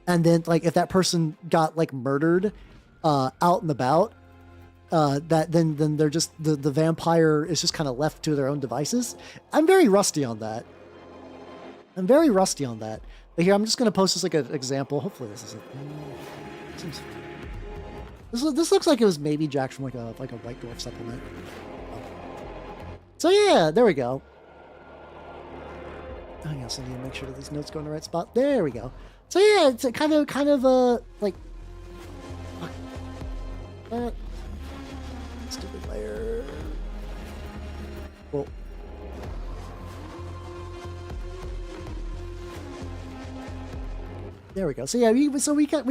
and then like if that person got like murdered out and about, that then they're just the vampire is just kind of left to their own devices. I'm very rusty on that. But here, I'm just going to post this like an example. Hopefully this isn't... This looks like it was maybe jacked from like a White Dwarf supplement. So yeah, there we go. Oh yes, I need to make sure that these notes go in the right spot. There we go. So yeah, it's a kind of like... stupid layer. Well... There we go. So yeah, we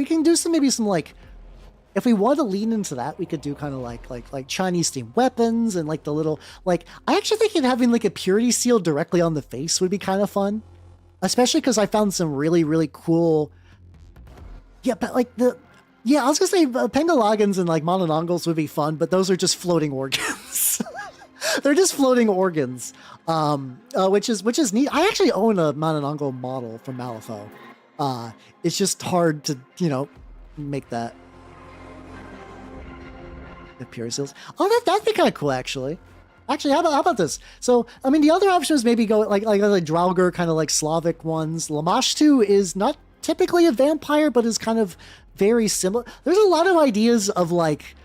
can do maybe some like, if we want to lean into that, we could do kind of like Chinese themed weapons and like the little like, I actually think having like a purity seal directly on the face would be kind of fun, especially because I found some really cool. Yeah, but like I was gonna say Pengalagans and like Mononongals would be fun, but those are just floating organs. They're just floating organs, which is neat. I actually own a Mananango model from Malifaux. It's just hard to, make that. The pure seals. Oh, that'd be kind of cool, actually. Actually, how about this? So, I mean, the other option is maybe go like Draugr, kind of like Slavic ones. Lamashtu is not typically a vampire, but is kind of very similar. There's a lot of ideas of like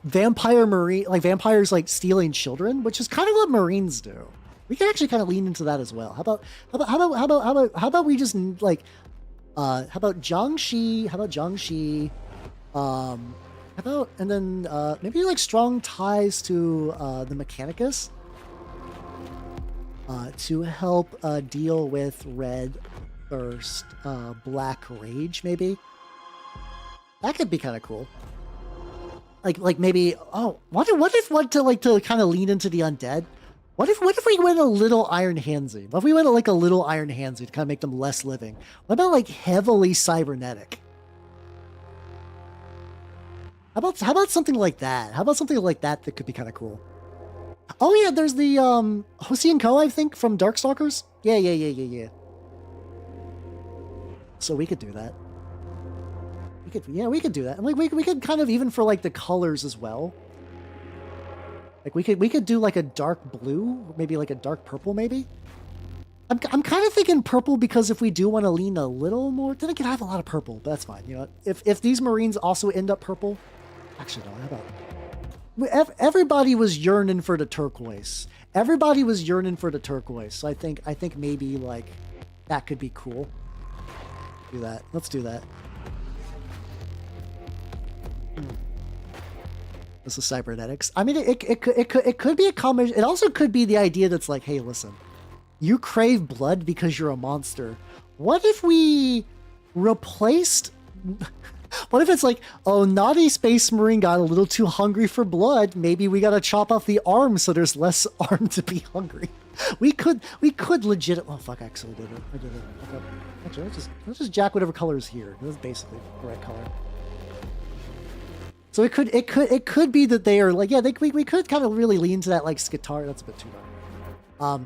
vampires like stealing children, which is kind of what Marines do. We can actually kind of lean into that as well. How about we just like how about Jiangxi? And then maybe like strong ties to the Mechanicus to help deal with Red Thirst, Black Rage, maybe. That could be kind of cool. Like maybe, what if to kind of lean into the undead? What if we went a little Iron Handsy? What if we went like a little Iron Handsy to kind of make them less living? What about like heavily cybernetic? How about something like that? How about something like that could be kind of cool? Oh yeah, there's the Hossein Ko, I think, from Darkstalkers. Yeah. So we could do that. We could do that. And like we could kind of, even for like the colors as well. Like we could do like a dark blue, maybe like a dark purple, maybe. I'm kind of thinking purple because if we do want to lean a little more, then again I have a lot of purple, but that's fine. You know, if these Marines also end up purple, actually no, how about everybody was yearning for the turquoise. Everybody was yearning for the turquoise. So I think maybe like that could be cool. Do that. Let's do that. This is cybernetics. I mean, it could be a combination. It also could be the idea that's like, hey, listen, you crave blood because you're a monster. What if we replaced? What if it's like, oh, naughty Space Marine got a little too hungry for blood. Maybe we gotta chop off the arm so there's less arm to be hungry. We could legit. Oh fuck! I actually did it. I did it. Okay. Actually, let's just jack whatever color is here. That's basically the right color. So it could be that they are like, yeah, we could kind of really lean to that like Skitar. That's a bit too dark.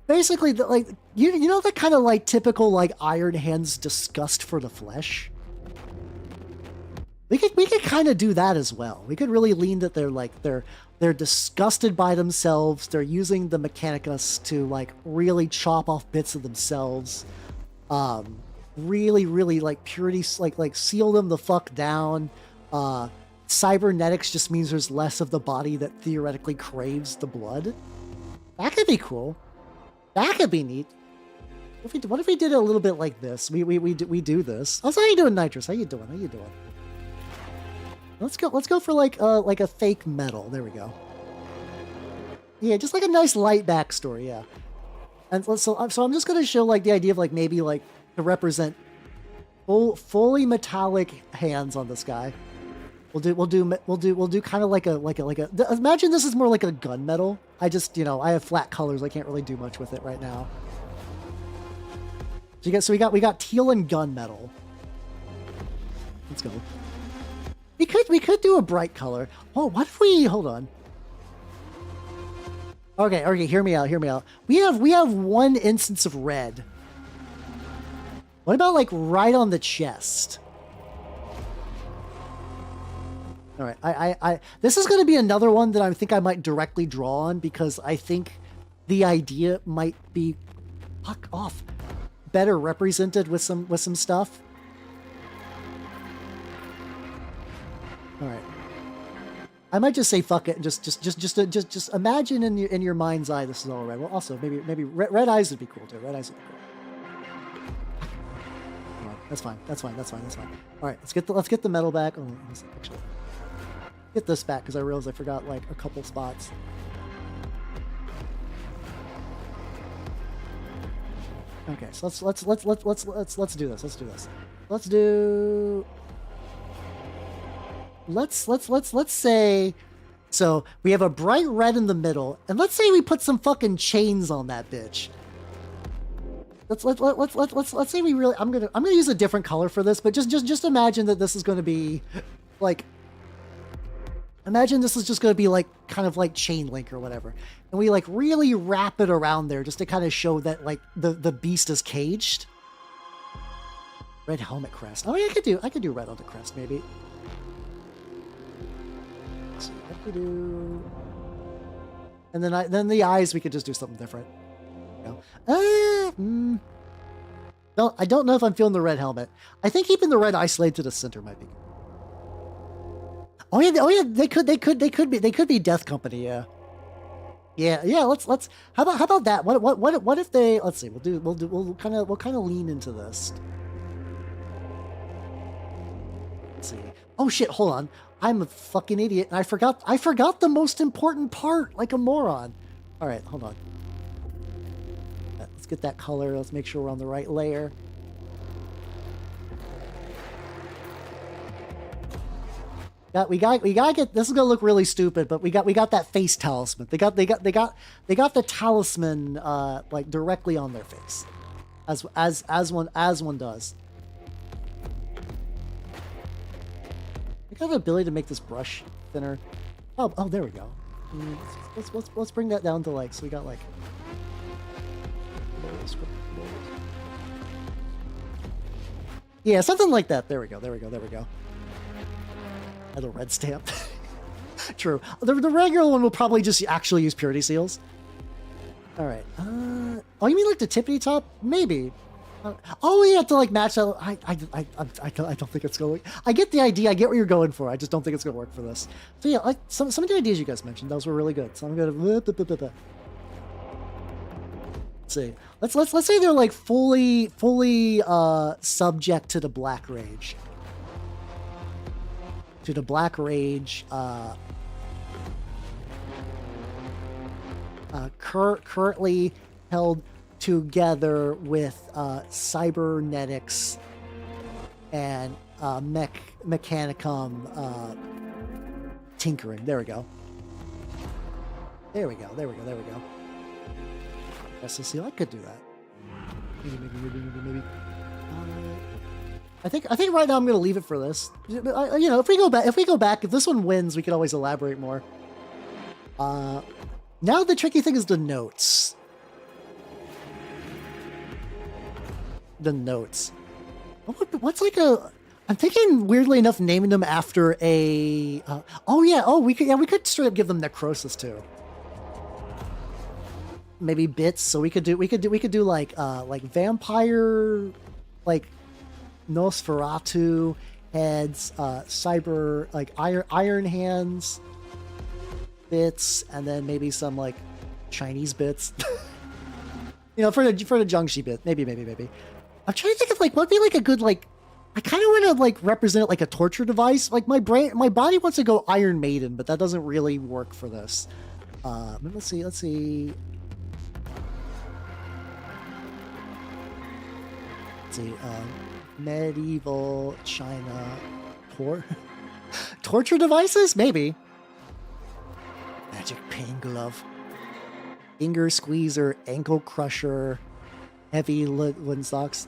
Basically, like you know the kind of like typical like Iron Hands disgust for the flesh. We could kind of do that as well. We could really lean that they're disgusted by themselves. They're using the Mechanicus to like really chop off bits of themselves. Really like purity, like seal them the fuck down. Cybernetics just means there's less of the body that theoretically craves the blood. That could be cool. That could be neat. What if we did it a little bit like this? We do this. Also, how you doing, Nitrous? How you doing? Let's go for like a fake metal. There we go. Yeah, just like a nice light backstory. Yeah. And so I'm just gonna show like the idea of like maybe like to represent fully metallic hands on this guy. We'll do kind of like a. Imagine this is more like a gunmetal. I just, I have flat colors. I can't really do much with it right now. So we got teal and gunmetal. Let's go. We could do a bright color. Oh, what if we hold on? Okay, hear me out. We have one instance of red. What about like right on the chest? All right, I this is going to be another one that I think I might directly draw on because I think the idea might be fuck off better represented with some stuff. All right, I might just say fuck it and just imagine in your mind's eye this is all right. Well, also maybe red eyes would be cool too. Red eyes would be cool. Right, that's fine. All right, let's get the metal back. Oh, actually. Get this back because I realized I forgot like a couple spots. Okay, so let's do this. Let's say, so we have a bright red in the middle, and let's say we put some fucking chains on that bitch. Let's say we really. I'm gonna use a different color for this, but just imagine that this is going to be like. Imagine this is just going to be like kind of like chain link or whatever, and we like really wrap it around there just to kind of show that like the beast is caged. Red helmet crest. Oh yeah, I could do red on the crest maybe. Let's see, I could do, and then the eyes we could just do something different. No, I don't know if I'm feeling the red helmet. I think keeping the red isolated to the center might be good. Oh yeah, they could be Death Company, yeah. Yeah, let's how about that? What if they, let's see, we'll kind of lean into this. Let's see. Oh shit, hold on. I'm a fucking idiot and I forgot the most important part, like a moron. All right, hold on. Let's get that color. Let's make sure we're on the right layer. We gotta get, this is gonna look really stupid, but we got that face talisman. They got the talisman like directly on their face, as one does. I got the ability to make this brush thinner. Oh, there we go. Let's bring that down to like, so we got like. Yeah, something like that. There we go. And a red stamp. True. The regular one will probably just actually use purity seals. All right. Oh, you mean like the tippity top? Maybe. Oh, you have to like match that. I don't think it's gonna work. I get the idea. I get what you're going for. I just don't think it's gonna work for this. So yeah, like some of the ideas you guys mentioned, those were really good. So I'm gonna. Let's see. Let's say they're like fully subject to the Black Rage. To the Black Rage, currently held together with cybernetics and mechanicum tinkering. There we go. SSC, I could do that. Maybe. I think right now I'm gonna leave it for this. You know, if we go back, if this one wins, we can always elaborate more. Now the tricky thing is the notes. What's like a? I'm thinking weirdly enough, naming them after a. We could straight up give them necrosis too. Maybe bits. So we could do like vampire, like. Nosferatu heads, cyber, like iron hands bits, and then maybe some like Chinese bits. You know, for the Jiangxi bit, maybe. I'm trying to think of like what would be like a good, like, I kind of want to like represent it like a torture device. Like my body wants to go Iron Maiden, but that doesn't really work for this. Let's see. Medieval China torture devices? Maybe. Magic pain glove. Finger squeezer, ankle crusher, heavy wooden socks.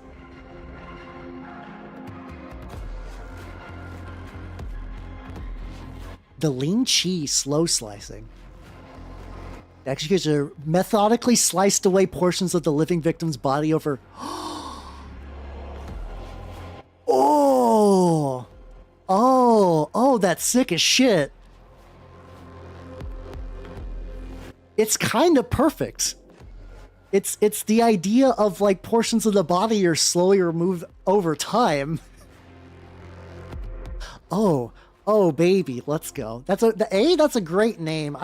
The lean cheese slow slicing. Executioner methodically sliced away portions of the living victim's body over. Oh, that's sick as shit. It's kind of perfect. It's the idea of like portions of the body are slowly removed over time. Oh, baby, let's go. That's a great name.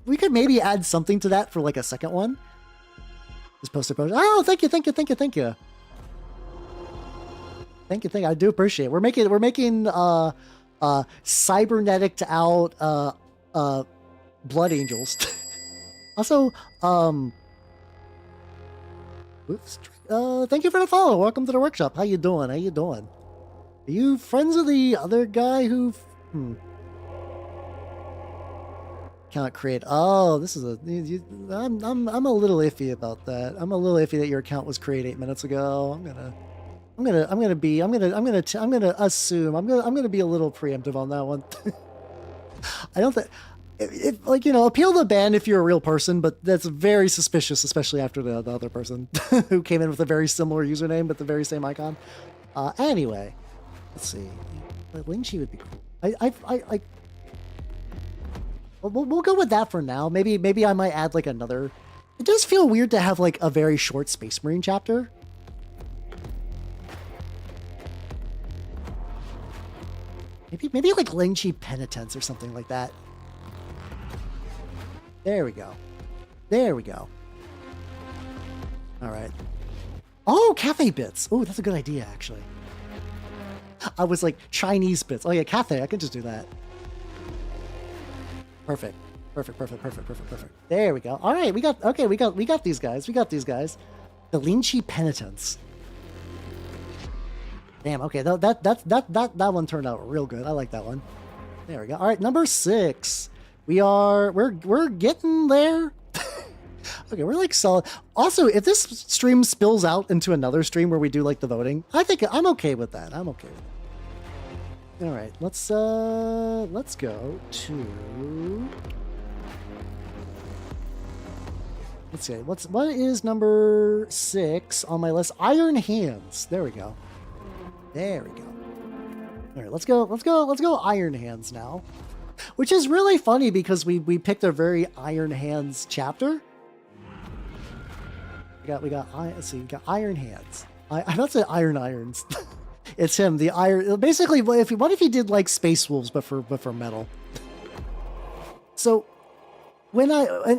We could maybe add something to that for like a second one. This poster. Oh, thank you. Thank you. I do appreciate it. We're making cybernetic out blood angels. Also, thank you for the follow. Welcome to the workshop. How you doing? Are you friends with the other guy who? Cannot create. Oh, this is I'm a little iffy about that. I'm a little iffy that your account was created 8 minutes ago. I'm gonna assume. I'm gonna be a little preemptive on that one. I don't think. Like, appeal to the ban if you're a real person, but that's very suspicious, especially after the other person who came in with a very similar username but the very same icon. Anyway, let's see. Lingchi would be cool. We'll go with that for now. Maybe I might add like another. It does feel weird to have like a very short Space Marine chapter. Maybe like Lingchi Penitence or something like that. There we go. There we go. All right. Oh, cafe bits. Oh, that's a good idea, actually. I was like, Chinese bits. Oh yeah, cafe. I can just do that. Perfect. Perfect. There we go. All right, we got these guys. The Lingchi Penitence. Damn. Okay, that one turned out real good. I like that one. There we go. All right, number 6. We're getting there. Okay, we're like solid. Also, if this stream spills out into another stream where we do like the voting, I think I'm okay with that. All right, let's go to. Let's see. What is number 6 on my list? Iron Hands. There we go. All right, let's go Iron Hands now. Which is really funny because we picked a very Iron Hands chapter. We got Iron Hands. I'm not saying Iron Irons. It's him, the Iron. Basically, what if he did like Space Wolves but for metal? So when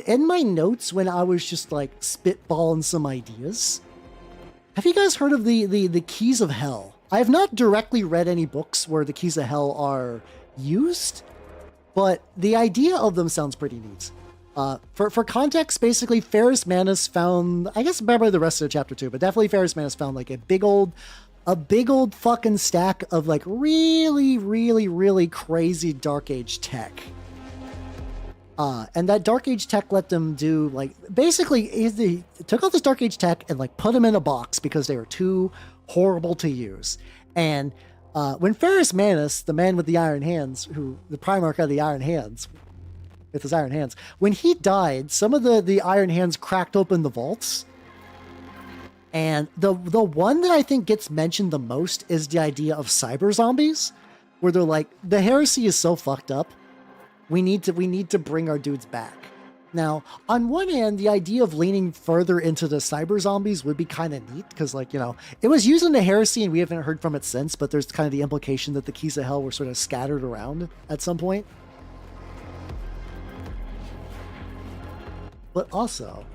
in my notes when I was just like spitballing some ideas, have you guys heard of the Keys of Hell? I have not directly read any books where the Keys of Hell are used, but the idea of them sounds pretty neat. For context, basically, Ferrus Manus found, I guess probably the rest of chapter 2, but definitely Ferrus Manus found like a big old fucking stack of like really crazy Dark Age tech. And that Dark Age tech let them do like, basically, he took all this Dark Age tech and like put them in a box because they were too horrible to use. And when Ferrus Manus, the man with the iron hands, the Primarch of the Iron Hands, with his iron hands, when he died, some of the iron hands cracked open the vaults. And the one that I think gets mentioned the most is the idea of cyber zombies, where they're like, the heresy is so fucked up, we need to bring our dudes back. Now, on one hand, the idea of leaning further into the cyber zombies would be kind of neat, because like, it was used in the heresy and we haven't heard from it since, but there's kind of the implication that the Keys of Hell were sort of scattered around at some point. But also,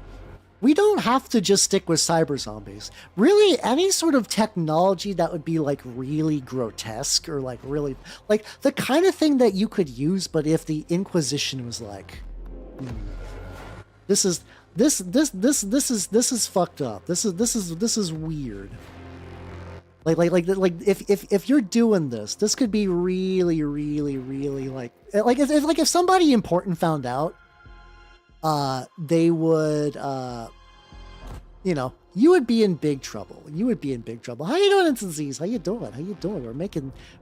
we don't have to just stick with cyber zombies. Really, any sort of technology that would be like really grotesque or like really like the kind of thing that you could use, but if the Inquisition was like, this is fucked up. This is weird. Like if you're doing this could be really like if somebody important found out. They would, you would be in big trouble. How you doing, Instances? How you doing?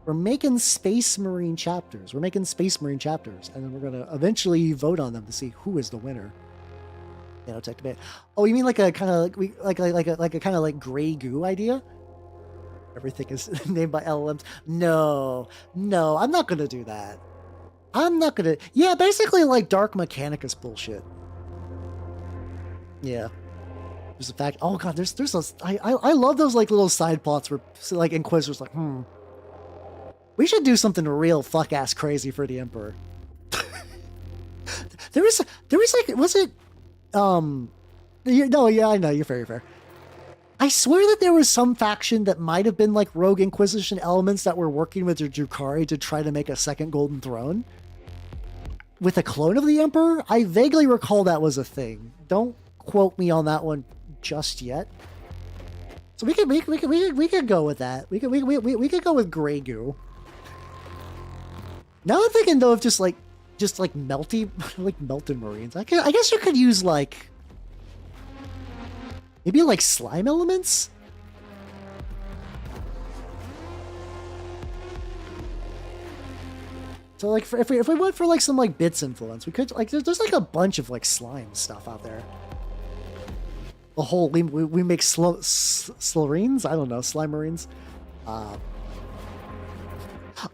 We're making Space Marine chapters. And then we're gonna eventually vote on them to see who is the winner. Tech debate. Oh, you mean like a kind of like a kind of like gray goo idea? Everything is named by LLMs. No, I'm not gonna do that. Yeah, basically like Dark Mechanicus bullshit. Yeah. There's the fact, oh god, there's those, I love those like little side plots where like Inquisitors like, we should do something real fuck ass crazy for the Emperor. there was like, was it, no, yeah, I know, you're fair. I swear that there was some faction that might have been like Rogue Inquisition elements that were working with the Drukhari to try to make a second Golden Throne. With a clone of the Emperor? I vaguely recall that was a thing. Don't quote me on that one just yet. So we could go with that. We could go with Grey Goo. Now I'm thinking though of just like melty like melted Marines. I guess you could use like maybe like slime elements? So like if we went for like some like bits influence, we could like there's like a bunch of like slime stuff out there. The whole we make slurines. I don't know, slimerines.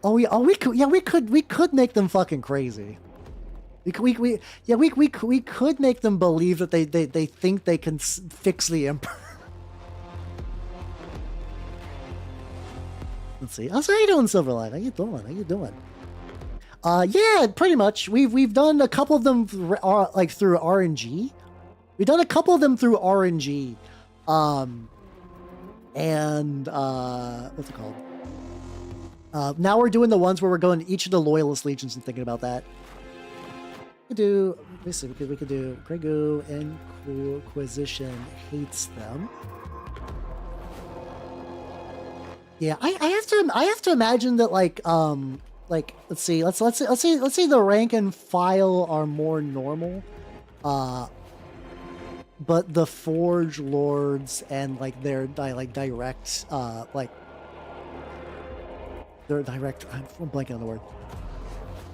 Oh yeah, we could make them fucking crazy. We could make them believe that they think they can fix the Emperor. Let's see. Oh, so how you doing, Silverlight? How you doing? How you doing? Yeah, pretty much. We've done a couple of them like through RNG. We've done a couple of them through RNG. And what's it called? Now we're doing the ones where we're going to each of the Loyalist Legions and thinking about that. We could do, basically, we could do Gregu Inquisition hates them. Yeah, I have to imagine that like let's say the rank and file are more normal, but the Forge Lords and like their direct like their direct, I'm blanking on the word. I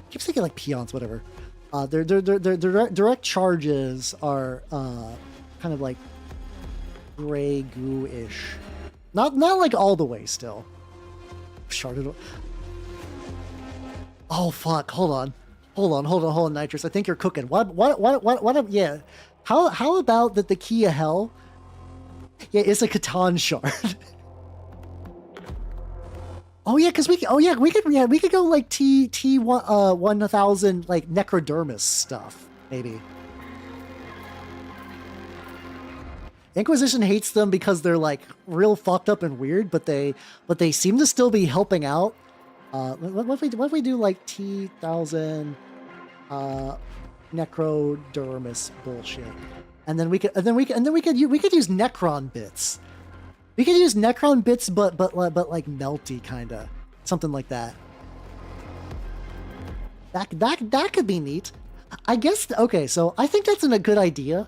keep thinking like peons, whatever. Their direct charges are kind of like gray goo-ish. Not like all the way still. Sharded. Oh fuck! Hold on, Nitrous. I think you're cooking. What? Yeah. How about that? The key of hell. Yeah, it's a Catan shard. Oh yeah, because we could go like T 1000 like Necrodermis stuff maybe. Inquisition hates them because they're like real fucked up and weird, but they seem to still be helping out. What if we do like T1000 Necrodermis bullshit, and then we could use Necron bits. We could use Necron bits, but like melty kinda, something like that. That could be neat. I guess. Okay, so I think that's a good idea.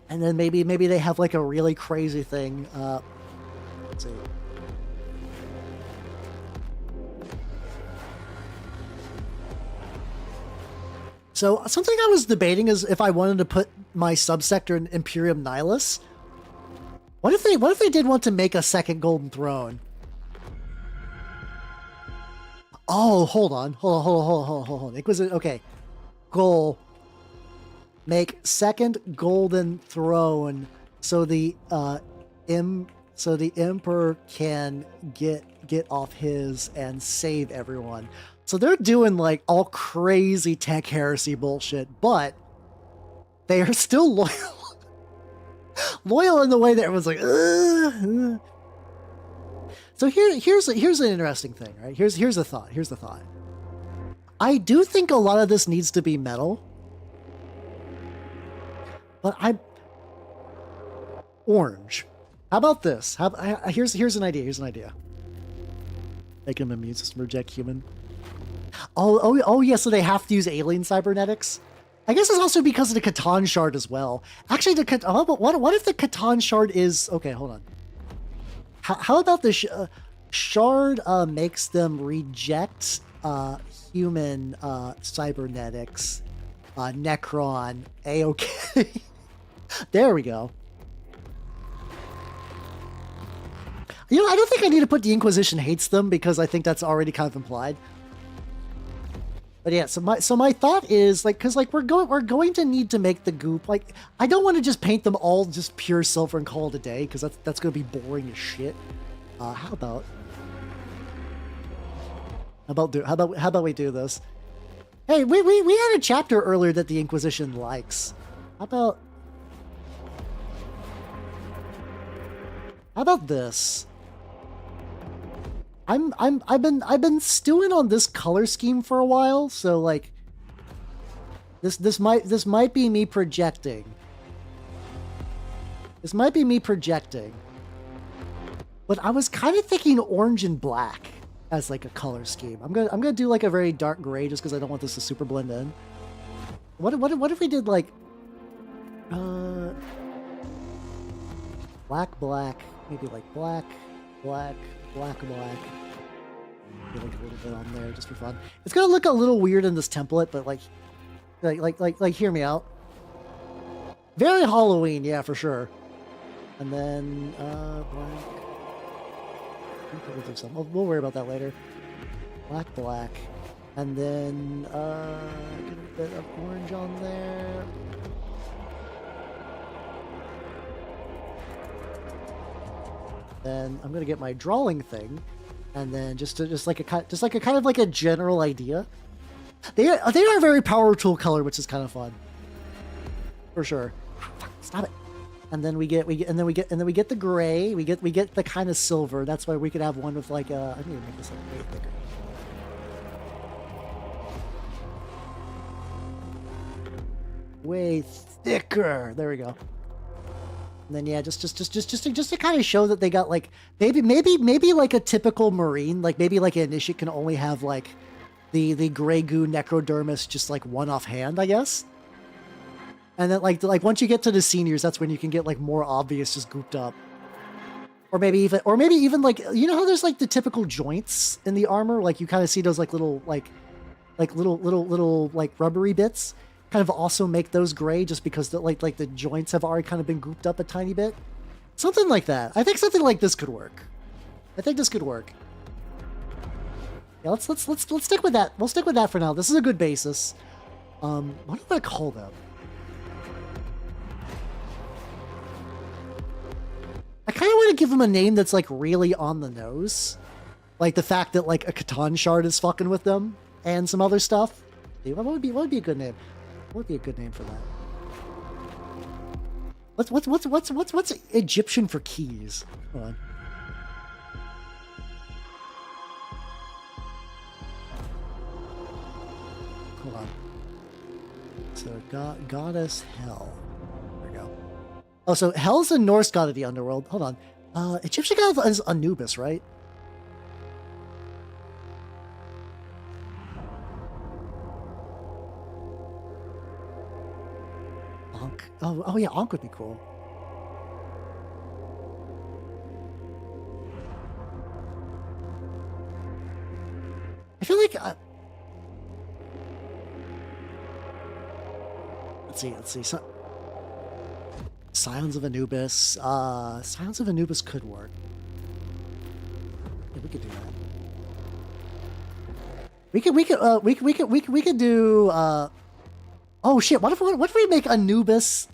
And then maybe they have like a really crazy thing. Let's see. So something I was debating is if I wanted to put my subsector in Imperium Nihilus. What if they did want to make a second Golden Throne? Oh, hold on. Inquisition. Okay, goal. Make second Golden Throne so the Emperor can get off his and save everyone. So they're doing like all crazy tech heresy bullshit, but they are still loyal. Loyal in the way that everyone's like, ugh. So here's an interesting thing, right? Here's the thought. I do think a lot of this needs to be metal. But orange. How about this? Here's an idea. Make him immune system reject human. Oh yeah. So they have to use alien cybernetics. I guess it's also because of the Catan shard as well. Actually, what if the Catan shard is okay? Hold on. How about the shard makes them reject human cybernetics, Necron, A-okay. There we go. You know, I don't think I need to put the Inquisition hates them because I think that's already kind of implied. But yeah, so my thought is like, because like we're going to need to make the goop. Like, I don't want to just paint them all just pure silver and call it a day because that's going to be boring as shit. How about we do this? Hey, we had a chapter earlier that the Inquisition likes. How about this? I've been stewing on this color scheme for a while, so like this might be me projecting. This might be me projecting. But I was kind of thinking orange and black as like a color scheme. I'm gonna do like a very dark gray just because I don't want this to super blend in. What if we did like black, maybe like black. Get like a little bit on there just for fun. It's gonna look a little weird in this template, but like hear me out. Very Halloween, yeah, for sure. And then black. We'll worry about that later. Black. And then get a bit of orange on there. Then I'm gonna get my drawing thing, and then just like a kind of like a general idea. They are very power tool color, which is kind of fun, for sure. Stop it. And then we get the gray. We get the kind of silver. That's why we could have one with like a. I need to make this like way thicker. Way thicker. There we go. And then yeah, just to kind of show that they got like maybe like a typical marine, like maybe like an initiate can only have like the gray goo necrodermis just like one off hand, I guess. And then like once you get to the seniors, that's when you can get like more obvious just gooped up. Or maybe even like, you know how there's like the typical joints in the armor, like you kind of see those like little little rubbery bits. Kind of also make those gray just because like the joints have already kind of been gooped up a tiny bit. Something like that. I think something like this could work. I think this could work. Yeah, let's stick with that. We'll stick with that for now. This is a good basis. What do I call them? I kind of want to give them a name that's like really on the nose. Like the fact that like a Catan shard is fucking with them and some other stuff. What would be a good name? What would be a good name for that? What's Egyptian for keys? Hold on. Hold on. So goddess Hel. There we go. Oh, so Hel's a Norse god of the underworld. Hold on. Egyptian god is Anubis, right? Ankh. Oh yeah, Ankh would be cool. I feel like let's see. So, Scions of Anubis. Scions of Anubis could work. Yeah, we could do that. We could do. Oh shit! What if we make Anubis?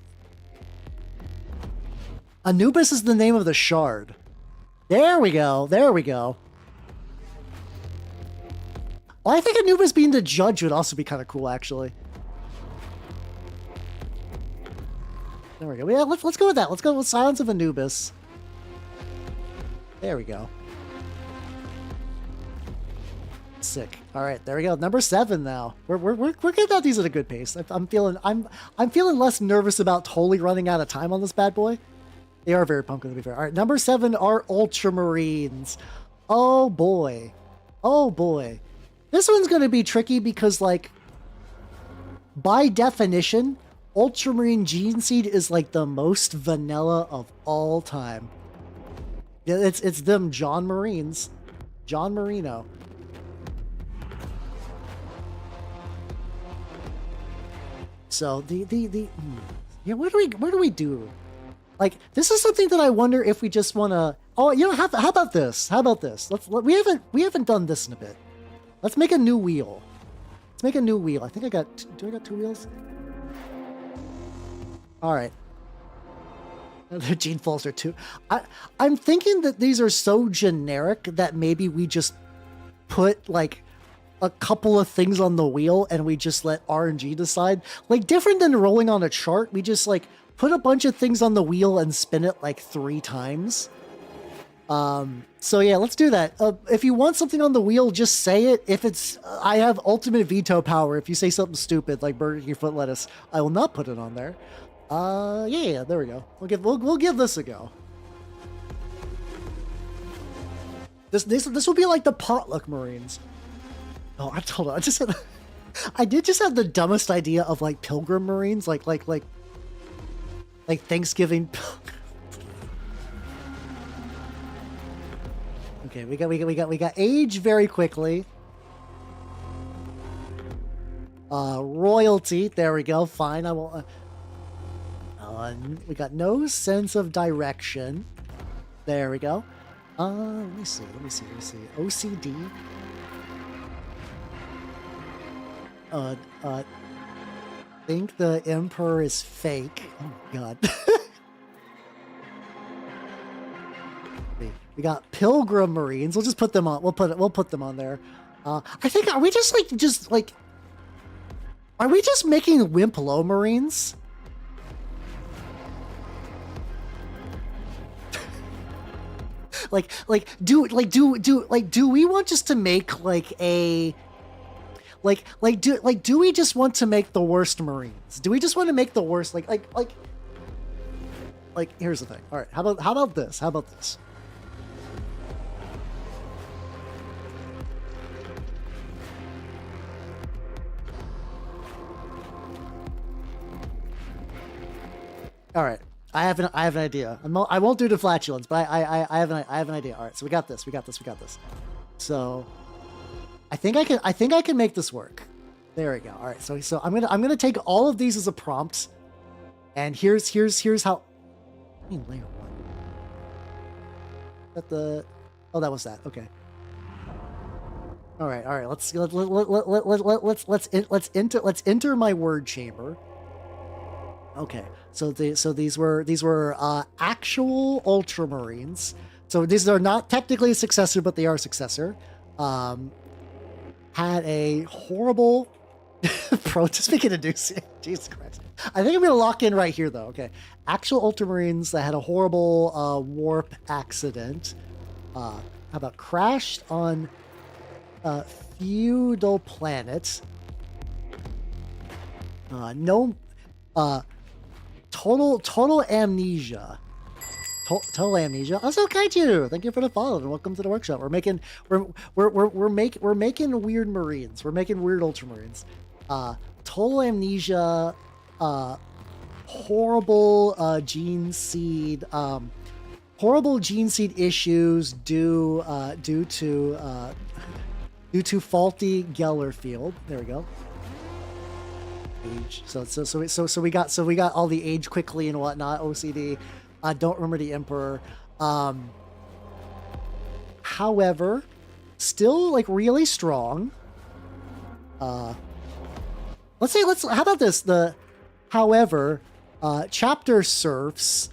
Anubis is the name of the shard. There we go. There we go. Well, I think Anubis being the judge would also be kind of cool, actually. There we go. Yeah, let's go with that. Let's go with Scions of Anubis. There we go. Sick. All right, there we go. Number 7 now. We're getting at these at a good pace. I'm feeling less nervous about totally running out of time on this bad boy. They are very pumpkin, to be fair. All right, number 7 are Ultramarines. Oh boy. Oh boy. This one's going to be tricky because, like, by definition, Ultramarine Gene Seed is like the most vanilla of all time. Yeah, it's them John Marines. John Marino. So yeah, what do we do? Like, this is something that I wonder if we just want to. Oh, you know, how about this? How about this? We haven't done this in a bit. Let's make a new wheel. Let's make a new wheel. I think I got. Do I got 2 wheels? All right. The Gene Falls are 2. I'm thinking that these are so generic that maybe we just put like a couple of things on the wheel and we just let RNG decide. Like, different than rolling on a chart, we just like put a bunch of things on the wheel and spin it like 3 times. So yeah, let's do that. If you want something on the wheel, just say it. If it's, I have ultimate veto power. If you say something stupid like Burger King foot lettuce, I will not put it on there. Yeah, there we go. We'll give this a go. This will be like the potluck Marines. Oh, hold on. I did just have the dumbest idea of like Pilgrim Marines, like Thanksgiving. Okay, we got age very quickly. Royalty. There we go. Fine. I will. We got no sense of direction. There we go. Let me see. OCD. Think the emperor is fake. Oh god. We got pilgrim marines. We'll just put them on. We'll put them on there. I think are we just are we just making wimp low marines? do we want just to make like a do we just want to make the worst marines? Do we just want to make the worst like here's the thing. All right, how about this? All right, I have an idea. I won't do the flatulence, but I have an idea. All right, so we got this. So I think I can make this work. There we go. All right, so I'm gonna take all of these as a prompt, and here's how. I mean, layer one. That was that. Okay. All right. Let's enter my word chamber. Okay. So these were actual Ultramarines. So these are not technically a successor, but they are a successor. Had a horrible protest. Making a deuce. Jesus Christ. I think I'm gonna lock in right here though. Okay. Actual Ultramarines that had a horrible warp accident. How about crashed on feudal planet. Total amnesia. Total amnesia. Also, Kaiju, thank you for the follow and welcome to the workshop. We're making weird marines. We're making weird ultramarines. Total amnesia. Horrible gene seed. Horrible gene seed issues due to faulty Geller field. There we go. Age. So we got all the age quickly and whatnot. OCD. I don't remember the emperor. However, still like really strong. How about this? However, chapter serfs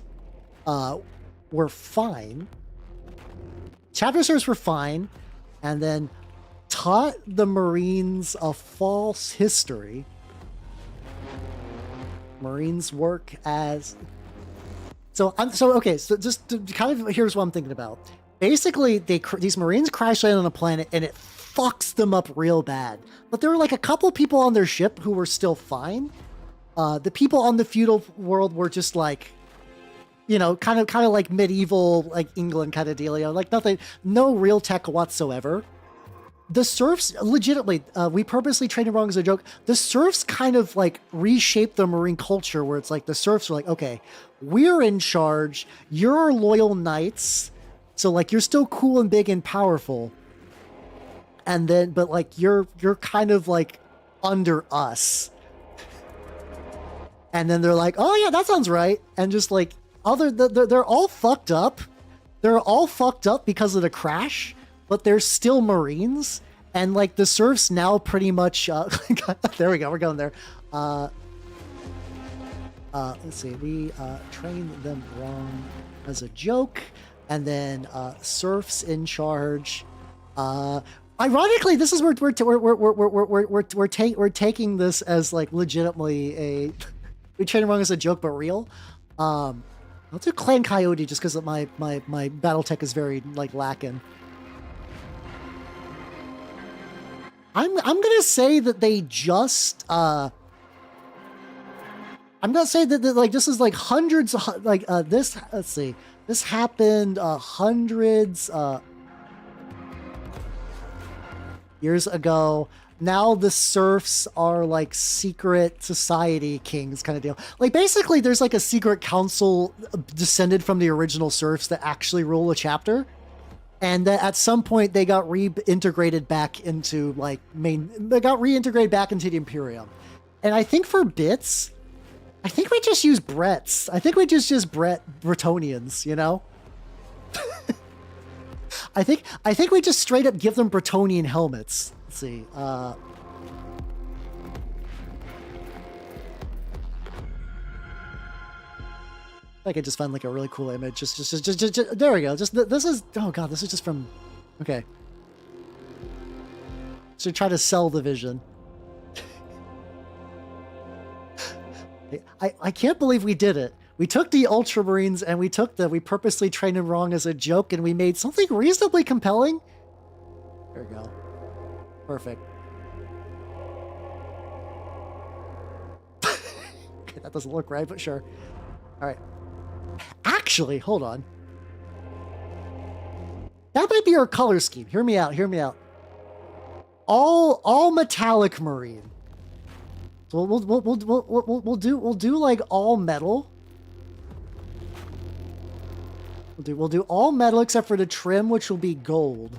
were fine. Chapter serfs were fine, and then taught the Marines a false history. Marines work as okay. So just to kind of here's what I'm thinking about. Basically, these Marines crash land on a planet and it fucks them up real bad. But there were like a couple people on their ship who were still fine. The people on the feudal world were just like, you know, kind of like medieval, like England kind of dealio, like nothing, no real tech whatsoever. The serfs, legitimately, we purposely trained it wrong as a joke. The serfs kind of like reshaped the Marine culture where it's like the serfs are like, okay, we're in charge. You're our loyal knights. So like you're still cool and big and powerful. And then, but like you're kind of like under us. And then they're like, oh yeah, that sounds right. And just like they're all fucked up. They're all fucked up because of the crash. But they're still Marines, and like the serfs now pretty much. There we go. We're going there. Let's see. We trained them wrong as a joke, and then serfs in charge. Ironically, this is where we're taking this as like legitimately a we trained them wrong as a joke, but real. I'll do Clan Coyote just because my battle tech is very like lacking. I'm gonna say that they just I'm gonna say that like this is like hundreds of like this. Let's see, this happened hundreds years ago. Now the serfs are like secret society kings kind of deal. Like basically, there's like a secret council descended from the original serfs that actually rule a chapter. and that at some point they got reintegrated back into like they got reintegrated back into the Imperium. And I think for bits, I think we just use Bretts. I think we just use Bretonnians, you know? I think we just straight up give them Bretonnian helmets. Let's see. I could just find like a really cool image. Just there we go. Just this is, oh god, this is just from, okay. So try to sell the vision. I can't believe we did it. We took the Ultramarines and we purposely trained them wrong as a joke, and we made something reasonably compelling. There we go. Perfect. Okay, that doesn't look right, but sure. All right. Actually, hold on. That might be our color scheme. Hear me out. Hear me out. All metallic marine. So we'll do like all metal. We'll do all metal except for the trim, which will be gold.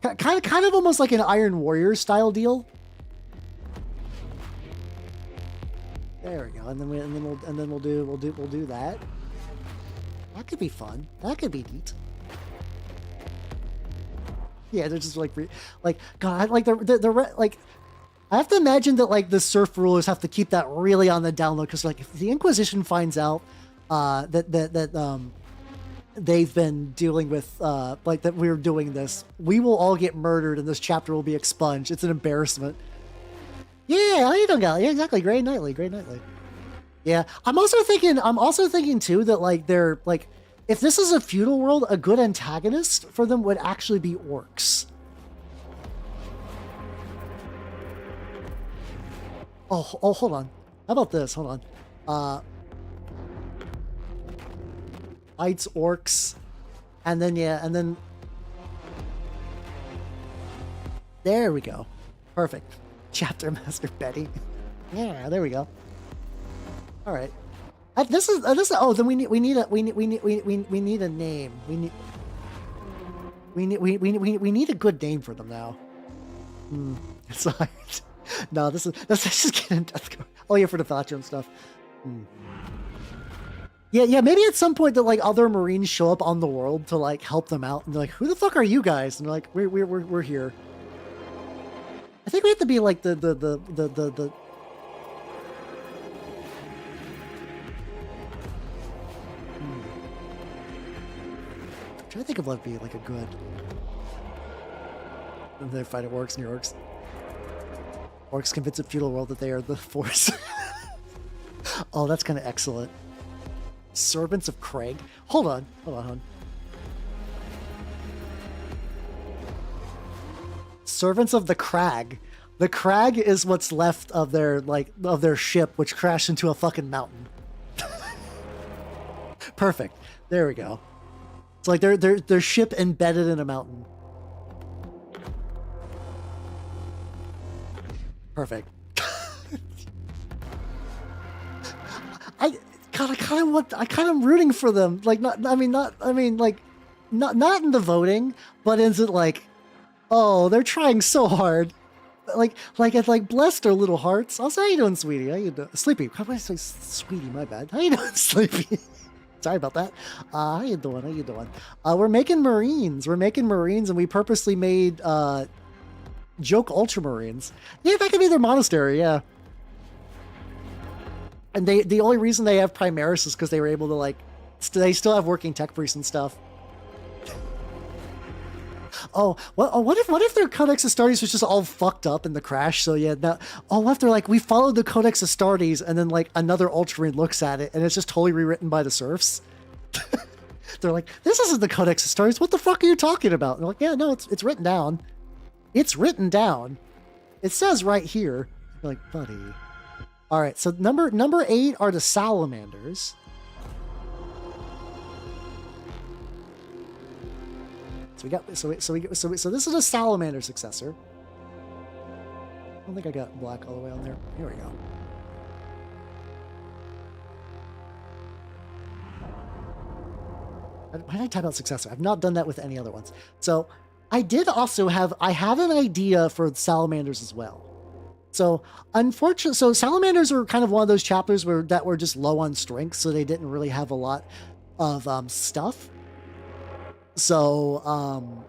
Kind of almost like an Iron Warrior style deal. There we go, and then we'll do that. That could be fun. That could be neat. Yeah, they're just like God, like the like. I have to imagine that like the surf rulers have to keep that really on the download, because like if the Inquisition finds out that they've been dealing with like that we're doing this, we will all get murdered and this chapter will be expunged. It's an embarrassment. Yeah, how you doing, guy? Yeah, exactly. Great nightly. Yeah, I'm also thinking too that like they're like, if this is a feudal world, a good antagonist for them would actually be orcs. Oh, hold on. How about this? Hold on. Knights, orcs, and then there we go. Perfect. Chapter Master Betty. Yeah, there we go. All right. This is oh, then we need a name. We need a good name for them now. It's like, no, this is just getting death. Oh yeah, for the Thatcher stuff. Yeah, maybe at some point that like other Marines show up on the world to like help them out, and they're like, "Who the fuck are you guys?" And they're like, "We're here." I think we have to be like the I'm trying to think of what would be like a good. And they're fighting orcs and orcs. Orcs convince a feudal world that they are the force. Oh, that's kind of excellent. Servants of Craig. Hold on. Servants of the Crag. The Crag is what's left of their ship, which crashed into a fucking mountain. Perfect. There we go. It's like their ship embedded in a mountain. Perfect. I kind of rooting for them. Like not in the voting, but is it like, oh, they're trying so hard. Like bless their little hearts. Also, how you doing, sweetie? How you doing? Sleepy. How do I say sweetie? My bad. How you doing, Sleepy? Sorry about that. How you doing? We're making Marines, and we purposely made joke Ultramarines. Yeah, that could be their monastery. Yeah. And the only reason they have Primaris is because they were able to like, they still have working tech priests and stuff. Oh, what if their Codex Astartes was just all fucked up in the crash? So yeah, what if they're like, we followed the Codex Astartes, and then like another Ultramarine looks at it and it's just totally rewritten by the serfs. They're like, this isn't the Codex Astartes. What the fuck are you talking about? And they're like, yeah, no, it's written down. It's written down. It says right here. You're like, buddy. All right, so number 8 are the Salamanders. So this is a Salamander successor. I don't think I got black all the way on there. Here we go. Why did I type out successor? I've not done that with any other ones. So I did also have, I have an idea for salamanders as well. So unfortunately, so salamanders are kind of one of those chapters that were just low on strength, so they didn't really have a lot of stuff. So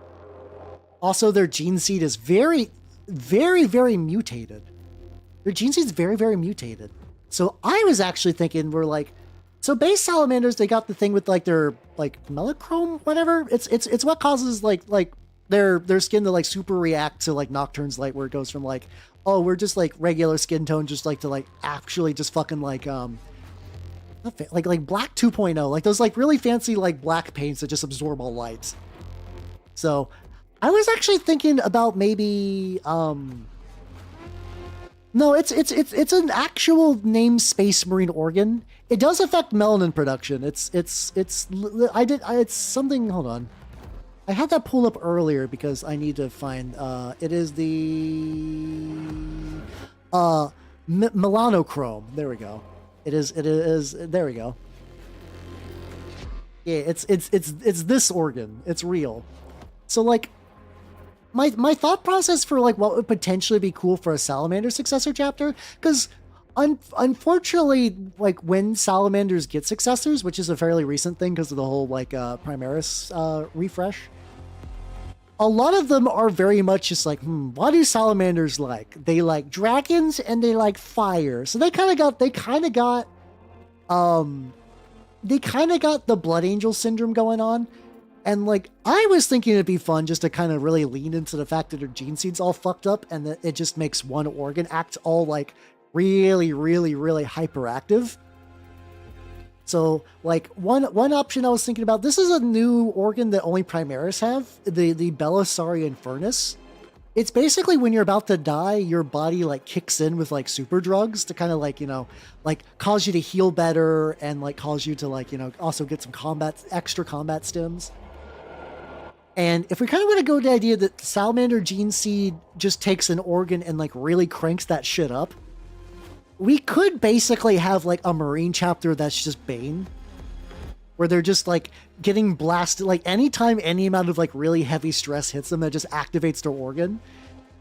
also their gene seed is very, very, very mutated. Their gene seed's very, very mutated. So I was actually thinking we're like, so base salamanders, they got the thing with like their like melochrome, whatever. It's what causes like their skin to like super react to like Nocturne's light, where it goes from like, oh, we're just like regular skin tone, just like to like actually just fucking like like black 2.0, like those like really fancy like black paints that just absorb all light. So I was actually thinking about maybe no, it's an actual named Space Marine organ. It does affect melanin production. It's something. Hold on, I had that pulled up earlier because I need to find. It is the melanochrome. There we go. It is. There we go. Yeah, it's this organ. It's real. So like. My thought process for like what would potentially be cool for a salamander successor chapter, because unfortunately, like when salamanders get successors, which is a fairly recent thing because of the whole like Primaris refresh, a lot of them are very much just like, what do salamanders like? They like dragons and they like fire. So they kind of got the Blood Angel syndrome going on. And like, I was thinking it'd be fun just to kind of really lean into the fact that her gene seed's all fucked up and that it just makes one organ act all like really, really, really hyperactive. So like one option I was thinking about, this is a new organ that only Primaris have, the Belisarian Furnace. It's basically when you're about to die, your body like kicks in with like super drugs to kind of like, you know, like cause you to heal better and like cause you to like, you know, also get some extra combat stims. And if we kind of want to go to the idea that salamander gene seed just takes an organ and like really cranks that shit up, we could basically have like a Marine chapter that's just Bane, where they're just like getting blasted, like anytime any amount of like really heavy stress hits them, that just activates their organ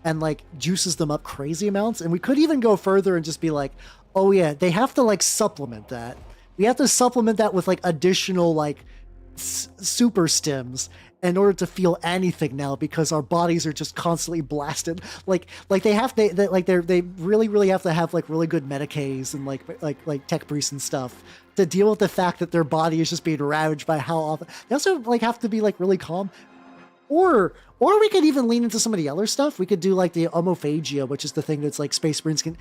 and like juices them up crazy amounts. And we could even go further and just be like, oh yeah, they have to like supplement that. We have to supplement that with like additional like super stims in order to feel anything now, because our bodies are just constantly blasted. Like they really have to have like really good medicays and like tech priests and stuff to deal with the fact that their body is just being ravaged by how often. They also like have to be like really calm. Or we could even lean into some of the other stuff. We could do like the homophagia, which is the thing that's like Space Marines can.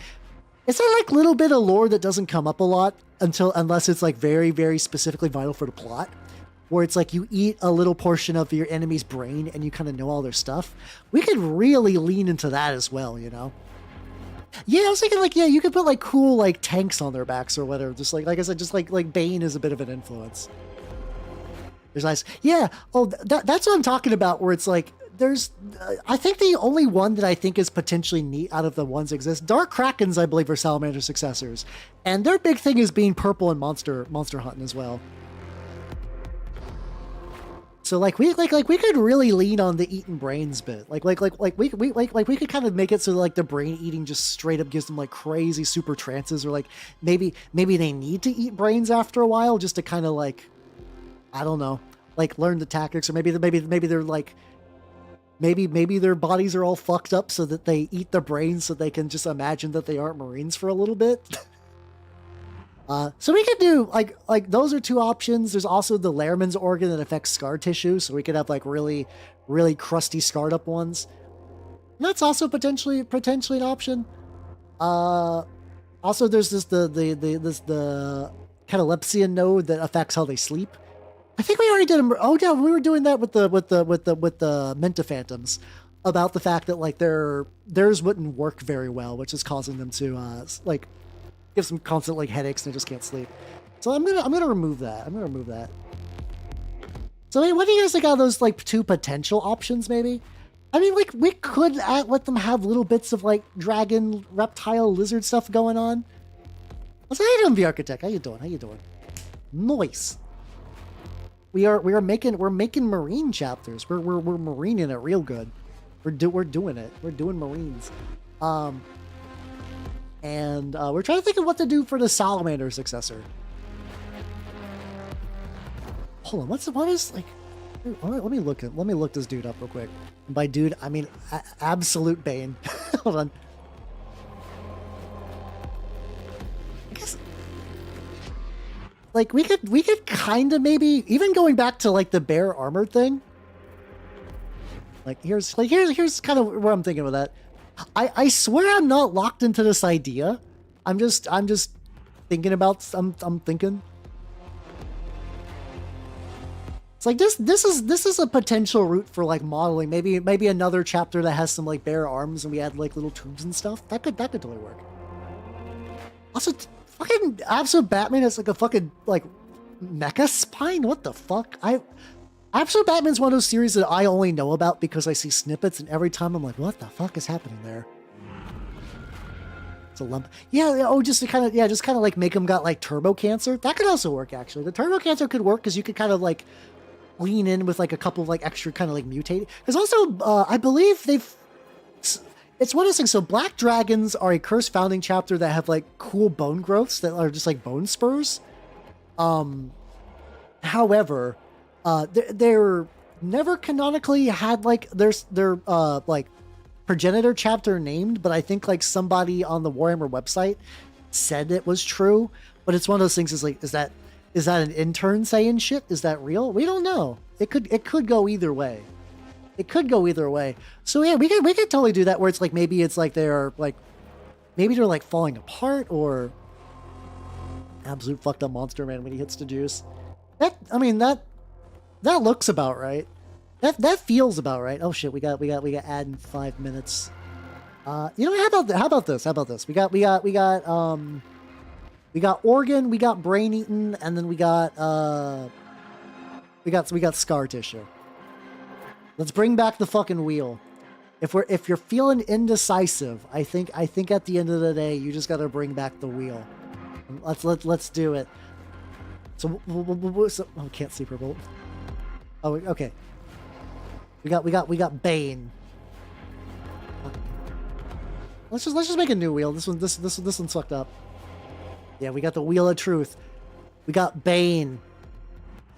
It's that like little bit of lore that doesn't come up a lot unless it's like very, very specifically vital for the plot, where it's like you eat a little portion of your enemy's brain and you kind of know all their stuff. We could really lean into that as well, you know? Yeah, I was thinking like, yeah, you could put like cool like tanks on their backs or whatever. Just like I said, just like Bane is a bit of an influence. There's nice. Yeah. Oh, that's what I'm talking about, where it's like, there's, I think the only one that I think is potentially neat out of the ones that exist, Dark Krakens, I believe, are salamander successors. And their big thing is being purple and monster hunting as well. So like we could really lean on the eating brains bit. We could kind of make it so like the brain eating just straight up gives them like crazy super trances, or like maybe they need to eat brains after a while just to kind of like, I don't know, like learn the tactics, or maybe they're like, maybe their bodies are all fucked up so that they eat the brains so they can just imagine that they aren't Marines for a little bit. So we could do like those are two options. There's also the Lehrman's organ that affects scar tissue, so we could have like really, really crusty scarred up ones. And that's also potentially an option. Also there's the catalepsian node that affects how they sleep. I think we already did them. Oh yeah, we were doing that with the Menta Phantoms, about the fact that like theirs wouldn't work very well, which is causing them to like give some constant like headaches and they just can't sleep. So I'm gonna remove that. So I mean, what do you guys think of those like two potential options? Maybe, I mean, like we could let them have little bits of like dragon, reptile, lizard stuff going on. How you doing, V Architect? How you doing? Nice. we're making marine chapters. We're marining it real good. We're doing it. We're doing marines. And we're trying to think of what to do for the salamander successor. Hold on, what is like? Let me look this dude up real quick. And by dude, I mean absolute Bane. Hold on. I guess like we could kind of maybe even going back to like the bear armored thing. Like here's kind of where I'm thinking with that. I swear I'm not locked into this idea. I'm just thinking about I'm thinking. It's like this is a potential route for like modeling. Maybe another chapter that has some like bare arms and we add like little tubes and stuff. That could totally work. Also, fucking Absolute Batman is like a fucking like mecha spine. What the fuck? Absolute Batman's one of those series that I only know about because I see snippets, and every time I'm like, what the fuck is happening there? It's a lump. Yeah, oh, just to kind of like make him got like turbo cancer. That could also work actually. The turbo cancer could work because you could kind of like lean in with like a couple of like extra kind of like mutate. Because also, I believe it's one of those things. So Black Dragons are a cursed founding chapter that have like cool bone growths that are just like bone spurs. However, they're never canonically had like their like progenitor chapter named, but I think like somebody on the Warhammer website said it was true. But it's one of those things. Is like, is that an intern saying shit? Is that real? We don't know. It could go either way. It could go either way. So yeah, we could totally do that where it's like maybe it's like they're like falling apart, or absolute fucked up monster man when he hits the juice. That looks about right. That feels about right. Oh shit, we got add in 5 minutes. You know, how about this? We got organ, we got brain eaten, and then we got scar tissue. Let's bring back the fucking wheel. If you're feeling indecisive, I think at the end of the day you just got to bring back the wheel. Let's do it. So, oh, can't see purple. Oh, okay. We got Bane. Let's just make a new wheel. This one's fucked up. Yeah, we got the Wheel of Truth. We got Bane.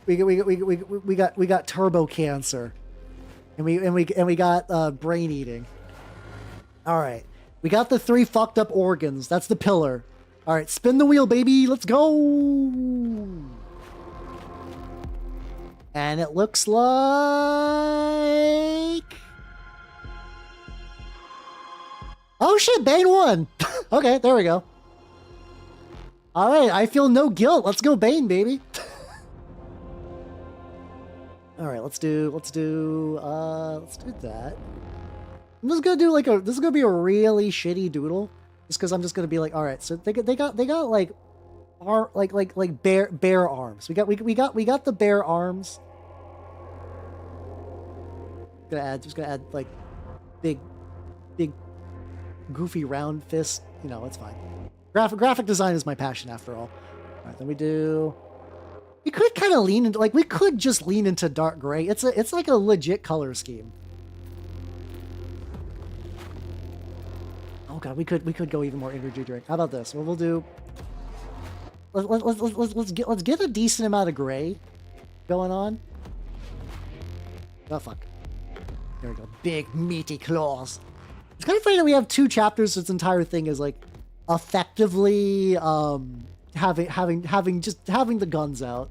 We got Turbo Cancer. And we got brain eating. All right. We got the 3 fucked up organs. That's the pillar. All right, spin the wheel, baby. Let's go. And it looks like oh shit, Bane won. Okay, there we go. All right, I feel no guilt. Let's go Bane, baby. All right, let's do that. I'm just gonna do this is gonna be a really shitty doodle, just because I'm just gonna be like, all right, so they got like bear arms. We got the bear arms. Just gonna add like big goofy round fist. You know, it's fine. Graphic design is my passion after all. All right, then we could kind of lean into we could just lean into dark gray. It's like a legit color scheme. Oh god, we could go even more energy drink. How about this? What we'll do? Let's get a decent amount of gray going on. Oh fuck. There we go. Big meaty claws. It's kind of funny that we have 2 chapters. This entire thing is like effectively having the guns out.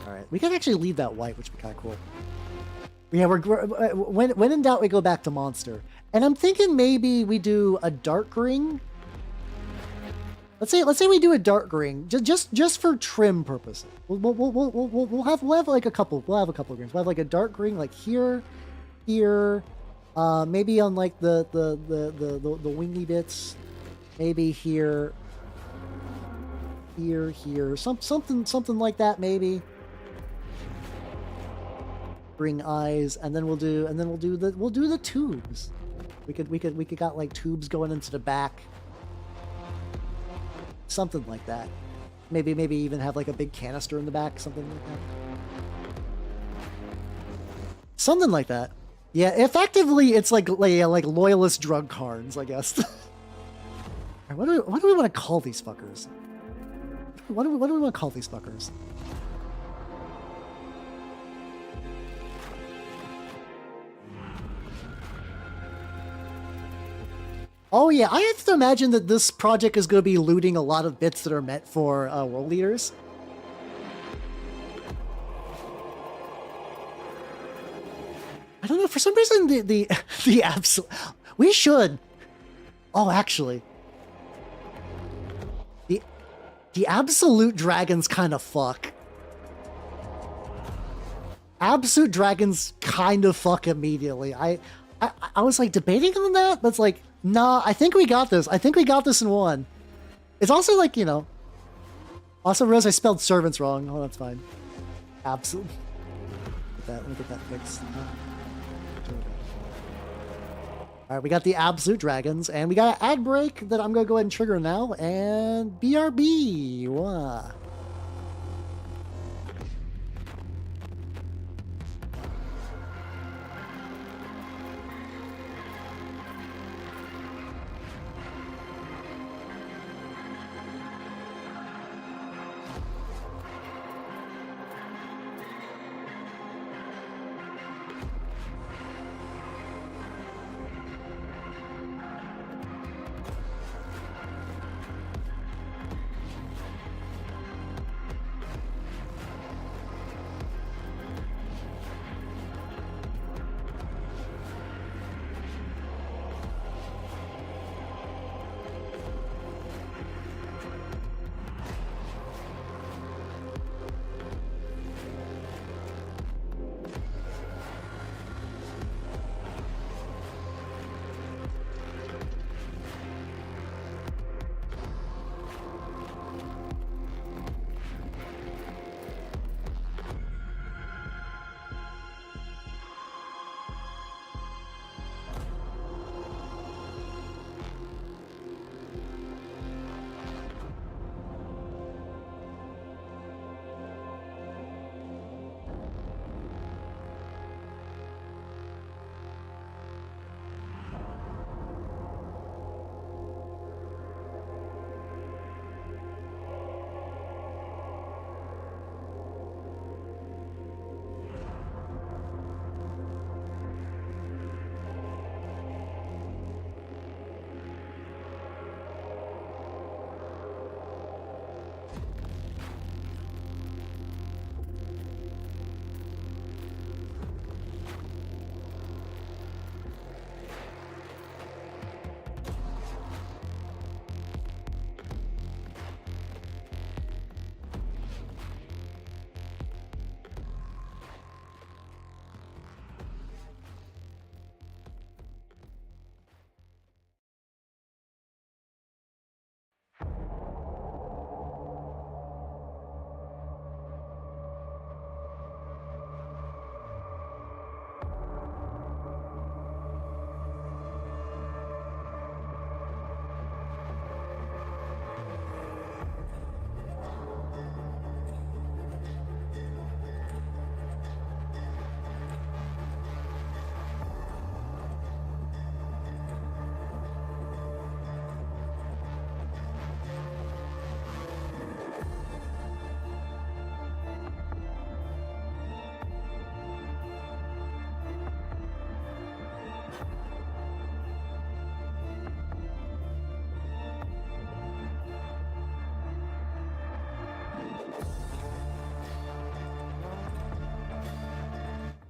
All right, we can actually leave that white, which would be kind of cool. Yeah, when in doubt, we go back to monster. And I'm thinking maybe we do a dark ring. Let's say we do a dark ring just for trim purposes. We'll have like a couple. We'll have a couple of rings. We'll have like a dark ring like here, maybe on like the wingy bits, maybe here, something like that maybe. Ring eyes, and then we'll do the tubes. We could got like tubes going into the back. Something like that. Maybe even have like a big canister in the back, something like that. Something like that. Yeah, effectively, it's like loyalist drug cards, I guess. What do we want to call these fuckers? What do we want to call these fuckers? Oh yeah, I have to imagine that this project is going to be looting a lot of bits that are meant for world leaders. I don't know, for some reason the absolute... We should... Oh, actually. The absolute dragons kind of fuck. Absolute dragons kind of fuck immediately. I was like debating on that, but it's like, nah, I think we got this. I think we got this in one. It's also like, you know... Also realized I spelled servants wrong. Oh, that's fine. Absolute... Let me get that fixed. All right, we got the absolute dragons, and we got an ad break that I'm going to go ahead and trigger now, and BRB. Wow.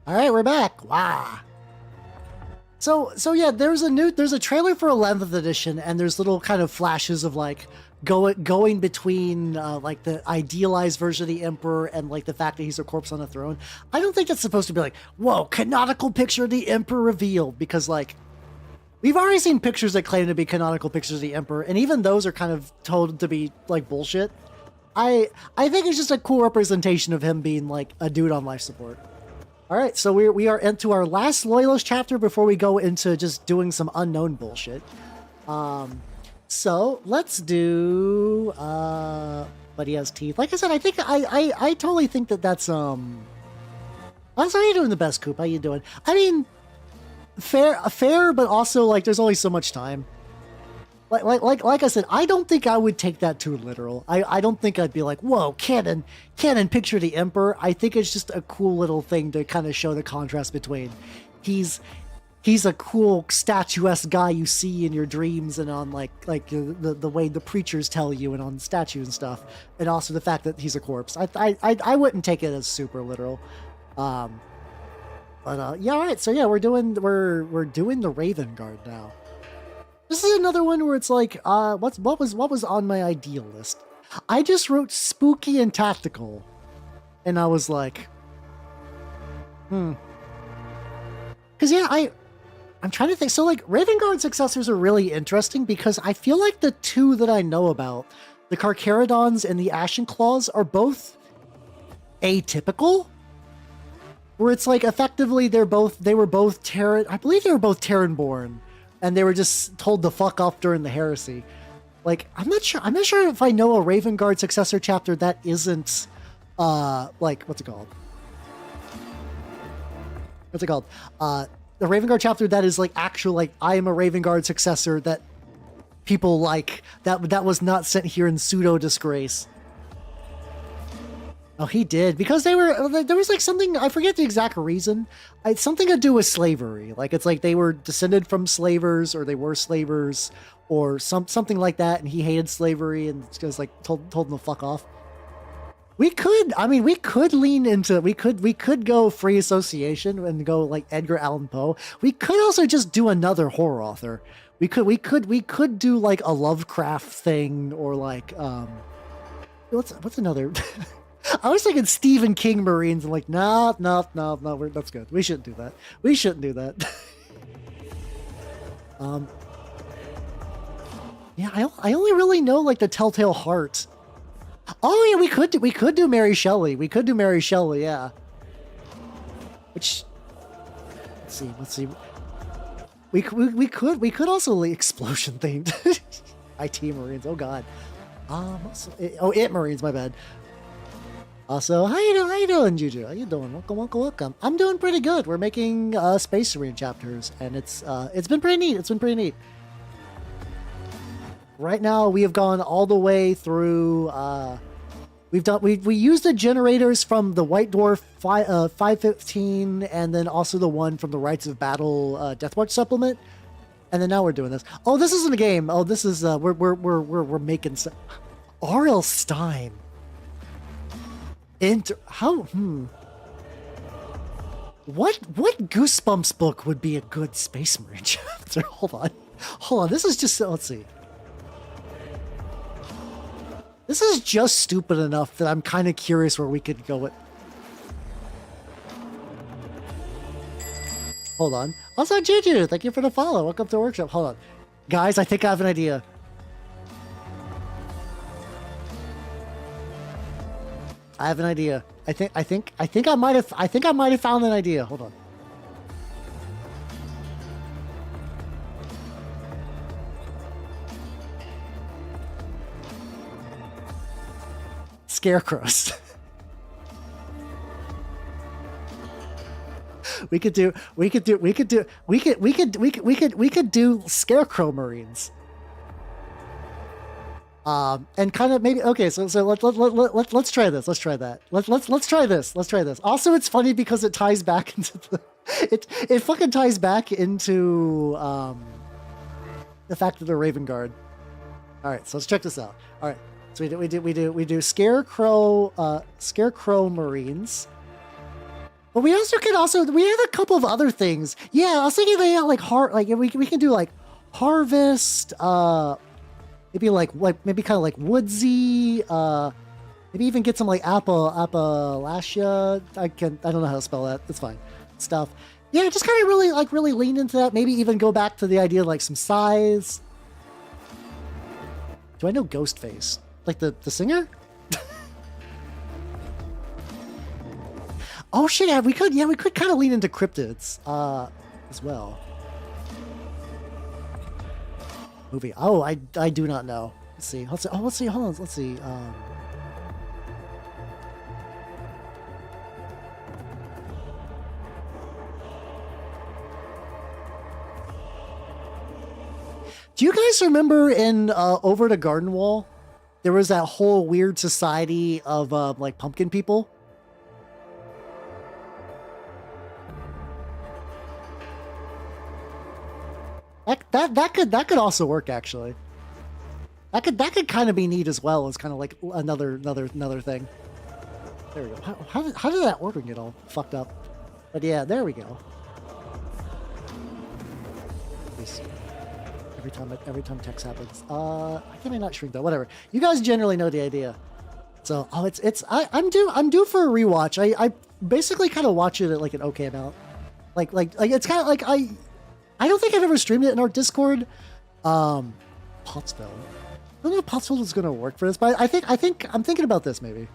All right, we're back. Wow. So yeah, there's a trailer for 11th edition, and there's little kind of flashes of like going between like the idealized version of the Emperor and like the fact that he's a corpse on a throne. I don't think that's supposed to be like, whoa, canonical picture of the Emperor revealed, because like we've already seen pictures that claim to be canonical pictures of the Emperor, and even those are kind of told to be like bullshit. I think it's just a cool representation of him being like a dude on life support. All right, so we are into our last Loyalist chapter before we go into just doing some unknown bullshit. So let's do but he has teeth. Like I said, I think I totally think that that's Honestly, how you doing, the best, Coop? How you doing? I mean, fair, but also like there's only so much time. Like I said, I don't think I would take that too literal. I don't think I'd be like, whoa, canon, picture the Emperor. I think it's just a cool little thing to kind of show the contrast between he's a cool statuesque guy you see in your dreams and on like the way the preachers tell you and on statues and stuff, and also the fact that he's a corpse. I wouldn't take it as super literal. Yeah, all right. So yeah, we're doing the Raven Guard now. This is another one where it's like, what was on my ideal list? I just wrote spooky and tactical, and I was like, because yeah, I'm trying to think. So like, Raven Guard successors are really interesting because I feel like the two that I know about, the Carcharodons and the Ashen Claws, are both atypical. Where it's like effectively they were both Terran. I believe they were both Terran-born. And they were just told to fuck off during the heresy. Like, I'm not sure if I know a Raven Guard successor chapter that isn't, like, what's it called? The Raven Guard chapter that is, like, actual, like, I am a Raven Guard successor that people like, that was not sent here in pseudo-disgrace. Oh, he did, because there was like something, I forget the exact reason. It's something to do with slavery. Like, it's like they were descended from slavers, or they were slavers, or something like that, and he hated slavery and just like told them to fuck off. We could lean into, we could go free association and go like Edgar Allan Poe. We could also just do another horror author. We could do like a Lovecraft thing, or like what's another. I was thinking Stephen King Marines, and like, no, that's good. We shouldn't do that. Yeah, I only really know like the Telltale Heart. Oh yeah, we could do Mary Shelley. Yeah. Which, let's see. We could also like explosion themed IT Marines. Oh god. It Marines. My bad. Also, how you doing, Juju? How you doing? Welcome. I'm doing pretty good. We're making Space Marine chapters, and it's been pretty neat. Right now, we have gone all the way through. We used the generators from the White Dwarf 515, and then also the one from the Rites of Battle Deathwatch supplement, and then now we're doing this. Oh, this isn't a game. Oh, this is we're making R.L. Stine. What Goosebumps book would be a good Space Marine chapter? Hold on. This is just, let's see. This is just stupid enough that I'm kind of curious where we could go with. Hold on. Also, Juju, thank you for the follow. Welcome to the workshop. Hold on, guys. I think I have an idea. I think I might have found an idea. Hold on. Scarecrows. we could do Scarecrow Marines. And kind of maybe okay. So let's try this. Let's try that. Let's try this. Also, it's funny because it ties back into it fucking ties back into the fact that they're Raven Guard. All right, so let's check this out. All right, so we do Scarecrow Marines. But we also we have a couple of other things. Yeah, I was thinking they have we can do like Harvest. Maybe maybe kind of like woodsy, maybe even get some like Appalachia. I don't know how to spell that. It's fine. Stuff. Yeah, just kind of really lean into that. Maybe even go back to the idea of like some size. Do I know Ghostface? Like the singer? Oh shit, yeah, we could kind of lean into cryptids as well. Movie. Oh, I do not know. Let's see. Hold on. Let's see. Do you guys remember in over to Garden Wall, there was that whole weird society of like pumpkin people? That could also work actually. That could kind of be neat as well as kind of like another thing. There we go. How did that order get all fucked up? But yeah, there we go. Every time text happens. I can not shrink that. Whatever. You guys generally know the idea. So I'm due for a rewatch. I basically kind of watch it at like an okay amount. Like it's kind of like I don't think I've ever streamed it in our Discord. Pottsville. I don't know if Pottsville is gonna work for this, but I'm thinking about this maybe.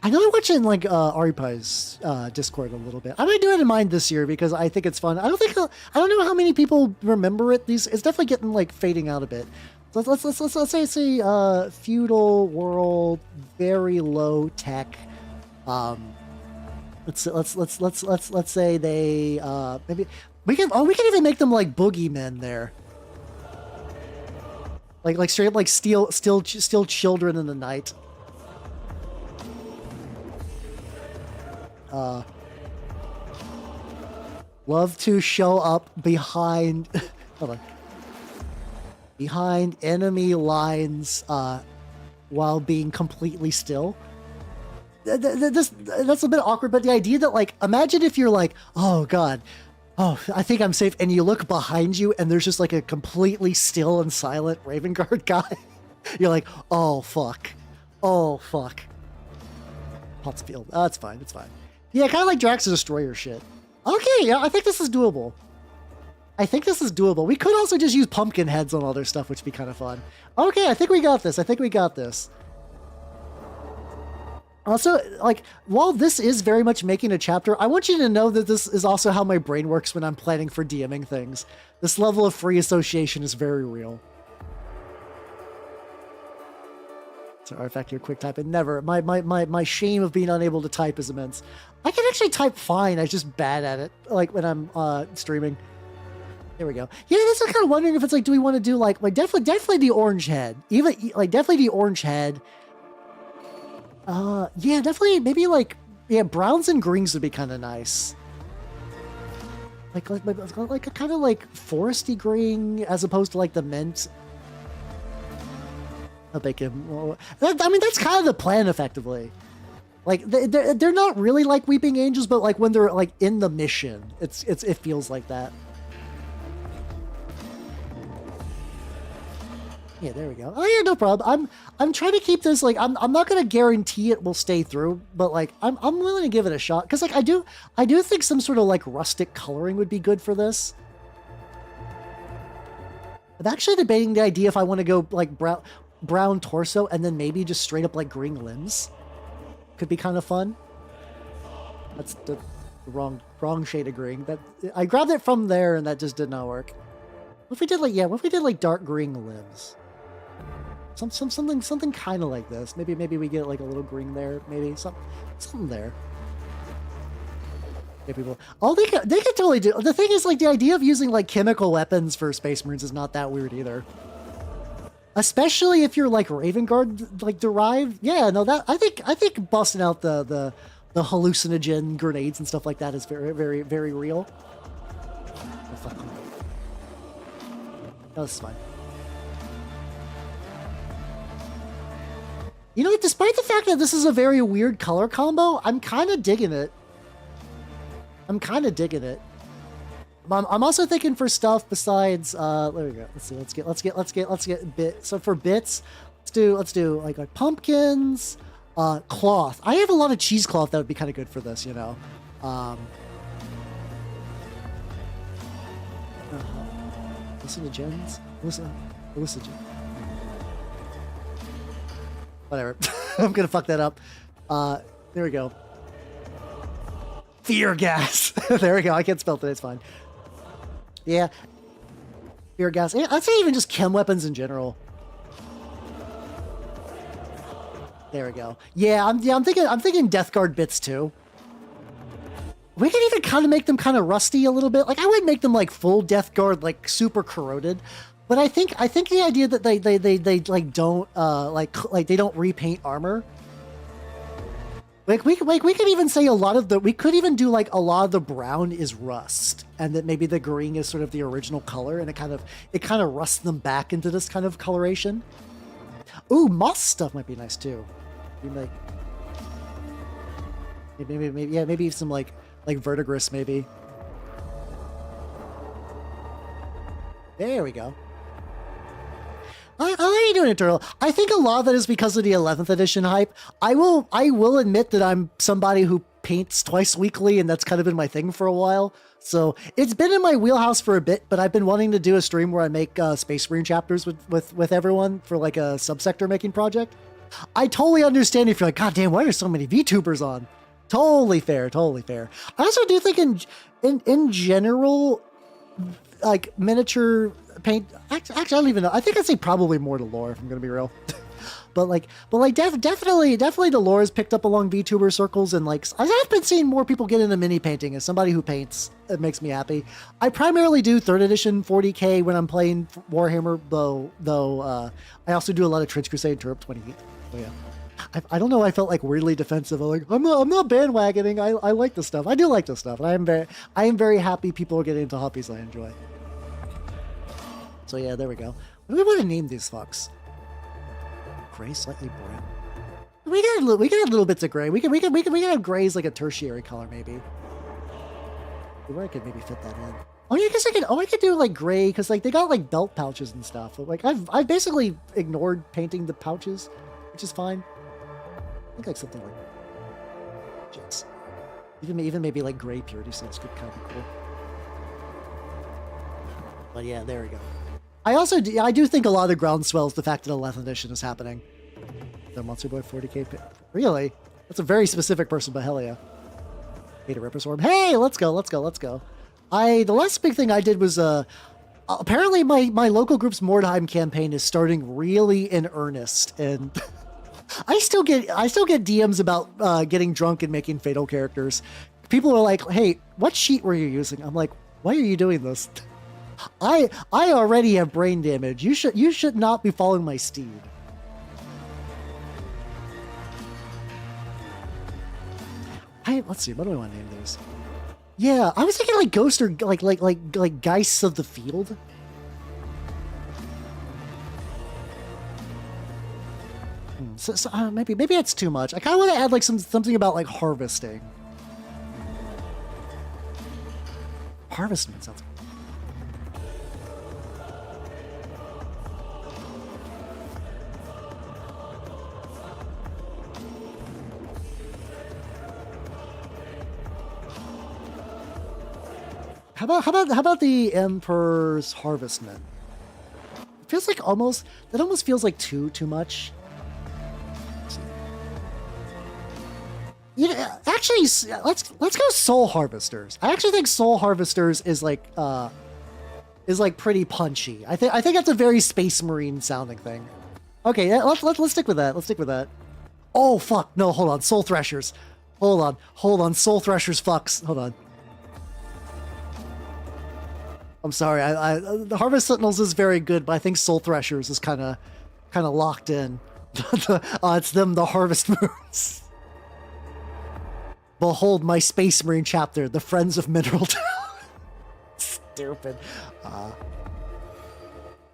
I know I watch it in like Aripai's Discord a little bit. I might do it in mine this year because I think it's fun. I don't know how many people remember it. It's definitely getting like fading out a bit. So let's say feudal world, very low tech. Let's say they maybe we can even make them like boogeymen there. Like straight up like steal children in the night. Love to show up behind hold on. Behind enemy lines while being completely still. That's a bit awkward, but the idea that like imagine if you're like, oh god, oh, I think I'm safe, and you look behind you and there's just like a completely still and silent Raven Guard guy. You're like, oh fuck. Pottsfield. Oh, it's fine, it's fine. Yeah, kind of like Drax the Destroyer shit. Okay, yeah, I think this is doable. We could also just use pumpkin heads on other stuff, which would be kind of fun. Okay, I think we got this. Also, like, while this is very much making a chapter, I want you to know that this is also how my brain works when I'm planning for DMing things. This level of free association is very real. It's an artifact here, quick type, and never. My shame of being unable to type is immense. I can actually type fine, I'm just bad at it, like when I'm streaming. There we go. Yeah, that's kind of wondering if it's like, do we want to do like definitely the orange head, even like definitely the orange head. Yeah, definitely maybe like yeah, browns and greens would be kind of nice. Like a kind of like foresty green as opposed to like the mint. I'll make him. I mean, that's kind of the plan, effectively. Like they're not really like weeping angels, but like when they're like in the mission, it feels like that. Yeah, there we go. Oh yeah, no problem. I'm trying to keep this like I'm not gonna guarantee it will stay through, but like I'm willing to give it a shot because like I do think some sort of like rustic coloring would be good for this. I'm actually debating the idea if I want to go like brown torso and then maybe just straight up like green limbs. Could be kind of fun. That's the wrong shade of green. That I grabbed it from there and that just did not work. What if we did like dark green limbs? Something kind of like this. Maybe we get like a little green there. Maybe something there. Yeah, people. Oh, they could totally do. The thing is, like, the idea of using like chemical weapons for Space Marines is not that weird either. Especially if you're like Raven Guard like derived. Yeah, no, that I think busting out the hallucinogen grenades and stuff like that is very very real. Oh, fuck. No, this is fine. You know, despite the fact that this is a very weird color combo, I'm kind of digging it. I'm also thinking for stuff besides. There we go. Let's see. Let's get bit. So for bits, let's do like pumpkins, cloth. I have a lot of cheesecloth that would be kind of good for this. You know. Listen to gens. Listen to. Whatever. I'm gonna fuck that up. There we go. Fear gas. There we go. I can't spell today. It's fine. Yeah. Fear gas. Yeah, I'd say even just chem weapons in general. There we go. Yeah, I'm thinking Death Guard bits too. We can even kind of make them kind of rusty a little bit. Like I would make them like full Death Guard, like super corroded. But I think the idea that they like don't like they don't repaint armor. Like we could even say a lot of the we could even do like a lot of the brown is rust, and that maybe the green is sort of the original color, and it kind of rusts them back into this kind of coloration. Ooh, moss stuff might be nice too. Like maybe yeah, maybe some like verdigris maybe. There we go. How are you doing, Eternal? I think a lot of that is because of the 11th edition hype. I will admit that I'm somebody who paints twice weekly, and that's kind of been my thing for a while. So it's been in my wheelhouse for a bit, but I've been wanting to do a stream where I make Space Marine chapters with everyone for like a subsector making project. I totally understand if you're like, God damn, why are there so many VTubers on? Totally fair, totally fair. I also do think in general, like miniature paint. Actually, I don't even know. I think I'd say probably more to lore if I'm gonna be real. but definitely the lore has picked up along VTuber circles, and like I've been seeing more people get into mini painting. As somebody who paints, it makes me happy. I primarily do 3rd edition 40k when I'm playing Warhammer, though I also do a lot of Trench Crusade and Turp 28. So yeah. I don't know. I felt like weirdly defensive. I'm like, I'm not bandwagoning. I like this stuff. I do like this stuff, and I am very happy people are getting into hobbies I enjoy. So yeah, there we go. What do we want to name these fucks? Gray, slightly brown. We got little bits of gray. We can have gray as like a tertiary color maybe. Where I could maybe fit that in. Oh yeah, I guess I could do like gray because like they got like belt pouches and stuff. Like I've basically ignored painting the pouches, which is fine. I think like something like jeez. Even maybe like gray purity sense could kind of be cool. But yeah, there we go. I do think a lot of the groundswell is the fact that 11th edition is happening. The Monster Boy 40k really? That's a very specific person, but hell yeah. Beta Ripper Swarm. Hey, let's go. The last big thing I did was apparently my local group's Mordheim campaign is starting really in earnest, and I still get DMs about getting drunk and making fatal characters. People are like, "Hey, what sheet were you using?" I'm like, "Why are you doing this?" I already have brain damage. You should not be following my steed. Let's see. What do I want to name these? Yeah, I was thinking like Ghost or like Geists of the Field. So maybe that's too much. I kind of want to add like something about like harvesting. Harvestman sounds. How about the Emperor's Harvestman? It feels like almost feels like too much. Yeah, actually, let's go Soul Harvesters. I actually think Soul Harvesters is like pretty punchy. I think that's a very Space Marine sounding thing. Okay, yeah, let's stick with that. Let's stick with that. Oh fuck, no, hold on, Soul Threshers. Hold on, Soul Threshers fucks. Hold on. I'm sorry. The Harvest Sentinels is very good, but I think Soul Threshers is kind of locked in. It's them, the Harvest Moons. Behold my Space Marine chapter, the Friends of Mineral Town. Stupid. I'm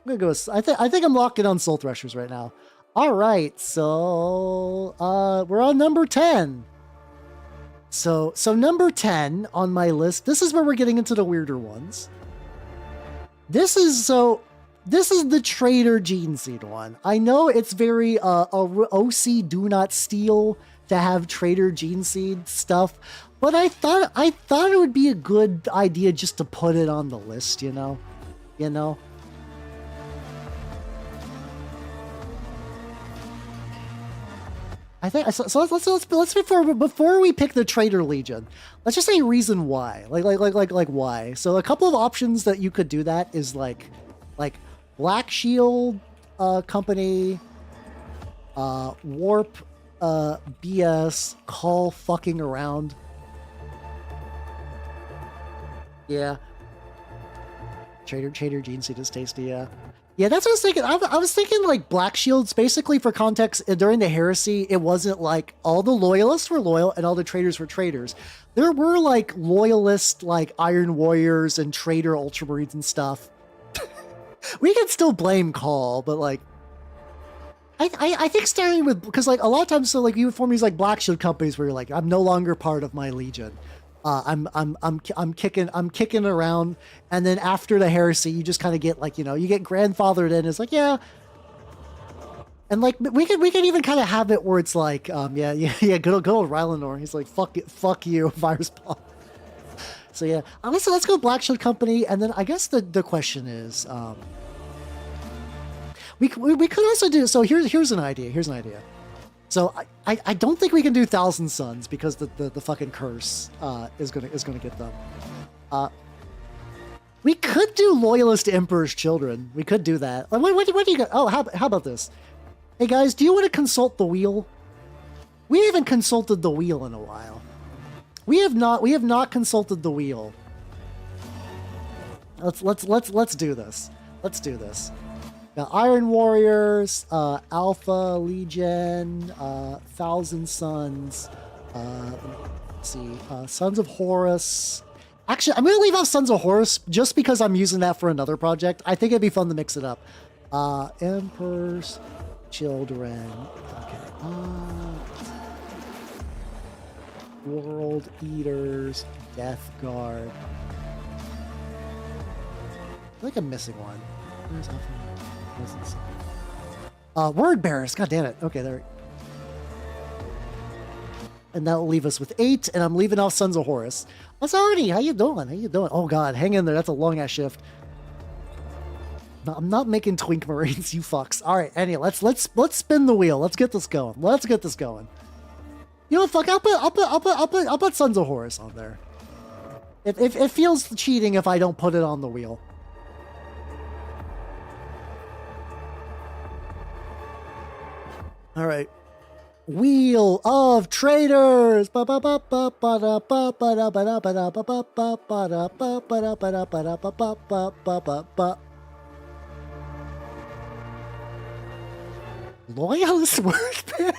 gonna go. I think I'm locked in on Soul Threshers right now. All right, so we're on number 10. So number 10 on my list. This is where we're getting into the weirder ones. This is the Trader Gene Seed one. I know it's very OC do not steal to have Trader Gene Seed stuff, but I thought it would be a good idea just to put it on the list, you know. I think so. Let's before we pick the Trader Legion, let's just say reason why. Like why. So a couple of options that you could do that is like Black Shield Company, Warp, BS, Call fucking around. Yeah. Trader Gene Seed is tasty. Yeah. Yeah, that's what I was thinking. I was thinking like Black Shields, basically for context, during the heresy, it wasn't like all the loyalists were loyal and all the traitors were traitors. There were like loyalist, like Iron Warriors and traitor Ultramarines and stuff. We can still blame Call, but like, I think starting with, because like a lot of times, so like you would form these like Black Shield companies where you're like, I'm no longer part of my legion. I'm kicking around, and then after the heresy, you just kind of get like, you get grandfathered in. It's like, yeah, and like we could even kind of have it where it's like, good old Rylanor. He's like, fuck you, virus bomb. So yeah, let's go Black Shield Company, and then I guess the question is, we could also do, so here's an idea. So I don't think we can do Thousand Suns because the fucking curse is gonna get them. We could do Loyalist Emperor's Children. We could do that. What do you got? Oh, how about this? Hey guys, do you want to consult the wheel? We haven't consulted the wheel in a while. We have not consulted the wheel. Let's do this. Let's do this. Now, Iron Warriors, Alpha Legion, Thousand Suns, let's see, Sons of Horus. Actually, I'm going to leave off Sons of Horus just because I'm using that for another project. I think it'd be fun to mix it up. Emperor's Children. Okay. World Eaters, Death Guard. I feel like I'm missing one. Where's Alpha? Word Bearers. God damn it. Okay, there. And that'll leave us with 8, and I'm leaving off Sons of Horus. What's already? How you doing? Oh god, hang in there. That's a long ass shift. No, I'm not making Twink Marines, you fucks. All right, anyway, let's spin the wheel. Let's get this going. You know, fuck. I'll put Sons of Horus on there. It feels cheating if I don't put it on the wheel. All right. Wheel of Traitors. Loyalist word. The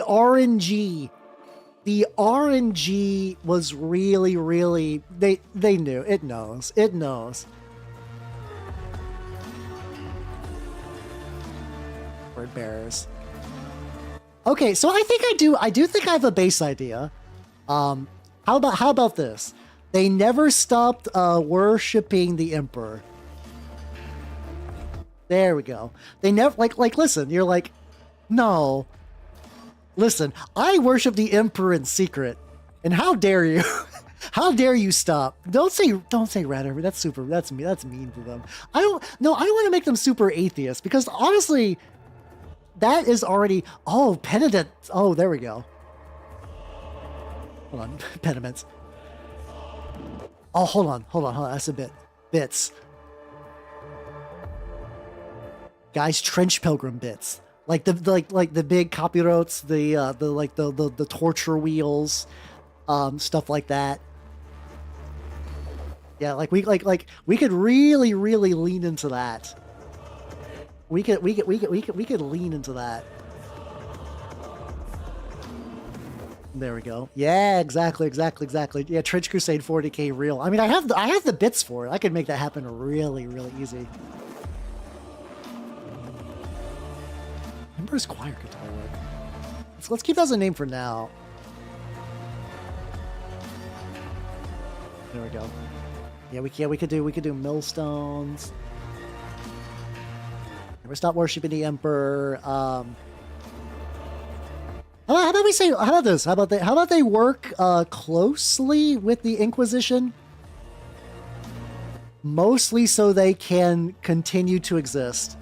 RNG. The RNG was really they knew. It knows. Word Bearers. Okay, so I do think I have a base idea. How about this? They never stopped worshipping the Emperor. There we go. They never like listen, you're like, no. Listen, I worship the Emperor in secret. And how dare you? How dare you stop? Don't say rat over. That's mean to them. I don't want to make them super atheist because honestly, that is already penitent. Oh, there we go. Hold on. Penitents. Oh, hold on. That's a bit. Bits. Guys, trench pilgrim bits. Like the big copyrotes, the torture wheels, stuff like that. Yeah, we could really lean into that. We could lean into that. There we go. Yeah, exactly. Yeah, Trench Crusade 40k real. I mean, I have the bits for it. I could make that happen really easy. Emperor's Choir could totally work. Let's keep that as a name for now. There we go. Yeah, we could do millstones. Never stop worshiping the Emperor. How about this? How about they work closely with the Inquisition? Mostly so they can continue to exist.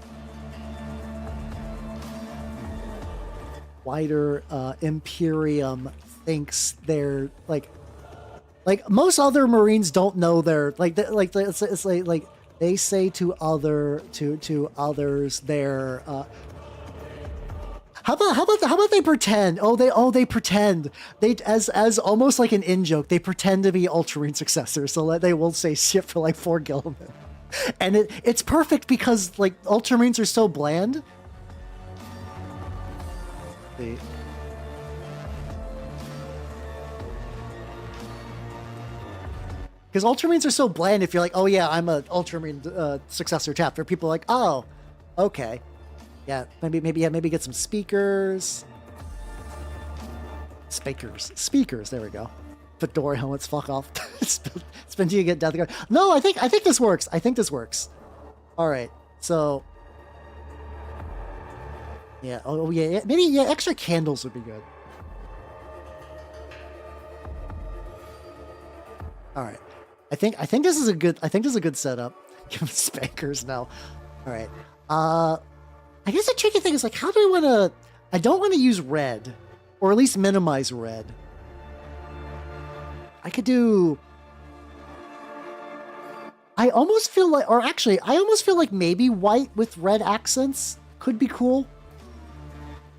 Wider Imperium thinks they're like most other Marines don't know they're it's like they say to others they're how about they pretend? They pretend. They as almost like an in joke. They pretend to be Ultramarine successors, so that they won't say shit for like 4 Gilliman. And it's perfect because like Ultramarines are so bland. See. Because Ultramarines are so bland. If you're like, oh yeah, I'm a Ultramarine successor chapter, people are like, oh, okay. Yeah, maybe get some speakers. Speakers, there we go. Fedora helmets, fuck off. Spend you get Death Guard. No, I think this works. Alright, so yeah, oh yeah, maybe extra candles would be good. Alright. I think this is a good setup. Give them spankers now. Alright. I guess the tricky thing is like, how do I want to... I don't want to use red, or at least minimize red. I could do... I almost feel like maybe white with red accents could be cool.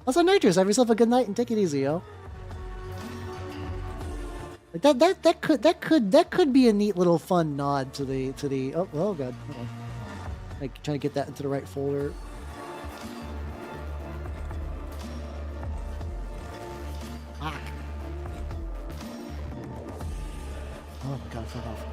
Also, Nitrous, have yourself a good night and take it easy, yo. Like that could be a neat little fun nod to the oh god. Like trying to get that into the right folder. Fuck. Oh my god, fuck off.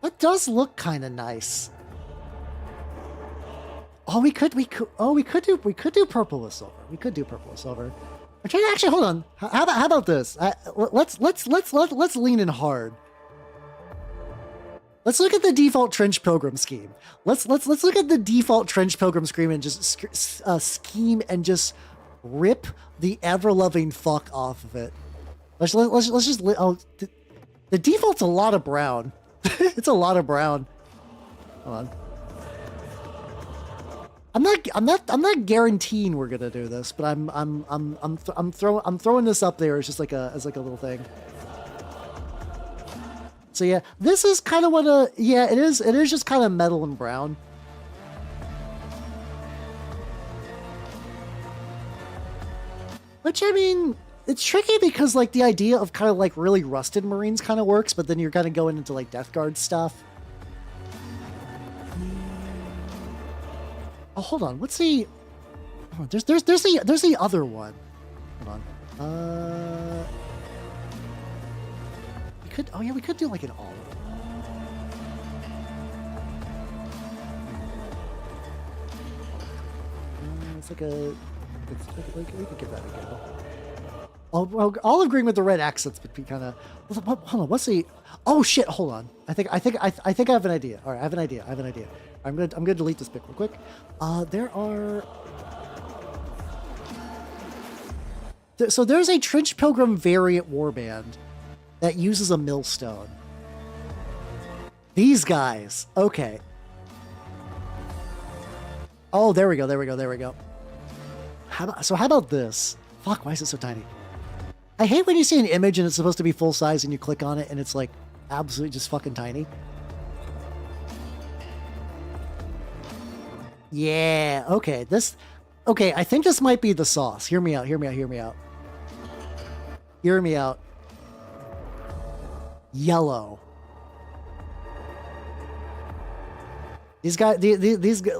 That does look kind of nice. Oh, we could do purple with silver. We could do purple with silver. I'm trying to actually hold on. How about this? Let's lean in hard. Let's look at the default trench program scheme. Let's look at the default trench program scheme and just scheme and just rip the ever loving fuck off of it. Let's just the default's a lot of brown. It's a lot of brown. Hold on. I'm not guaranteeing we're gonna do this, but I'm throwing this up there as just like a little thing. So yeah, this is kind of what it is just kind of metal and brown. Which, I mean, it's tricky because like the idea of kind of like really rusted Marines kind of works, but then you're kind of going into like Death Guard stuff. Oh, hold on. What's the? Oh, there's the other one. Hold on. We could do like an olive. It's like we could give that a go. Olive green with the red accents would be kind of. Hold on. What's the? Oh shit! Hold on. I think I have an idea. All right, I have an idea. I'm gonna delete this pic real quick. There are. So there's a Trench Pilgrim variant warband that uses a millstone. These guys. Okay. Oh, there we go. How about this? Fuck, why is it so tiny? I hate when you see an image and it's supposed to be full size and you click on it and it's like absolutely just fucking tiny. Yeah, okay. Okay, I think this might be the sauce. Hear me out. Yellow. These guys,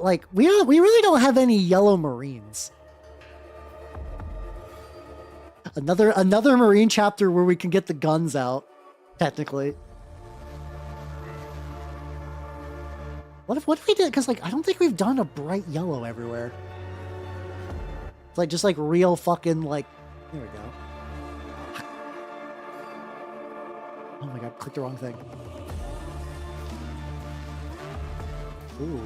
like, we really don't have any yellow Marines. Another Marine chapter where we can get the guns out, technically. What if we did? Because like I don't think we've done a bright yellow everywhere. It's like just like real fucking like. There we go. Oh my god! Clicked the wrong thing. Ooh.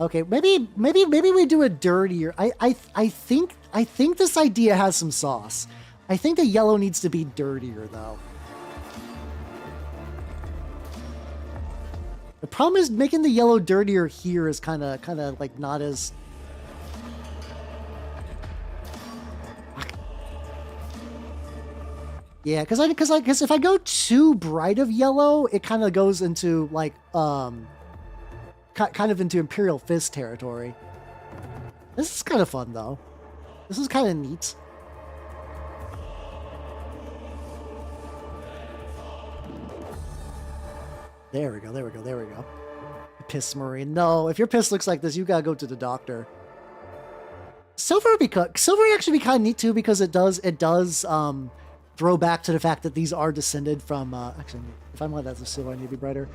Okay, maybe we do a dirtier. I think this idea has some sauce. I think the yellow needs to be dirtier though. The problem is making the yellow dirtier here is kind of like not as. Yeah, because if I go too bright of yellow, it kind of goes into like kind of into Imperial Fist territory. This is kind of fun though. This is kind of neat. There we go. There we go. There we go. Piss Marine. No, if your piss looks like this, you gotta go to the doctor. Silver would actually be kind of neat too because it does throw back to the fact that these are descended from actually if I'm like that's a silver I need to be brighter.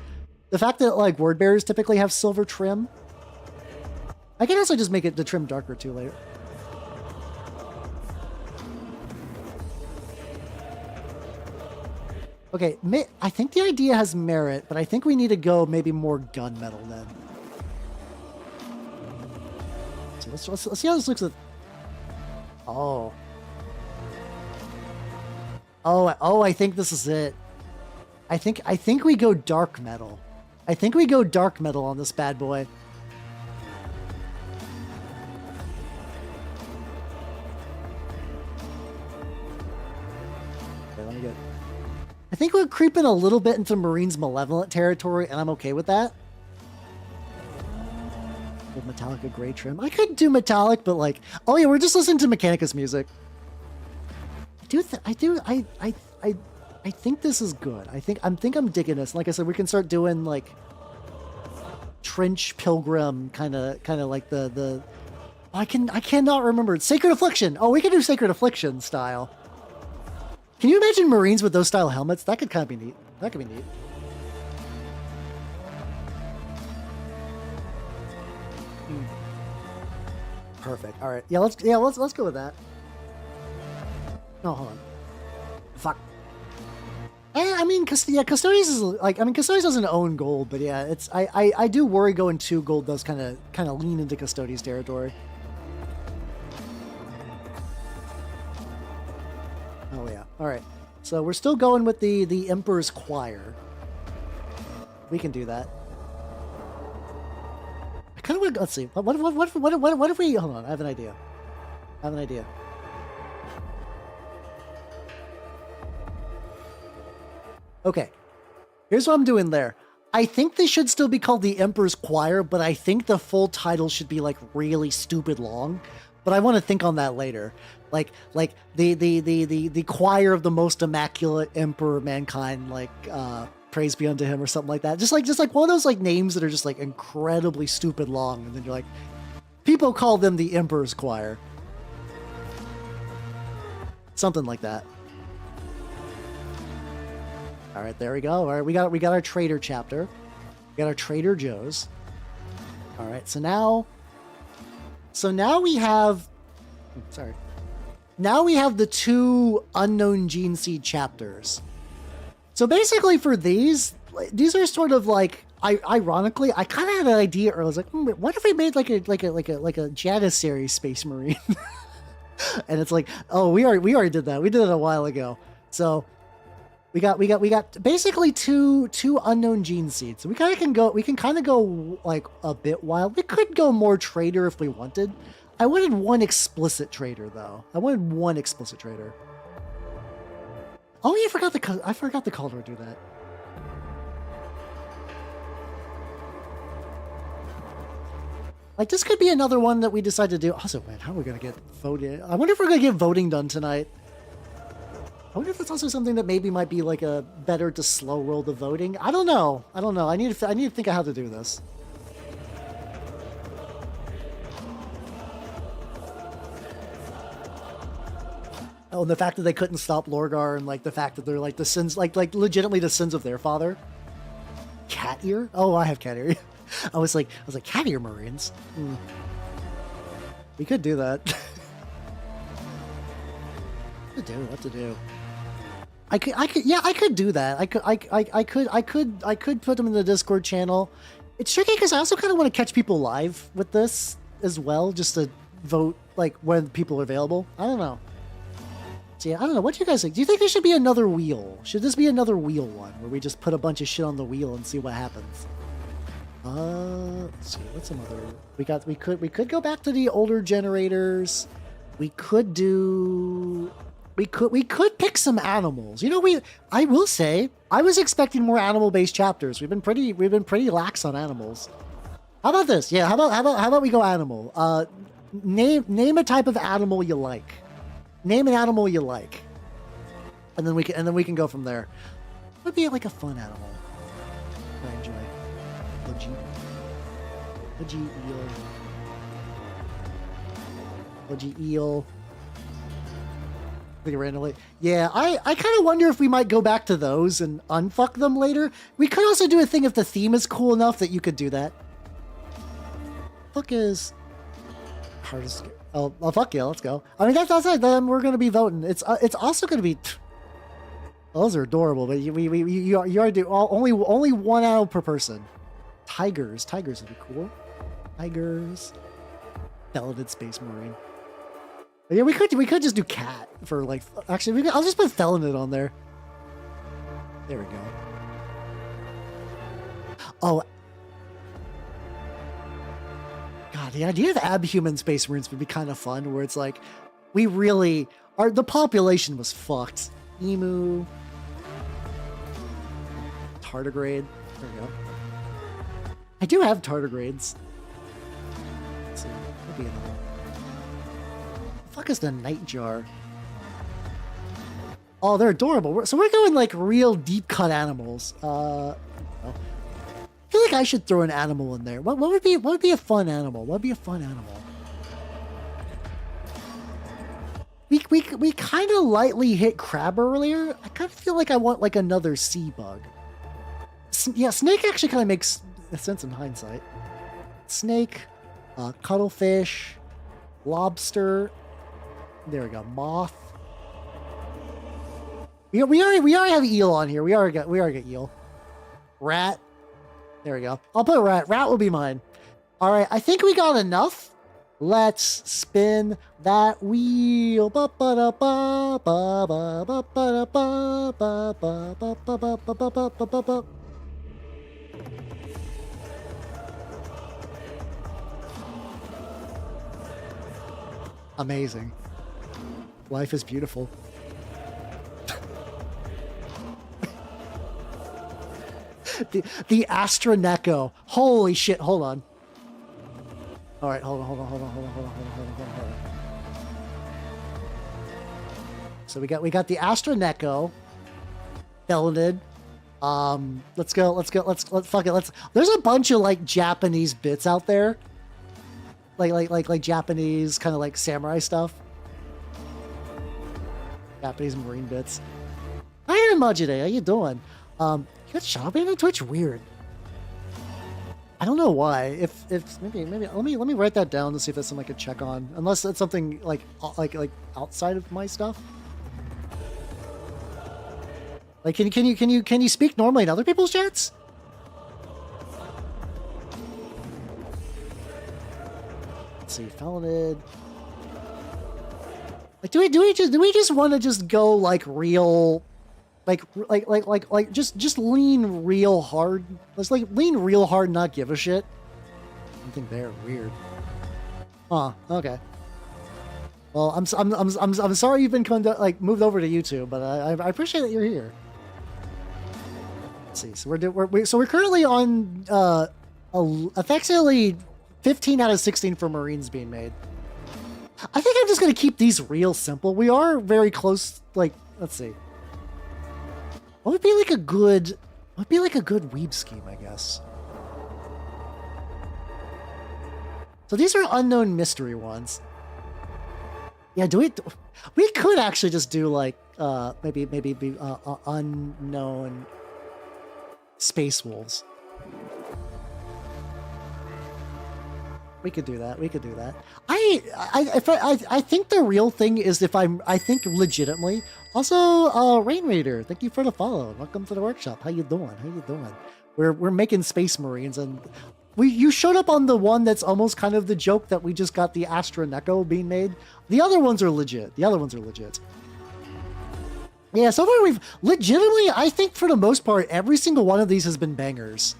The fact that like word bearers typically have silver trim. I can also just make it the trim darker too later. Okay, I think the idea has merit, but I think we need to go maybe more gunmetal then. So let's see how this looks at. Oh. Oh, I think this is it. I think we go dark metal. I think we go dark metal on this bad boy. Okay, let me get. I think we're creeping a little bit into Marine's Malevolent territory, and I'm okay with that. With Metallica gray trim. I could do metallic, but like, oh yeah, we're just listening to Mechanicus music. I think this is good. I think I'm digging this. Like I said, we can start doing like trench pilgrim kind of like the I cannot remember. Sacred Affliction. Oh, we can do Sacred Affliction style. Can you imagine Marines with those style helmets? That could kind of be neat. That could be neat. Perfect. All right. Yeah, let's go with that. No, hold on. Fuck. I mean, Custodians is like, I mean, Custodians doesn't own gold, but yeah, it's I do worry going 2 gold does kind of lean into Custodians territory. Oh yeah. All right. So we're still going with the Emperor's Choir. We can do that. I kind of want. Let's see. What if we? Hold on. I have an idea. Okay. Here's what I'm doing there. I think they should still be called the Emperor's Choir, but I think the full title should be like really stupid long. But I want to think on that later. Like the choir of the most immaculate emperor mankind, like praise be unto him or something like that. Just like one of those like names that are just like incredibly stupid long, and then you're like, people call them the Emperor's Choir. Something like that. All right, there we go. All right, we got our Trader chapter. We got our Trader Joe's. All right, so now we have. Sorry. Now we have the 2 unknown gene seed chapters. So basically, for these are sort of like. Ironically, I kind of had an idea earlier. I was like, what if we made like a Janissary Space Marine? And it's like, oh, we already did that. We did it a while ago. So. We got basically two unknown gene seeds. So we can kind of go like a bit wild. We could go more trader if we wanted. I wanted 1 explicit trader though. Oh, yeah, I forgot the Caldor do that. Like this could be another one that we decide to do. Also, man, how are we gonna get voted? I wonder if we're gonna get voting done tonight. I wonder if it's also something that maybe might be like a better to slow roll the voting. I don't know. I need to think of how to do this. Oh, and the fact that they couldn't stop Lorgar, and like the fact that they're like the sins, like legitimately the sins of their father. Cat ear? Oh, I have cat ear. I was like cat ear Marines. We could do that. What to do? I could do that. I could put them in the Discord channel. It's tricky because I also kind of want to catch people live with this as well, just to vote like when people are available. I don't know. So yeah, I don't know. What do you guys think? Do you think there should be another wheel? Should this be another wheel one where we just put a bunch of shit on the wheel and see what happens? Let's see. What's some other? We could go back to the older generators. We could do. We could pick some animals. You know, I will say I was expecting more animal-based chapters. We've been pretty lax on animals. How about this? Yeah, how about we go animal? Name a type of animal you like. Name an animal you like. And then we can go from there. What would be like a fun animal I enjoy? Pudgy eel. Pudgy eel. Randomly. Yeah, I kind of wonder if we might go back to those and unfuck them later. We could also do a thing if the theme is cool enough that you could do that. Fuck is hardest. Oh, fuck yeah, let's go. I mean, that's it. Then we're gonna be voting. It's also gonna be. Those are adorable, but you already do only one animal per person. Tigers would be cool. Tigers. Belted Space Marine. Yeah, we could just do cat for like. Actually, I'll just put Felonid on there. There we go. Oh. God, the idea of abhuman Space Marines would be kind of fun, where it's like, the population was fucked. Emu. Tardigrade. There we go. I do have tardigrades. Let's see. That'd be another. Fuck is the Nightjar? Oh, they're adorable. So we're going like real deep cut animals. I feel like I should throw an animal in there. What would be a fun animal? What would be a fun animal? We kind of lightly hit crab earlier. I kind of feel like I want like another sea bug. Yeah, snake actually kind of makes sense in hindsight. Snake, cuttlefish, lobster. There we go. Moth. We already have eel on here. We already got eel. Rat. There we go. I'll put rat. Rat will be mine. All right. I think we got enough. Let's spin that wheel. Amazing. Life is beautiful. the Astroneko. Holy shit, hold on. All right, hold on. So we got the Astroneko. Felonid. Let's fuck it. There's a bunch of like Japanese bits out there. Like Japanese kind of like samurai stuff. Japanese marine bits. Hi, Majide. How you doing? You got shopping on Twitch? Weird. I don't know why. If maybe let me write that down to see if that's something I could check on. Unless it's something like outside of my stuff. Like can you speak normally in other people's chats? Let's see, Felonid. Like, do we just want to just go like real, like just lean real hard? Let's like lean real hard, and not give a shit. I think they're weird. Huh? Okay. Well, I'm sorry you've been moved over to YouTube, but I appreciate that you're here. Let's see. So we're currently on effectively 15 out of 16 for Marines being made. I think I'm just going to keep these real simple. We are very close. Like, let's see. What would be like a good weeb scheme, I guess. So these are unknown mystery ones. Yeah, we could actually just do like maybe unknown space wolves. We could do that. I think the real thing is I think legitimately. Also, Rain Raider, thank you for the follow. Welcome to the workshop. How you doing? We're making Space Marines, and you showed up on the one that's almost kind of the joke that we just got the Astroneko being made. The other ones are legit. Yeah, so far we've legitimately, I think for the most part, every single one of these has been bangers.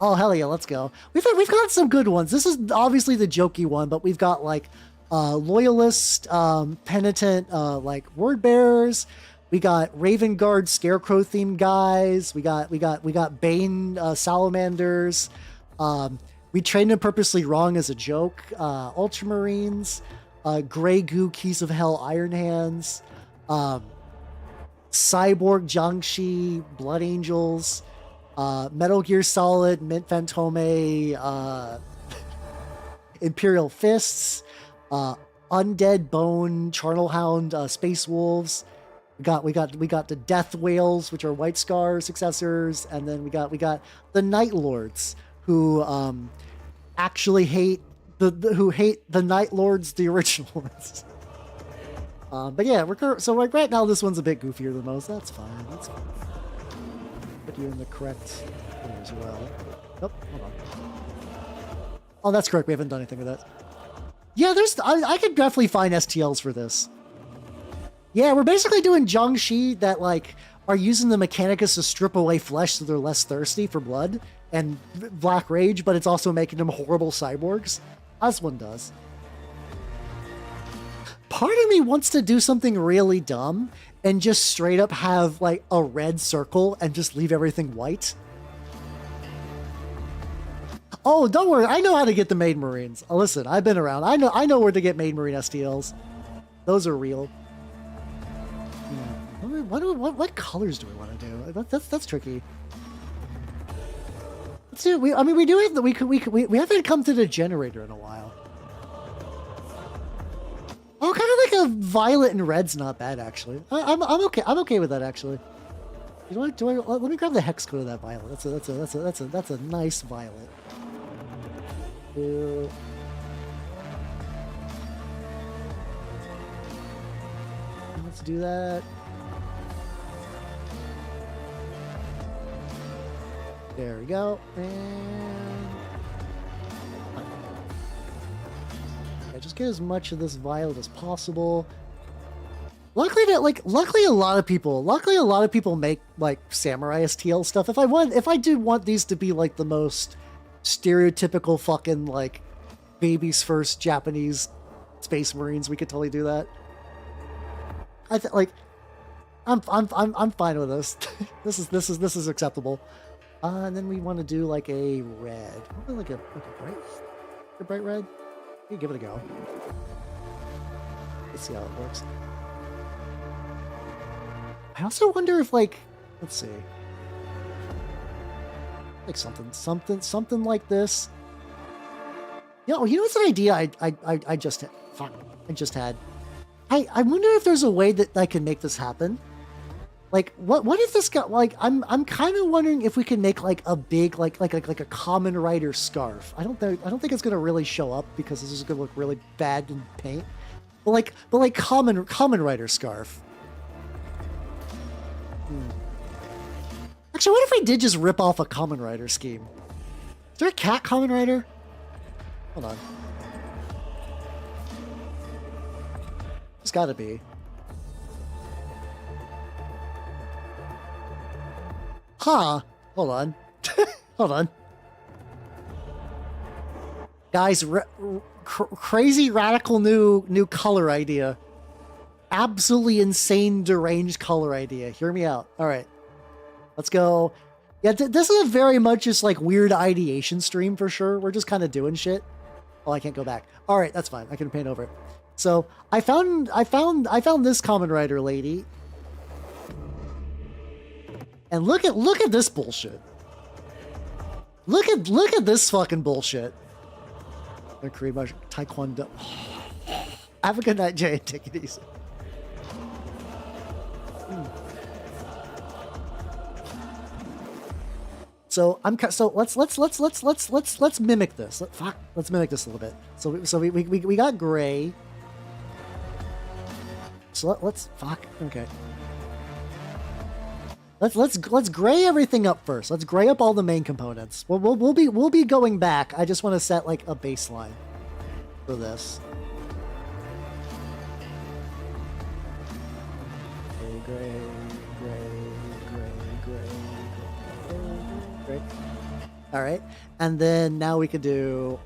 Oh, hell yeah, let's go. We've got some good ones. This is obviously the jokey one, but we've got like loyalist, penitent, like word bearers. We got Raven Guard, Scarecrow themed guys. We got Bane salamanders. We trained them purposely wrong as a joke. Ultramarines, Grey Goo, Keys of Hell, Iron Hands, Cyborg, Jiangxi, Blood Angels, Metal Gear Solid, Mint Fantome, Imperial Fists, Undead Bone, Charnel Hound, Space Wolves. We got the Death Whales, which are White Scar successors, and then we got the Night Lords, who actually hate who hate the Night Lords, the original ones. But yeah, so like right now this one's a bit goofier than most. That's fine. That's fine. Put you in the correct thing as well. Oh, hold on. Oh, that's correct. We haven't done anything with that. Yeah, I could definitely find STLs for this. Yeah, we're basically doing Jiangxi that like are using the Mechanicus to strip away flesh so they're less thirsty for blood and Black Rage, but it's also making them horrible cyborgs, as one does. Part of me wants to do something really dumb and just straight up have like a red circle and just leave everything white. Oh, don't worry. I know how to get the Maid Marines. Oh, listen, I've been around. I know where to get Maid Marine STLs. Those are real. What colors do we want to do? That's tricky. Let's do. We do have we haven't come to the generator in a while. Oh, kind of like a violet and red's not bad actually. I'm okay. I'm okay with that actually. You know what? Let me grab the hex code of that violet. That's a nice violet. Let's do that. There we go. And yeah, just get as much of this violet as possible. Luckily a lot of people make like samurai STL stuff. If I do want these to be like the most stereotypical fucking like baby's first Japanese Space Marines, we could totally do that. I'm fine with this. this is acceptable. And then we want to do like a red, like a bright red. Hey, give it a go. Let's see how it works. I also wonder if like, let's see, like something like this. You know what's an idea I just had? Fuck, I just had. I wonder if there's a way that I can make this happen. Like, what if this got like? I'm kind of wondering if we can make like a big like a common rider scarf. I don't think it's gonna really show up because this is gonna look really bad in paint. But like common rider scarf. Actually, what if we did just rip off a common rider scheme? Is there a cat common rider? Hold on. There's gotta be. Huh. Hold on. Hold on. Guys, crazy radical new color idea. Absolutely insane deranged color idea. Hear me out. All right. Let's go. Yeah, this is a very much just like weird ideation stream for sure. We're just kind of doing shit. Oh, I can't go back. All right, that's fine. I can paint over it. So I found this common rider lady. And look at this bullshit. Look at this fucking bullshit. I create my taekwondo. Have a good night, Jay. Take it easy. So let's mimic this. Let's mimic this a little bit. So we got gray. So let's okay. Let's gray everything up first. Let's gray up all the main components. We'll be going back. I just want to set like a baseline for this. Gray. All right, and then now we could do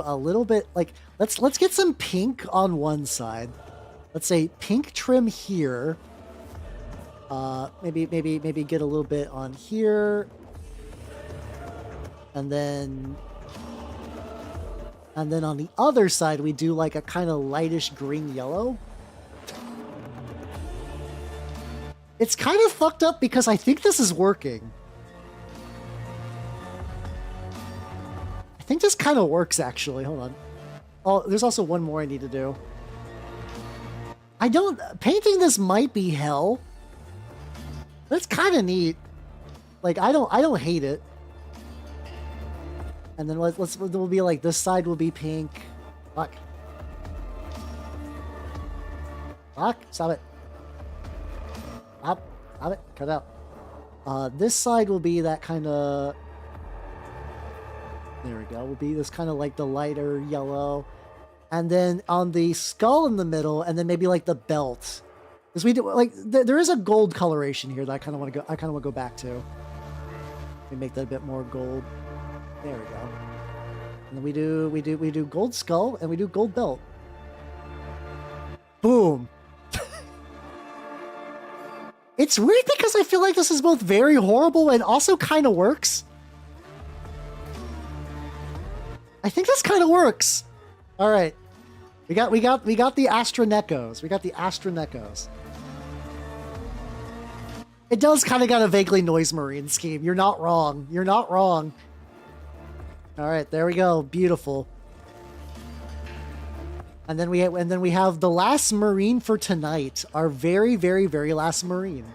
a little bit like let's get some pink on one side. Let's say pink trim here. Maybe get a little bit on here, and then on the other side we do like a kind of lightish green yellow. It's kind of fucked up because I think this is working. I think this kind of works, actually. Hold on. Oh, there's also one more I need to do. Painting this might be hell. That's kind of neat. Like, I don't hate it. And then we'll be like, this side will be pink. Fuck. Fuck. Stop it. Stop it. Cut it out. This side will be that kind of... There we go. Will be this kind of like the lighter yellow. And then on the skull in the middle, and then maybe like the belt. Because we do, like, there is a gold coloration here that I kind of want to go back to. Let me make that a bit more gold. There we go. And then we do gold skull and we do gold belt. Boom. It's weird because I feel like this is both very horrible and also kind of works. I think this kind of works. All right. We got the Astronecos. We got the Astronecos. It does kind of got a vaguely Noise Marine scheme. You're not wrong. You're not wrong. All right, there we go. Beautiful. And then we have the last Marine for tonight. Our very, very, very last Marine.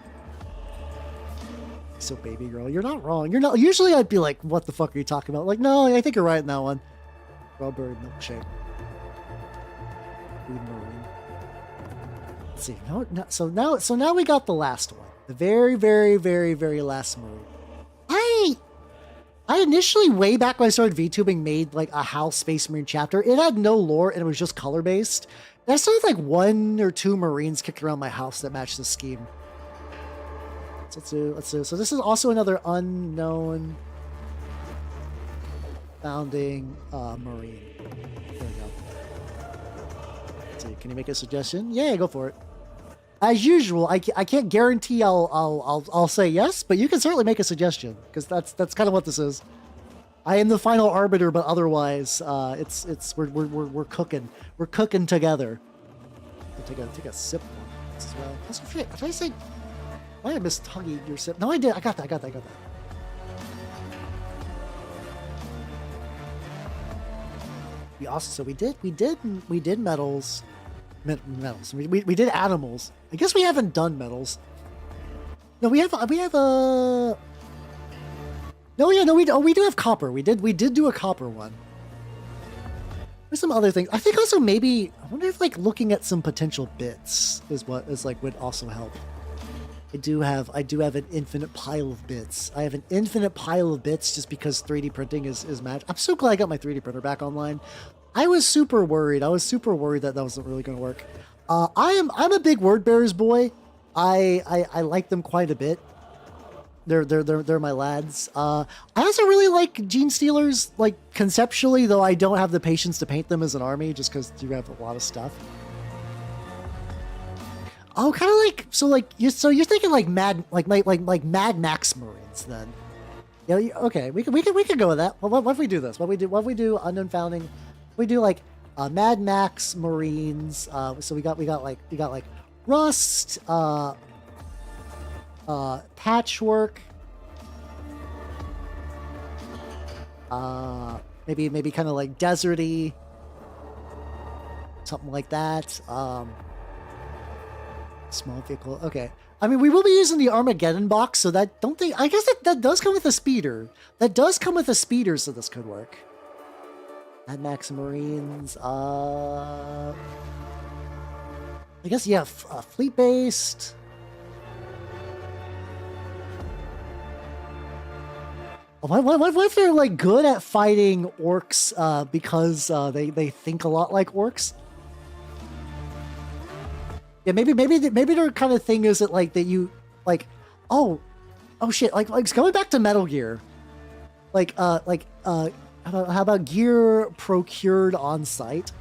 So, baby girl, you're not wrong. You're not. Usually, I'd be like, "What the fuck are you talking about?" Like, no, I think you're right in that one. Strawberry milkshake. Food Marine. Let's see. No, so now we got the last one. The very, very, very, very last Marine. I initially, way back when I started VTubing, made like a HAL Space Marine chapter. It had no lore and it was just color based. And I still had like 1 or 2 Marines kicking around my house that matched the scheme. So let's do. So this is also another unknown founding Marine. There we go. Let's see, can you make a suggestion? Yeah, go for it. As usual, I can't guarantee I'll say yes, but you can certainly make a suggestion because that's kind of what this is. I am the final arbiter, but otherwise, we're cooking. We're cooking together. I'll take a sip on this as well. Did I say? Why I missed Huggy your sip? No, I did. I got that. We also we did metals. Metals. We did animals. I guess we haven't done metals. No, we have a. No, yeah, no, we do have copper. We did do a copper one. There's some other things. I think also maybe I wonder if like looking at some potential bits would also help. I do have an infinite pile of bits. I have an infinite pile of bits just because 3D printing is mad. I'm so glad I got my 3D printer back online. I was super worried. that wasn't really going to work. I'm a big word bearers boy. I like them quite a bit. They're my lads. I also really like Gene Stealers, like conceptually, though I don't have the patience to paint them as an army just because you have a lot of stuff. Oh, kind of like you're thinking like Mad Max Marines then. Yeah, okay, we could go with that. Well, what if we do this? What if we do Unknown Founding? We do like Mad Max Marines. So we got like Rust, Patchwork, maybe kind of like deserty, something like that. Small vehicle. Okay. I mean, we will be using the Armageddon box, so I guess that does come with a speeder. That does come with a speeder, so this could work. Mad Max Marines. I guess, yeah, fleet-based. What if they're, like, good at fighting orcs because they think a lot like orcs? Yeah, maybe their kind of thing is that like that you like, oh shit, like going back to Metal Gear. How about gear procured on site?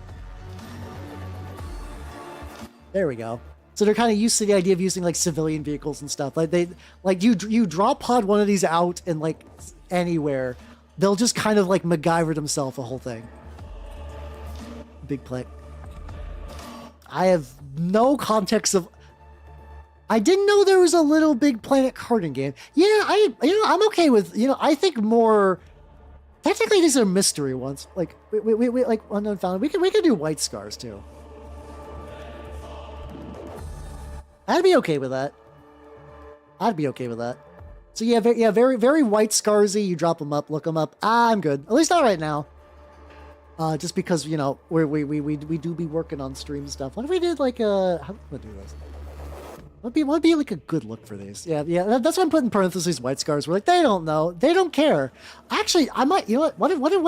There we go. So they're kind of used to the idea of using like civilian vehicles and stuff. Like you drop pod one of these out in like anywhere, they'll just kind of like MacGyver themselves a whole thing. Big play. I have no context of. I didn't know there was a Little Big Planet karting game. Yeah, I'm okay with, I think more. Technically, these are mystery ones. Like we like unknown found. We could do White Scars too. I'd be okay with that. I'd be okay with that. So yeah, very very White Scarsy. You drop them up, look them up. I'm good. At least not right now. Just because we do be working on stream stuff. What if we did like how do we do this? Would be like a good look for these. Yeah. That's why I'm putting parentheses White Scars. We're like, they don't know, they don't care. Actually, I might. You know what? What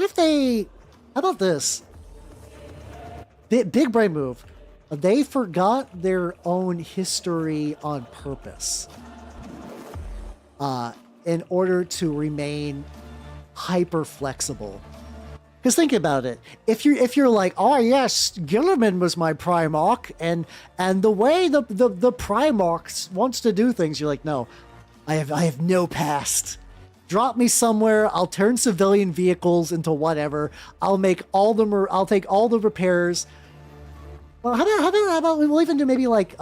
if they? How about this? Big brain move. They forgot their own history on purpose. In order to remain hyper flexible. Because think about it. If you're like, oh yes, Gilliman was my Primarch, and the way the Primarch wants to do things, you're like, no, I have no past. Drop me somewhere. I'll turn civilian vehicles into whatever. I'll take all the repairs. Well, how about we'll even do maybe like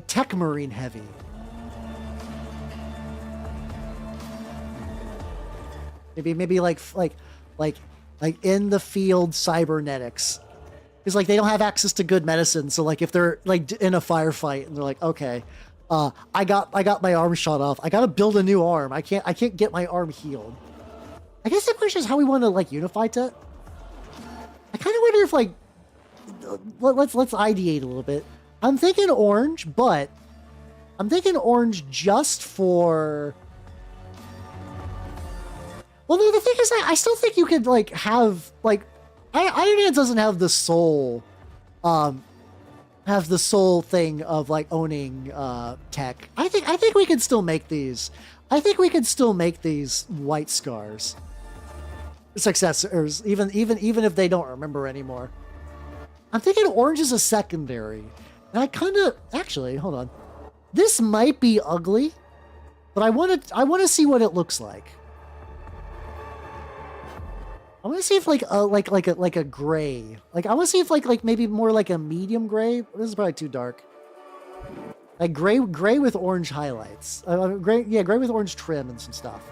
Tech Marine heavy. Maybe like in the field cybernetics, because like they don't have access to good medicine. So like if they're like in a firefight and they're like, okay, I got my arm shot off. I got to build a new arm. I can't get my arm healed. I guess the question is how we want to like unify it. I kind of wonder if like let's ideate a little bit. I'm thinking orange, but I'm thinking orange just for. Well, no, the thing is, I still think you could like have like Iron Man doesn't have the soul, thing of like owning tech. I think we could still make these. I think we could still make these White Scars successors, even if they don't remember anymore. I'm thinking orange is a secondary, and I kind of actually hold on. This might be ugly, but I want to see what it looks like. I want to see if like a gray. Like I want to see if like maybe more like a medium gray. This is probably too dark. Like gray with orange highlights. Gray with orange trim and some stuff.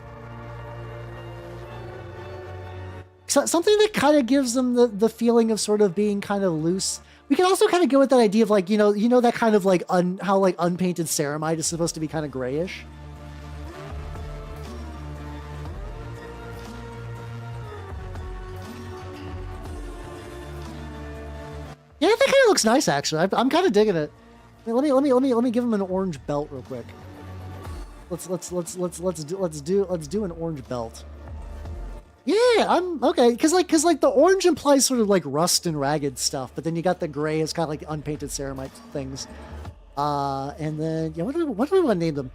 So, something that kind of gives them the feeling of sort of being kind of loose. We can also kind of go with that idea of like, that kind of like how like unpainted ceramide is supposed to be kind of grayish. Yeah, that kind of looks nice actually. I'm kind of digging it. Let me give him an orange belt real quick. Let's do an orange belt. Yeah, I'm okay because the orange implies sort of like rust and ragged stuff, but then you got the gray as kind of like unpainted ceramite things. And then yeah, what do we want to name them?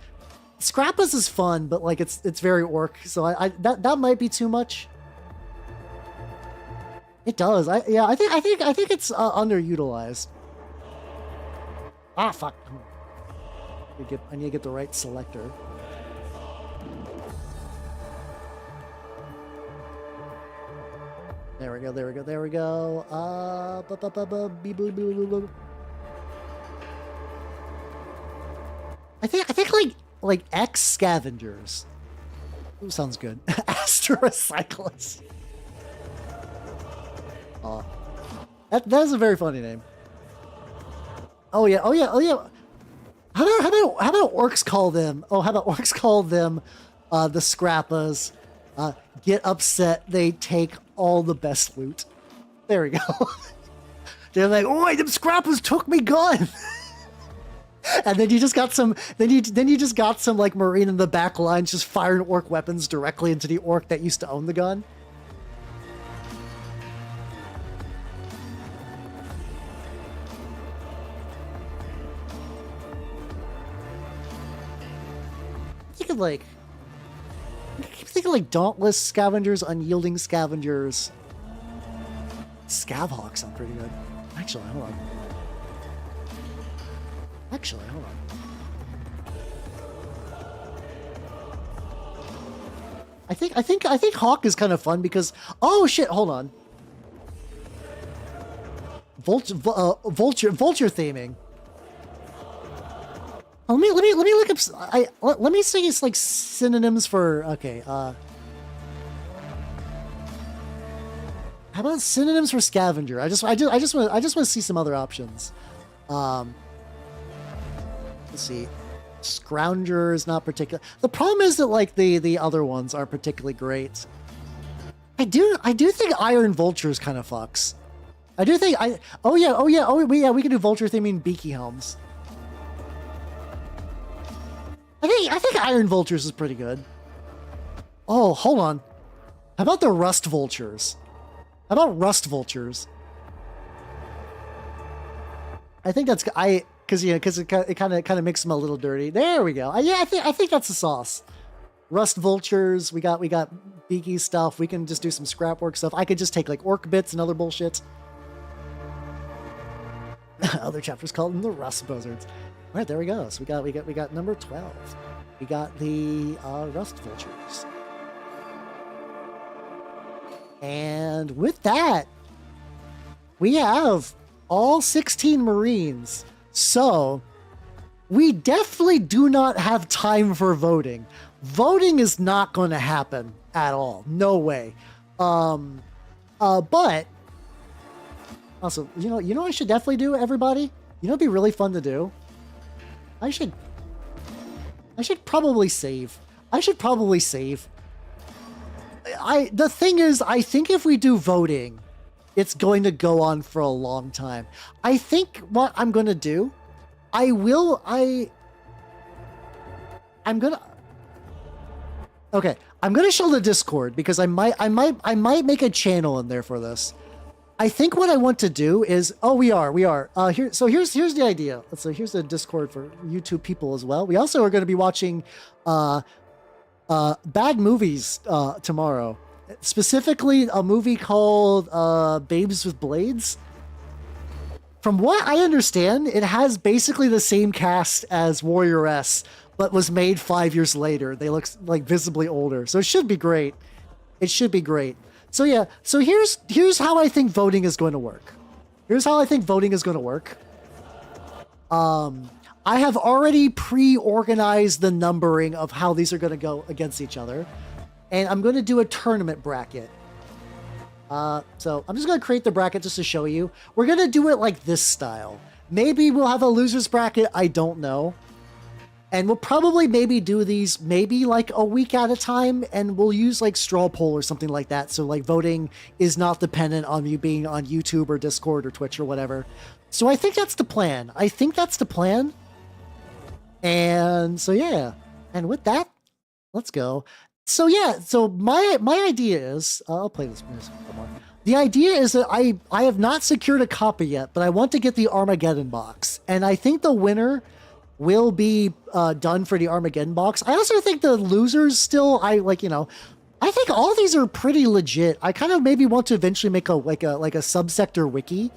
Scrappas is fun, but like it's very orc, so that might be too much. It does. I think it's underutilized. Ah, fuck. I need to get the right selector. There we go. I think like X scavengers. Ooh, sounds good. Astrocyclist. Oh, that is a very funny name. Oh yeah. How about orcs call them? Oh, how about orcs call them the Scrappas? Get upset. They take all the best loot. There we go. They're like, oh, them Scrappas took me gun. And then you just got some. Then you just got some like Marine in the back lines just firing orc weapons directly into the orc that used to own the gun. You could like thinking like Dauntless Scavengers, Unyielding Scavengers. Scavhawks sound pretty good. Actually, hold on. I think Hawk is kind of fun because, oh shit, hold on. Vulture theming. Let me look up. Let me see. It's like synonyms for. Okay. How about synonyms for scavenger? I just want to see some other options. Let's see. Scrounger is not particular. The problem is that like the other ones are particularly great. I do think Iron Vultures kind of fucks. I do think we can do vulture theming beaky helms. I think Iron Vultures is pretty good. Oh, hold on. How about the Rust Vultures? I think that's because it kind of makes them a little dirty. There we go. Yeah, I think that's the sauce. Rust Vultures. We got beaky stuff. We can just do some scrap work stuff. I could just take like orc bits and other bullshit. Other chapters called them the Rust Buzzards. All right, there we go. So we got number 12. We got the Rust Vultures. And with that, we have all 16 Marines. So we definitely do not have time for voting. Voting is not going to happen at all. No way. But also, you know what I should definitely do, everybody? You know, it'd be really fun to do. I should probably save. The thing is, I think if we do voting, it's going to go on for a long time. I think what I'm going to do, I'm going to show the Discord because I might make a channel in there for this. I think what I want to do is, we are. Here's the idea. So here's the Discord for YouTube people as well. We also are going to be watching bad movies tomorrow. Specifically, a movie called Babes with Blades. From what I understand, it has basically the same cast as Warrior S, but was made 5 years later. They look like visibly older, so it should be great. So yeah, so here's how I think voting is going to work. I have already pre-organized the numbering of how these are going to go against each other, and I'm going to do a tournament bracket. So I'm just going to create the bracket just to show you. We're going to do it like this style. Maybe we'll have a loser's bracket. I don't know. And we'll probably maybe do these maybe like a week at a time, and we'll use like straw poll or something like that. So like voting is not dependent on you being on YouTube or Discord or Twitch or whatever. So I think that's the plan. And so yeah. And with that, let's go. So yeah, so my idea is, I'll play this music a little more. The idea is that I have not secured a copy yet, but I want to get the Armageddon box. And I think the winner will be done for the Armageddon box. I also think the losers still, I think all these are pretty legit. I kind of maybe want to eventually make a subsector wiki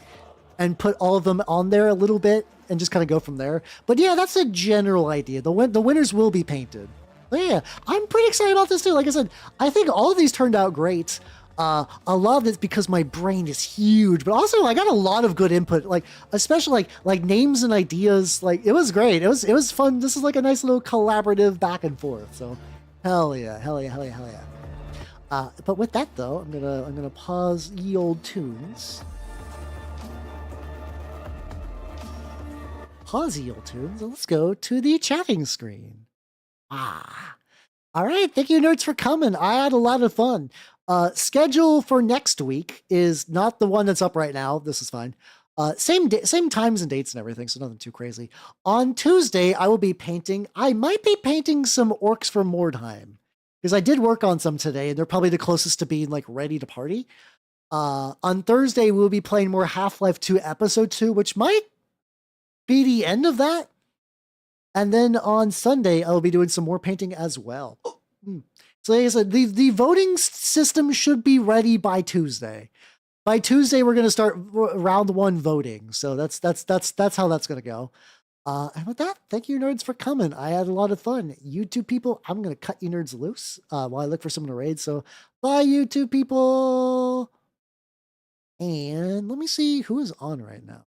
and put all of them on there a little bit and just kind of go from there. But yeah, that's a general idea. The winners will be painted. But yeah, I'm pretty excited about this too. Like I said, I think all of these turned out great. A lot of it's because my brain is huge, but also I got a lot of good input, like especially like names and ideas. Like it was great. It was fun. This is like a nice little collaborative back and forth. So hell yeah. But with that though, I'm gonna pause ye old tunes. And let's go to the chatting screen. All right. Thank you, nerds, for coming. I had a lot of fun. Schedule for next week is not the one that's up right now. This is fine. Same times and dates and everything, so nothing too crazy. On Tuesday, I will be painting. I might be painting some orcs for Mordheim because I did work on some today, and they're probably the closest to being like ready to party. On Thursday, we'll be playing more Half-Life 2 Episode 2, which might be the end of that. And then on Sunday, I'll be doing some more painting as well. So like I said, the voting system should be ready by Tuesday. By Tuesday, we're gonna start round one voting. So that's how that's gonna go. And with that, thank you nerds for coming. I had a lot of fun. You two people, I'm gonna cut you nerds loose while I look for someone to raid. So bye, you two people. And let me see who is on right now.